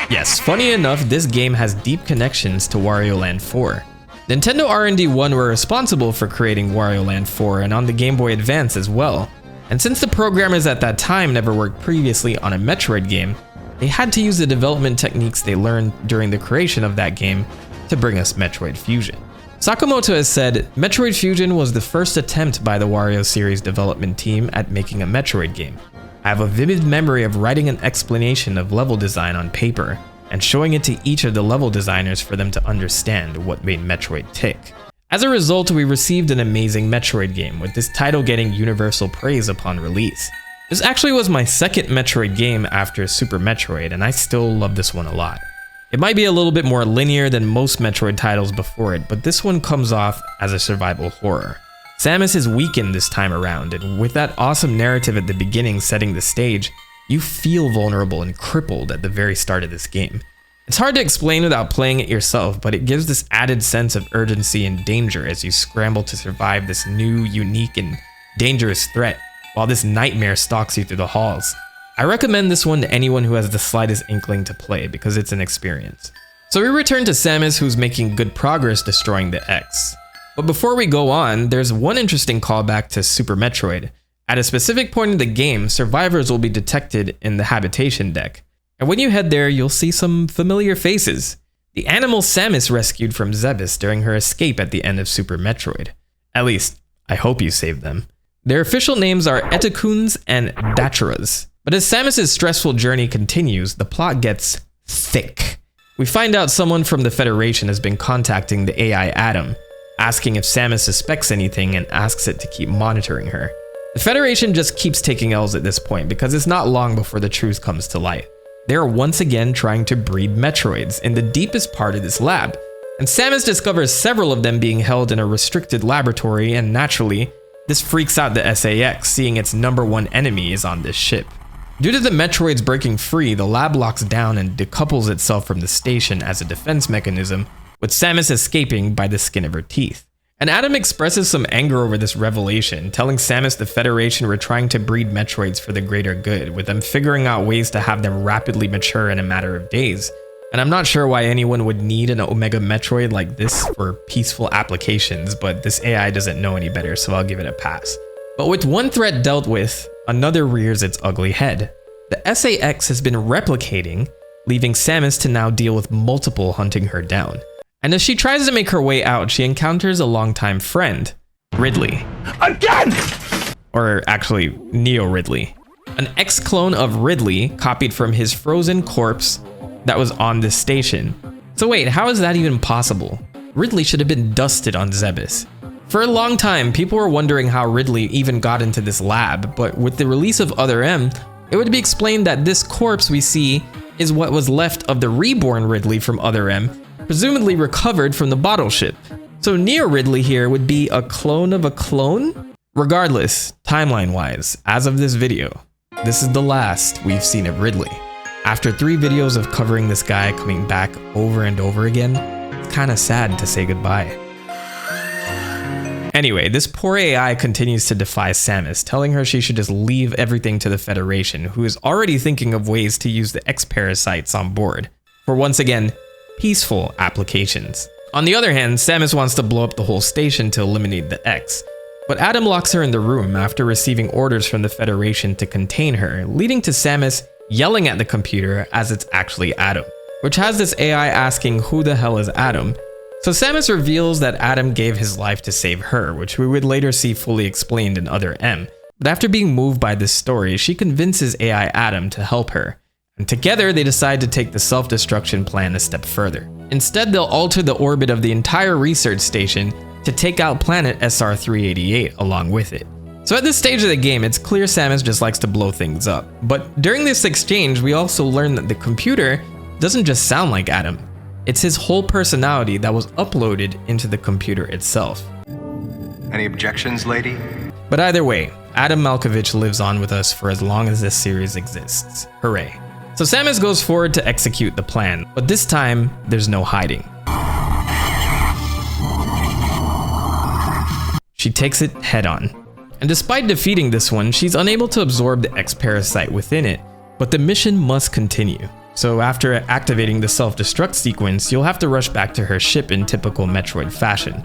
Yes, funny enough, this game has deep connections to Wario Land 4. Nintendo R&D 1 were responsible for creating Wario Land 4 and on the Game Boy Advance as well. And since the programmers at that time never worked previously on a Metroid game, they had to use the development techniques they learned during the creation of that game to bring us Metroid Fusion. Sakamoto has said, Metroid Fusion was the first attempt by the Wario series development team at making a Metroid game. I have a vivid memory of writing an explanation of level design on paper and showing it to each of the level designers for them to understand what made Metroid tick. As a result, we received an amazing Metroid game, with this title getting universal praise upon release. This actually was my second Metroid game after Super Metroid, and I still love this one a lot. It might be a little bit more linear than most Metroid titles before it, but this one comes off as a survival horror. Samus is weakened this time around, and with that awesome narrative at the beginning setting the stage, you feel vulnerable and crippled at the very start of this game. It's hard to explain without playing it yourself, but it gives this added sense of urgency and danger as you scramble to survive this new, unique, and dangerous threat, while this nightmare stalks you through the halls. I recommend this one to anyone who has the slightest inkling to play, because it's an experience. So we return to Samus, who's making good progress destroying the X. But before we go on, there's one interesting callback to Super Metroid. At a specific point in the game, survivors will be detected in the habitation deck. And when you head there, you'll see some familiar faces. The animal Samus rescued from Zebes during her escape at the end of Super Metroid. At least, I hope you saved them. Their official names are Etakuns and Dachuras. But as Samus's stressful journey continues, the plot gets thick. We find out someone from the Federation has been contacting the AI Adam, asking if Samus suspects anything and asks it to keep monitoring her. The Federation just keeps taking L's at this point because it's not long before the truth comes to light. They are once again trying to breed Metroids in the deepest part of this lab, and Samus discovers several of them being held in a restricted laboratory, and naturally, this freaks out the SAS, seeing its #1 enemy is on this ship. Due to the Metroids breaking free, the lab locks down and decouples itself from the station as a defense mechanism, with Samus escaping by the skin of her teeth. And Adam expresses some anger over this revelation, telling Samus the Federation were trying to breed Metroids for the greater good, with them figuring out ways to have them rapidly mature in a matter of days. And I'm not sure why anyone would need an Omega Metroid like this for peaceful applications, but this AI doesn't know any better, so I'll give it a pass. But with one threat dealt with, another rears its ugly head. The SAS has been replicating, leaving Samus to now deal with multiple hunting her down. And as she tries to make her way out, she encounters a longtime friend, Ridley. Again! Or actually, Neo Ridley. An ex-clone of Ridley copied from his frozen corpse that was on this station. So wait, how is that even possible? Ridley should have been dusted on Zebes. For a long time, people were wondering how Ridley even got into this lab, but with the release of Other M, it would be explained that this corpse we see is what was left of the reborn Ridley from Other M, presumably recovered from the bottle ship. So Neo Ridley here would be a clone of a clone? Regardless, timeline-wise, as of this video, this is the last we've seen of Ridley. After 3 videos of covering this guy coming back over and over again, it's kinda sad to say goodbye. Anyway, this poor AI continues to defy Samus, telling her she should just leave everything to the Federation, who is already thinking of ways to use the X-parasites on board for, once again, peaceful applications. On the other hand, Samus wants to blow up the whole station to eliminate the X, but Adam locks her in the room after receiving orders from the Federation to contain her, leading to Samus yelling at the computer as it's actually Adam, which has this AI asking who the hell is Adam. So Samus reveals that Adam gave his life to save her, which we would later see fully explained in Other M. But after being moved by this story, she convinces AI Adam to help her, and together they decide to take the self-destruction plan a step further. Instead, they'll alter the orbit of the entire research station to take out planet SR-388 along with it. So at this stage of the game, it's clear Samus just likes to blow things up. But during this exchange, we also learn that the computer doesn't just sound like Adam. It's his whole personality that was uploaded into the computer itself. Any objections, lady? But either way, Adam Malkovich lives on with us for as long as this series exists. Hooray. So Samus goes forward to execute the plan, but this time, there's no hiding. She takes it head on. And despite defeating this one, she's unable to absorb the X-parasite within it, but the mission must continue. So after activating the self-destruct sequence, you'll have to rush back to her ship in typical Metroid fashion.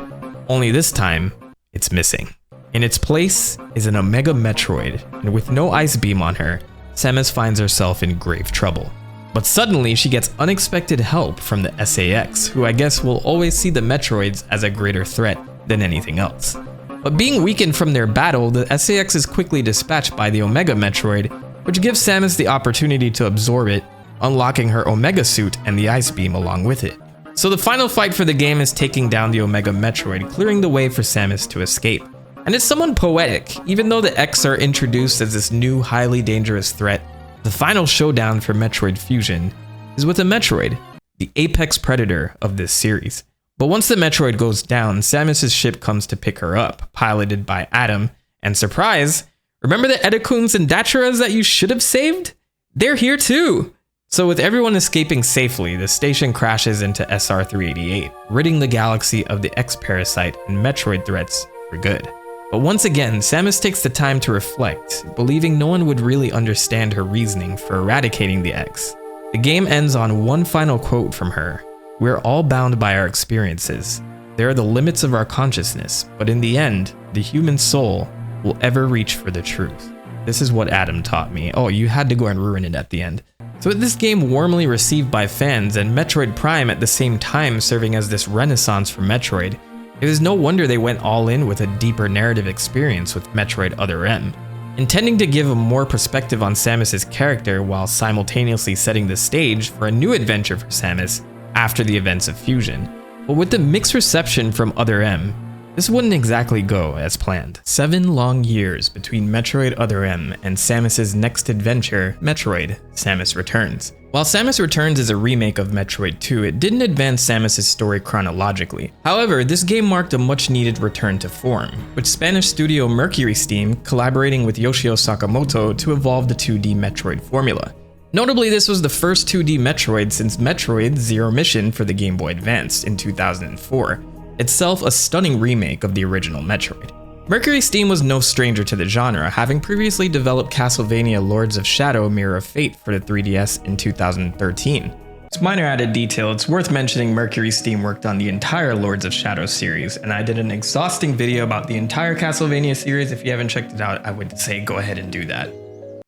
Only this time, it's missing. In its place is an Omega Metroid, and with no ice beam on her, Samus finds herself in grave trouble. But suddenly, she gets unexpected help from the SAX, who I guess will always see the Metroids as a greater threat than anything else. But being weakened from their battle, the SAX is quickly dispatched by the Omega Metroid, which gives Samus the opportunity to absorb it, unlocking her Omega suit and the ice beam along with it. So the final fight for the game is taking down the Omega Metroid, clearing the way for Samus to escape. And it's somewhat poetic, even though the X are introduced as this new highly dangerous threat, the final showdown for Metroid Fusion is with a Metroid, the apex predator of this series. But once the Metroid goes down, Samus's ship comes to pick her up, piloted by Adam, and surprise, remember the Etakuns and Dachuras that you should have saved? They're here too! So with everyone escaping safely, the station crashes into SR-388, ridding the galaxy of the X-parasite and Metroid threats for good. But once again, Samus takes the time to reflect, believing no one would really understand her reasoning for eradicating the X. The game ends on one final quote from her: "We're all bound by our experiences. There are the limits of our consciousness, but in the end, the human soul will ever reach for the truth. This is what Adam taught me. Oh, you had to go and ruin it at the end. So with this game warmly received by fans and Metroid Prime at the same time serving as this renaissance for Metroid, it is no wonder they went all in with a deeper narrative experience with Metroid Other M, intending to give a more perspective on Samus's character while simultaneously setting the stage for a new adventure for Samus after the events of Fusion. But with the mixed reception from Other M, this wouldn't exactly go as planned. 7 long years between Metroid Other M and Samus's next adventure, Metroid: Samus Returns. While Samus Returns is a remake of Metroid 2, it didn't advance Samus's story chronologically. However, this game marked a much needed return to form, with Spanish studio Mercury Steam collaborating with Yoshio Sakamoto to evolve the 2D Metroid formula. Notably, this was the first 2D Metroid since Metroid Zero Mission for the Game Boy Advance in 2004. Itself a stunning remake of the original Metroid. Mercury Steam was no stranger to the genre, having previously developed Castlevania Lords of Shadow Mirror of Fate for the 3DS in 2013. As a minor added detail, it's worth mentioning Mercury Steam worked on the entire Lords of Shadow series, and I did an exhausting video about the entire Castlevania series. If you haven't checked it out, I would say go ahead and do that.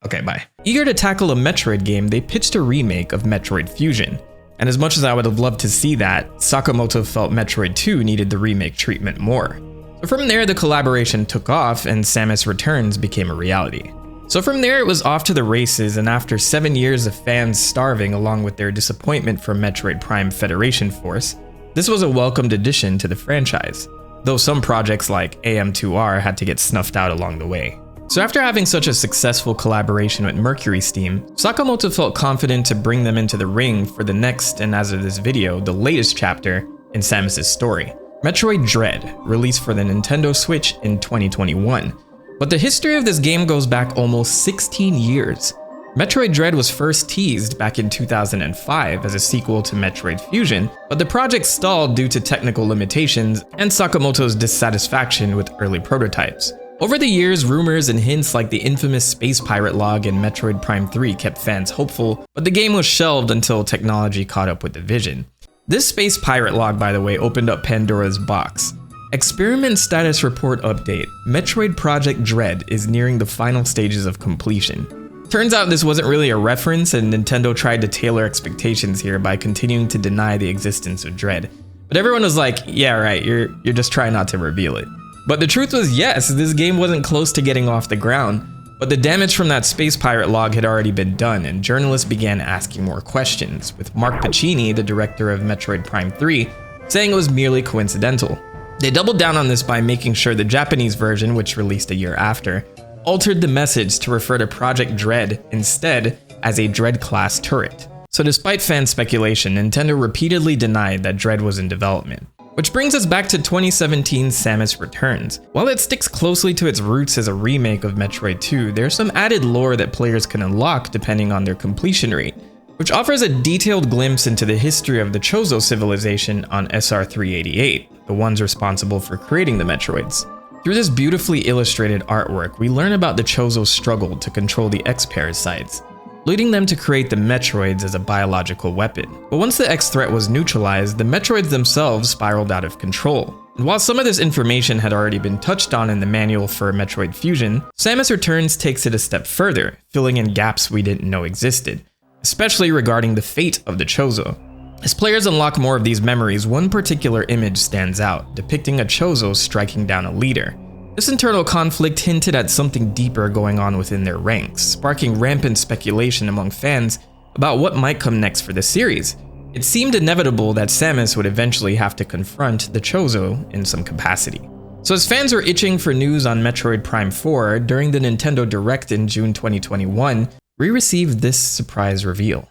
Okay, bye. Eager to tackle a Metroid game, they pitched a remake of Metroid Fusion. And as much as I would have loved to see that, Sakamoto felt Metroid 2 needed the remake treatment more. So from there, the collaboration took off and Samus Returns became a reality. So from there, it was off to the races, and after 7 years of fans starving along with their disappointment for Metroid Prime Federation Force, this was a welcomed addition to the franchise, though some projects like AM2R had to get snuffed out along the way. So after having such a successful collaboration with Mercury Steam, Sakamoto felt confident to bring them into the ring for the next, and as of this video, the latest chapter in Samus's story, Metroid Dread, released for the Nintendo Switch in 2021. But the history of this game goes back almost 16 years. Metroid Dread was first teased back in 2005 as a sequel to Metroid Fusion, but the project stalled due to technical limitations and Sakamoto's dissatisfaction with early prototypes. Over the years, rumors and hints like the infamous space pirate log in Metroid Prime 3 kept fans hopeful, but the game was shelved until technology caught up with the vision. This space pirate log, by the way, opened up Pandora's box. Experiment status report update. Metroid Project Dread is nearing the final stages of completion. Turns out this wasn't really a reference, and Nintendo tried to tailor expectations here by continuing to deny the existence of Dread. But everyone was like, yeah right, you're just trying not to reveal it. But the truth was, yes, this game wasn't close to getting off the ground, but the damage from that space pirate log had already been done, and journalists began asking more questions, with Mark Pacini, the director of Metroid Prime 3, saying it was merely coincidental. They doubled down on this by making sure the Japanese version, which released a year after, altered the message to refer to Project Dread instead as a Dread-class turret. So despite fan speculation, Nintendo repeatedly denied that Dread was in development. Which brings us back to 2017's Samus Returns. While it sticks closely to its roots as a remake of Metroid 2, there's some added lore that players can unlock depending on their completion rate, which offers a detailed glimpse into the history of the Chozo civilization on SR388, the ones responsible for creating the Metroids. Through this beautifully illustrated artwork, we learn about the Chozo's struggle to control the X-parasites, leading them to create the Metroids as a biological weapon. But once the X threat was neutralized, the Metroids themselves spiraled out of control. And while some of this information had already been touched on in the manual for Metroid Fusion, Samus Returns takes it a step further, filling in gaps we didn't know existed, especially regarding the fate of the Chozo. As players unlock more of these memories, one particular image stands out, depicting a Chozo striking down a leader. This internal conflict hinted at something deeper going on within their ranks, sparking rampant speculation among fans about what might come next for the series. It seemed inevitable that Samus would eventually have to confront the Chozo in some capacity. So as fans were itching for news on Metroid Prime 4, during the Nintendo Direct in June 2021, we received this surprise reveal.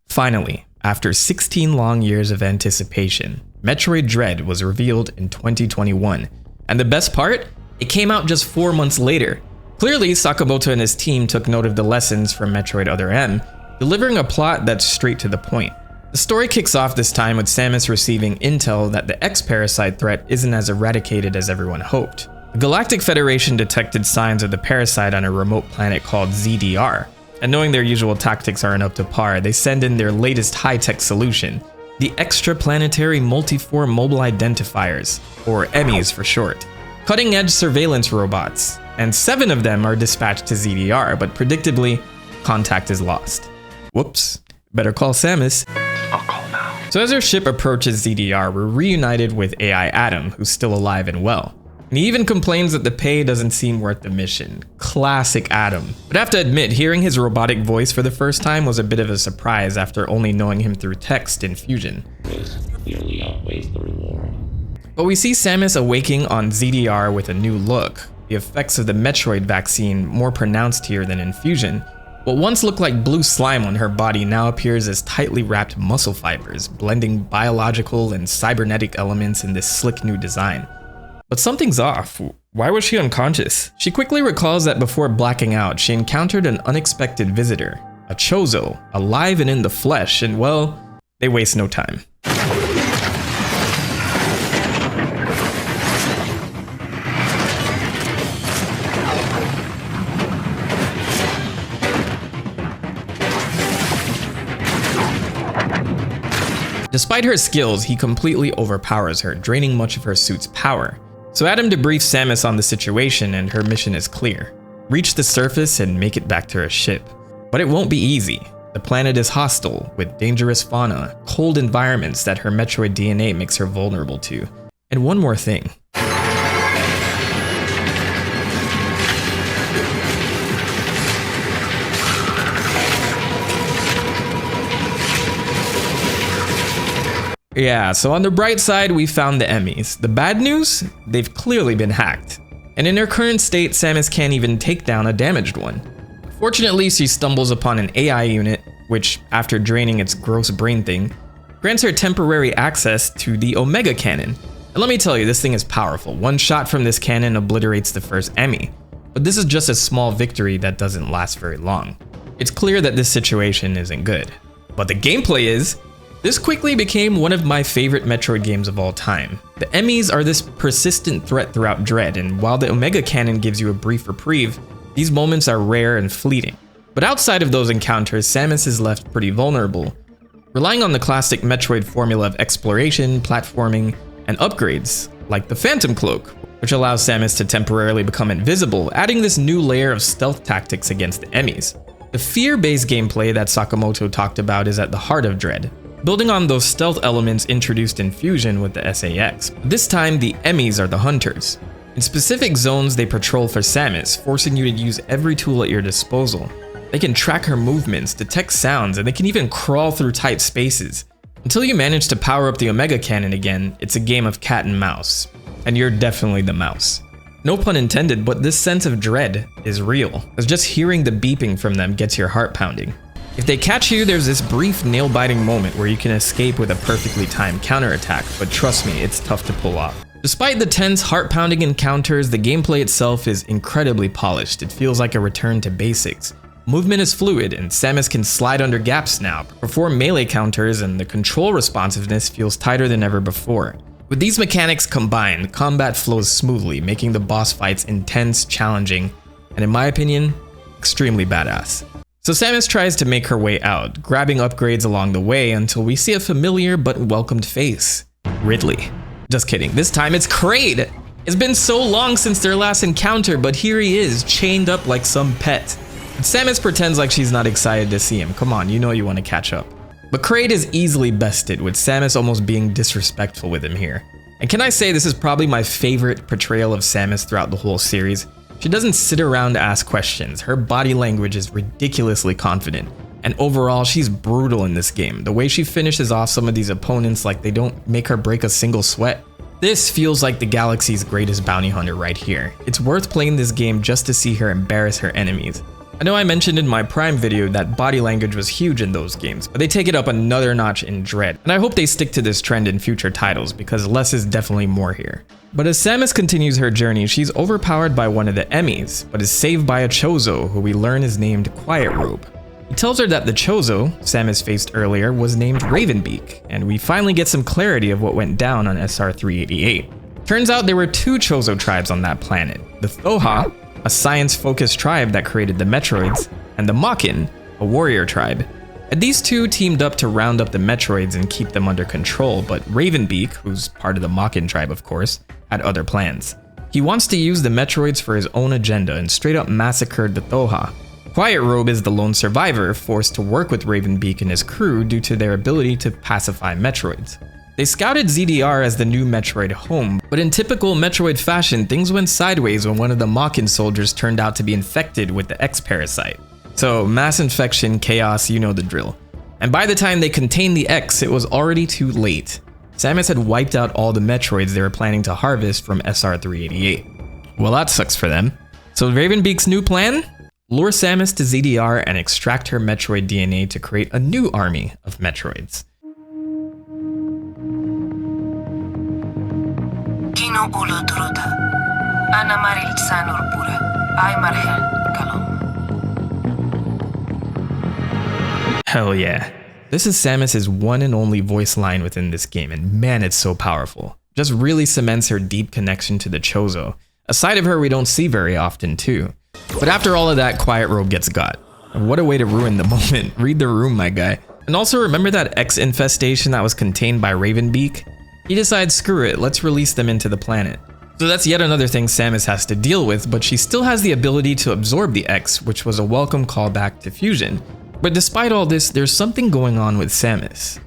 Finally, after 16 long years of anticipation, Metroid Dread was revealed in 2021. And the best part? It came out just 4 months later. Clearly, Sakamoto and his team took note of the lessons from Metroid Other M, delivering a plot that's straight to the point. The story kicks off this time with Samus receiving intel that the X-Parasite threat isn't as eradicated as everyone hoped. The Galactic Federation detected signs of the parasite on a remote planet called ZDR, and knowing their usual tactics aren't up to par, they send in their latest high-tech solution, the Extraplanetary Multiform Mobile Identifiers, or EMMIs for short. Cutting-edge surveillance robots, and 7 of them are dispatched to ZDR, but predictably, contact is lost. Whoops, better call Samus. I'll call now. So as our ship approaches ZDR, we're reunited with AI Adam, who's still alive and well. And he even complains that the pay doesn't seem worth the mission. Classic Adam. But I have to admit, hearing his robotic voice for the first time was a bit of a surprise after only knowing him through text in Fusion. Clearly outweighs the reward. But we see Samus awaking on ZDR with a new look. The effects of the Metroid vaccine more pronounced here than in Fusion. What once looked like blue slime on her body now appears as tightly wrapped muscle fibers, blending biological and cybernetic elements in this slick new design. But something's off. Why was she unconscious? She quickly recalls that before blacking out, she encountered an unexpected visitor, a Chozo, alive and in the flesh, and well, they waste no time. Despite her skills, he completely overpowers her, draining much of her suit's power. So Adam debriefs Samus on the situation and her mission is clear. Reach the surface and make it back to her ship. But it won't be easy. The planet is hostile, with dangerous fauna, cold environments that her Metroid DNA makes her vulnerable to. And one more thing. Yeah, so on the bright side, we found the EMMIs. The bad news? They've clearly been hacked. And in her current state, Samus can't even take down a damaged one. Fortunately, she stumbles upon an AI unit, which, after draining its gross brain thing, grants her temporary access to the Omega Cannon. And let me tell you, this thing is powerful. One shot from this cannon obliterates the first EMMI. But this is just a small victory that doesn't last very long. It's clear that this situation isn't good. But the gameplay is... This quickly became one of my favorite Metroid games of all time. The EMMIs are this persistent threat throughout Dread, and while the Omega Cannon gives you a brief reprieve, these moments are rare and fleeting. But outside of those encounters, Samus is left pretty vulnerable, relying on the classic Metroid formula of exploration, platforming, and upgrades, like the Phantom Cloak, which allows Samus to temporarily become invisible, adding this new layer of stealth tactics against the EMMIs. The fear-based gameplay that Sakamoto talked about is at the heart of Dread, building on those stealth elements introduced in Fusion with the SAX. This time, the EMMIs are the hunters. In specific zones, they patrol for Samus, forcing you to use every tool at your disposal. They can track her movements, detect sounds, and they can even crawl through tight spaces. Until you manage to power up the Omega Cannon again, it's a game of cat and mouse. And you're definitely the mouse. No pun intended, but this sense of dread is real, as just hearing the beeping from them gets your heart pounding. If they catch you, there's this brief nail-biting moment where you can escape with a perfectly timed counterattack, but trust me, it's tough to pull off. Despite the tense, heart-pounding encounters, the gameplay itself is incredibly polished. It feels like a return to basics. Movement is fluid, and Samus can slide under gaps now, perform melee counters, and the control responsiveness feels tighter than ever before. With these mechanics combined, combat flows smoothly, making the boss fights intense, challenging, and in my opinion, extremely badass. So Samus tries to make her way out, grabbing upgrades along the way until we see a familiar but welcomed face. Ridley. Just kidding, this time it's Kraid! It's been so long since their last encounter, but here he is, chained up like some pet. Samus pretends like she's not excited to see him. Come on, you know you want to catch up. But Kraid is easily bested, with Samus almost being disrespectful with him here. And can I say this is probably my favorite portrayal of Samus throughout the whole series? She doesn't sit around to ask questions. Her body language is ridiculously confident. And overall, she's brutal in this game. The way she finishes off some of these opponents like they don't make her break a single sweat. This feels like the galaxy's greatest bounty hunter right here. It's worth playing this game just to see her embarrass her enemies. I know I mentioned in my Prime video that body language was huge in those games, but they take it up another notch in Dread, and I hope they stick to this trend in future titles because less is definitely more here. But as Samus continues her journey, she's overpowered by one of the EMMIs, but is saved by a Chozo who we learn is named Quiet Robe. He tells her that the Chozo Samus faced earlier was named Ravenbeak, and we finally get some clarity of what went down on SR-388. Turns out there were two Chozo tribes on that planet, the Thoha, a science-focused tribe that created the Metroids, and the Makin, a warrior tribe. And these two teamed up to round up the Metroids and keep them under control, but Ravenbeak, who's part of the Makin tribe of course, had other plans. He wants to use the Metroids for his own agenda and straight up massacred the Thoha. Quiet Robe is the lone survivor, forced to work with Ravenbeak and his crew due to their ability to pacify Metroids. They scouted ZDR as the new Metroid home, but in typical Metroid fashion, things went sideways when one of the Makin soldiers turned out to be infected with the X-Parasite. So, mass infection, chaos, you know the drill. And by the time they contained the X, it was already too late. Samus had wiped out all the Metroids they were planning to harvest from SR-388. Well, that sucks for them. So Ravenbeak's new plan? Lure Samus to ZDR and extract her Metroid DNA to create a new army of Metroids. Hell yeah. This is Samus's one and only voice line within this game, and man, it's so powerful. Just really cements her deep connection to the Chozo, a side of her we don't see very often too. But after all of that, Quiet Robe gets got. What a way to ruin the moment. Read the room, my guy. And also remember that X infestation that was contained by Ravenbeak? He decides, screw it, let's release them into the planet. So that's yet another thing Samus has to deal with, but she still has the ability to absorb the X, which was a welcome callback to Fusion. But despite all this, there's something going on with Samus.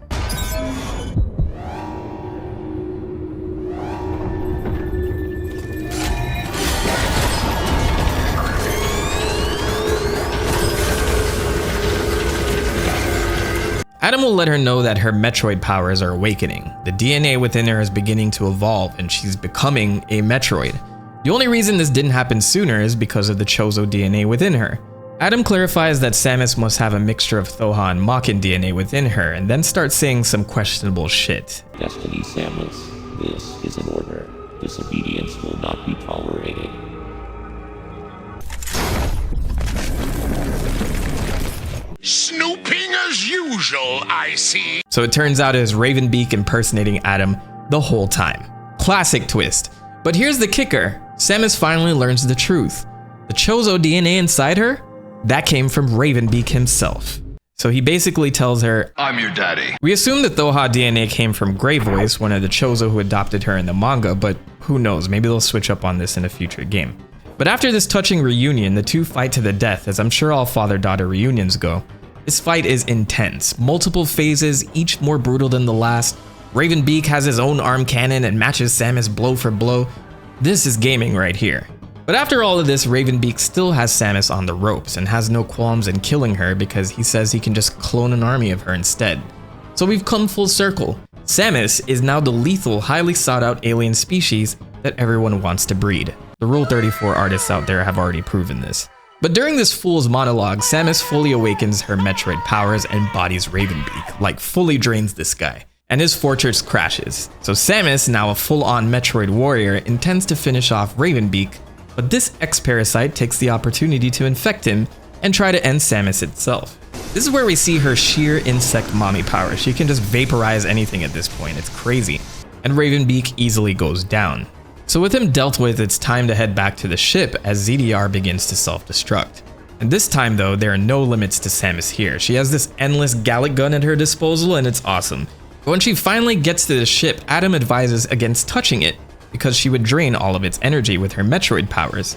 Adam will let her know that her Metroid powers are awakening. The DNA within her is beginning to evolve and she's becoming a Metroid. The only reason this didn't happen sooner is because of the Chozo DNA within her. Adam clarifies that Samus must have a mixture of Thoha and Makin DNA within her, and then starts saying some questionable shit. Destiny, Samus, this is an order. Disobedience will not be tolerated. Snooping as usual, I see. So it turns out it was Ravenbeak impersonating Adam the whole time. Classic twist. But here's the kicker. Samus finally learns the truth. The Chozo DNA inside her? That came from Ravenbeak himself. So he basically tells her, I'm your daddy. We assume the Thoha DNA came from Grey Voice, one of the Chozo who adopted her in the manga, but who knows, maybe they'll switch up on this in a future game. But after this touching reunion, the two fight to the death, as I'm sure all father-daughter reunions go. This fight is intense, multiple phases, each more brutal than the last. Ravenbeak has his own arm cannon and matches Samus blow for blow. This is gaming right here. But after all of this, Ravenbeak still has Samus on the ropes and has no qualms in killing her because he says he can just clone an army of her instead. So we've come full circle. Samus is now the lethal, highly sought out alien species that everyone wants to breed. The Rule 34 artists out there have already proven this. But during this fool's monologue, Samus fully awakens her Metroid powers and bodies Ravenbeak, like fully drains this guy. And his fortress crashes. So Samus, now a full-on Metroid warrior, intends to finish off Ravenbeak, but this X-Parasite takes the opportunity to infect him and try to end Samus itself. This is where we see her sheer insect mommy power. She can just vaporize anything at this point, it's crazy. And Ravenbeak easily goes down. So with him dealt with, it's time to head back to the ship as ZDR begins to self-destruct. And this time though, there are no limits to Samus here. She has this endless Gallic gun at her disposal and it's awesome. But when she finally gets to the ship, Adam advises against touching it, because she would drain all of its energy with her Metroid powers.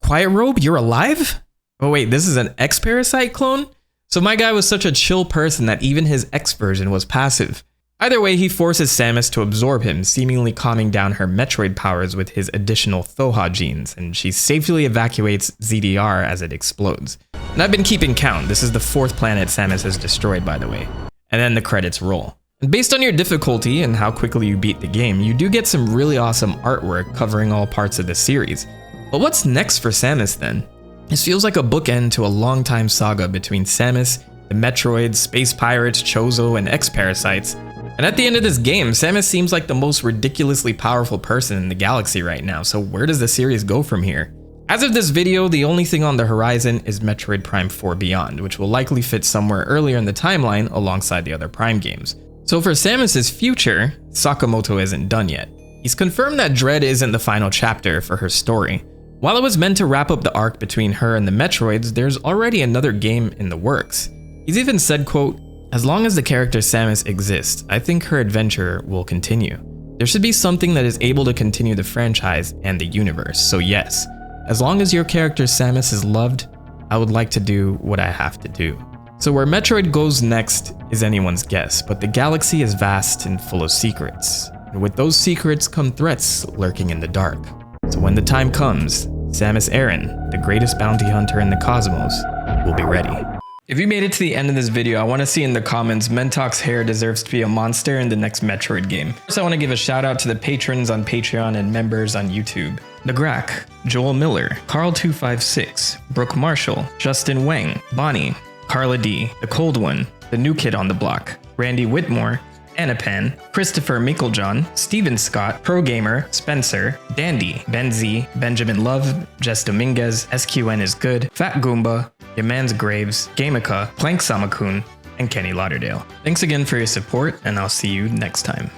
Quiet Robe, you're alive? Oh wait, this is an X-Parasite clone? So my guy was such a chill person that even his X version was passive. Either way, he forces Samus to absorb him, seemingly calming down her Metroid powers with his additional Thoha genes, and she safely evacuates ZDR as it explodes. And I've been keeping count, this is the 4th planet Samus has destroyed, by the way. And then the credits roll. And based on your difficulty and how quickly you beat the game, you do get some really awesome artwork covering all parts of the series. But what's next for Samus then? This feels like a bookend to a long-time saga between Samus, the Metroids, Space Pirates, Chozo, and X-Parasites. And at the end of this game, Samus seems like the most ridiculously powerful person in the galaxy right now, so where does the series go from here? As of this video, the only thing on the horizon is Metroid Prime 4 Beyond, which will likely fit somewhere earlier in the timeline alongside the other Prime games. So for Samus's future, Sakamoto isn't done yet. He's confirmed that Dread isn't the final chapter for her story. While it was meant to wrap up the arc between her and the Metroids, there's already another game in the works. He's even said, quote, "As long as the character Samus exists, I think her adventure will continue. There should be something that is able to continue the franchise and the universe, so yes. As long as your character Samus is loved, I would like to do what I have to do." So where Metroid goes next is anyone's guess, but the galaxy is vast and full of secrets. And with those secrets come threats lurking in the dark. So when the time comes, Samus Aran, the greatest bounty hunter in the cosmos, will be ready. If you made it to the end of this video, I want to see in the comments, Mentok's hair deserves to be a monster in the next Metroid game. First, I want to give a shout out to the patrons on Patreon and members on YouTube. Nagrak, Joel Miller, Carl256, Brooke Marshall, Justin Wang, Bonnie, Carla D, The Cold One, The New Kid on the Block, Randy Whitmore, Annapan, Christopher Micklejohn, Steven Scott, Pro Gamer, Spencer, Dandy, Benzi, Benjamin Love, Jess Dominguez, SQN is Good, Fat Goomba, Yamans Graves, Gamika, Plank Samakun, and Kenny Lauderdale. Thanks again for your support, and I'll see you next time.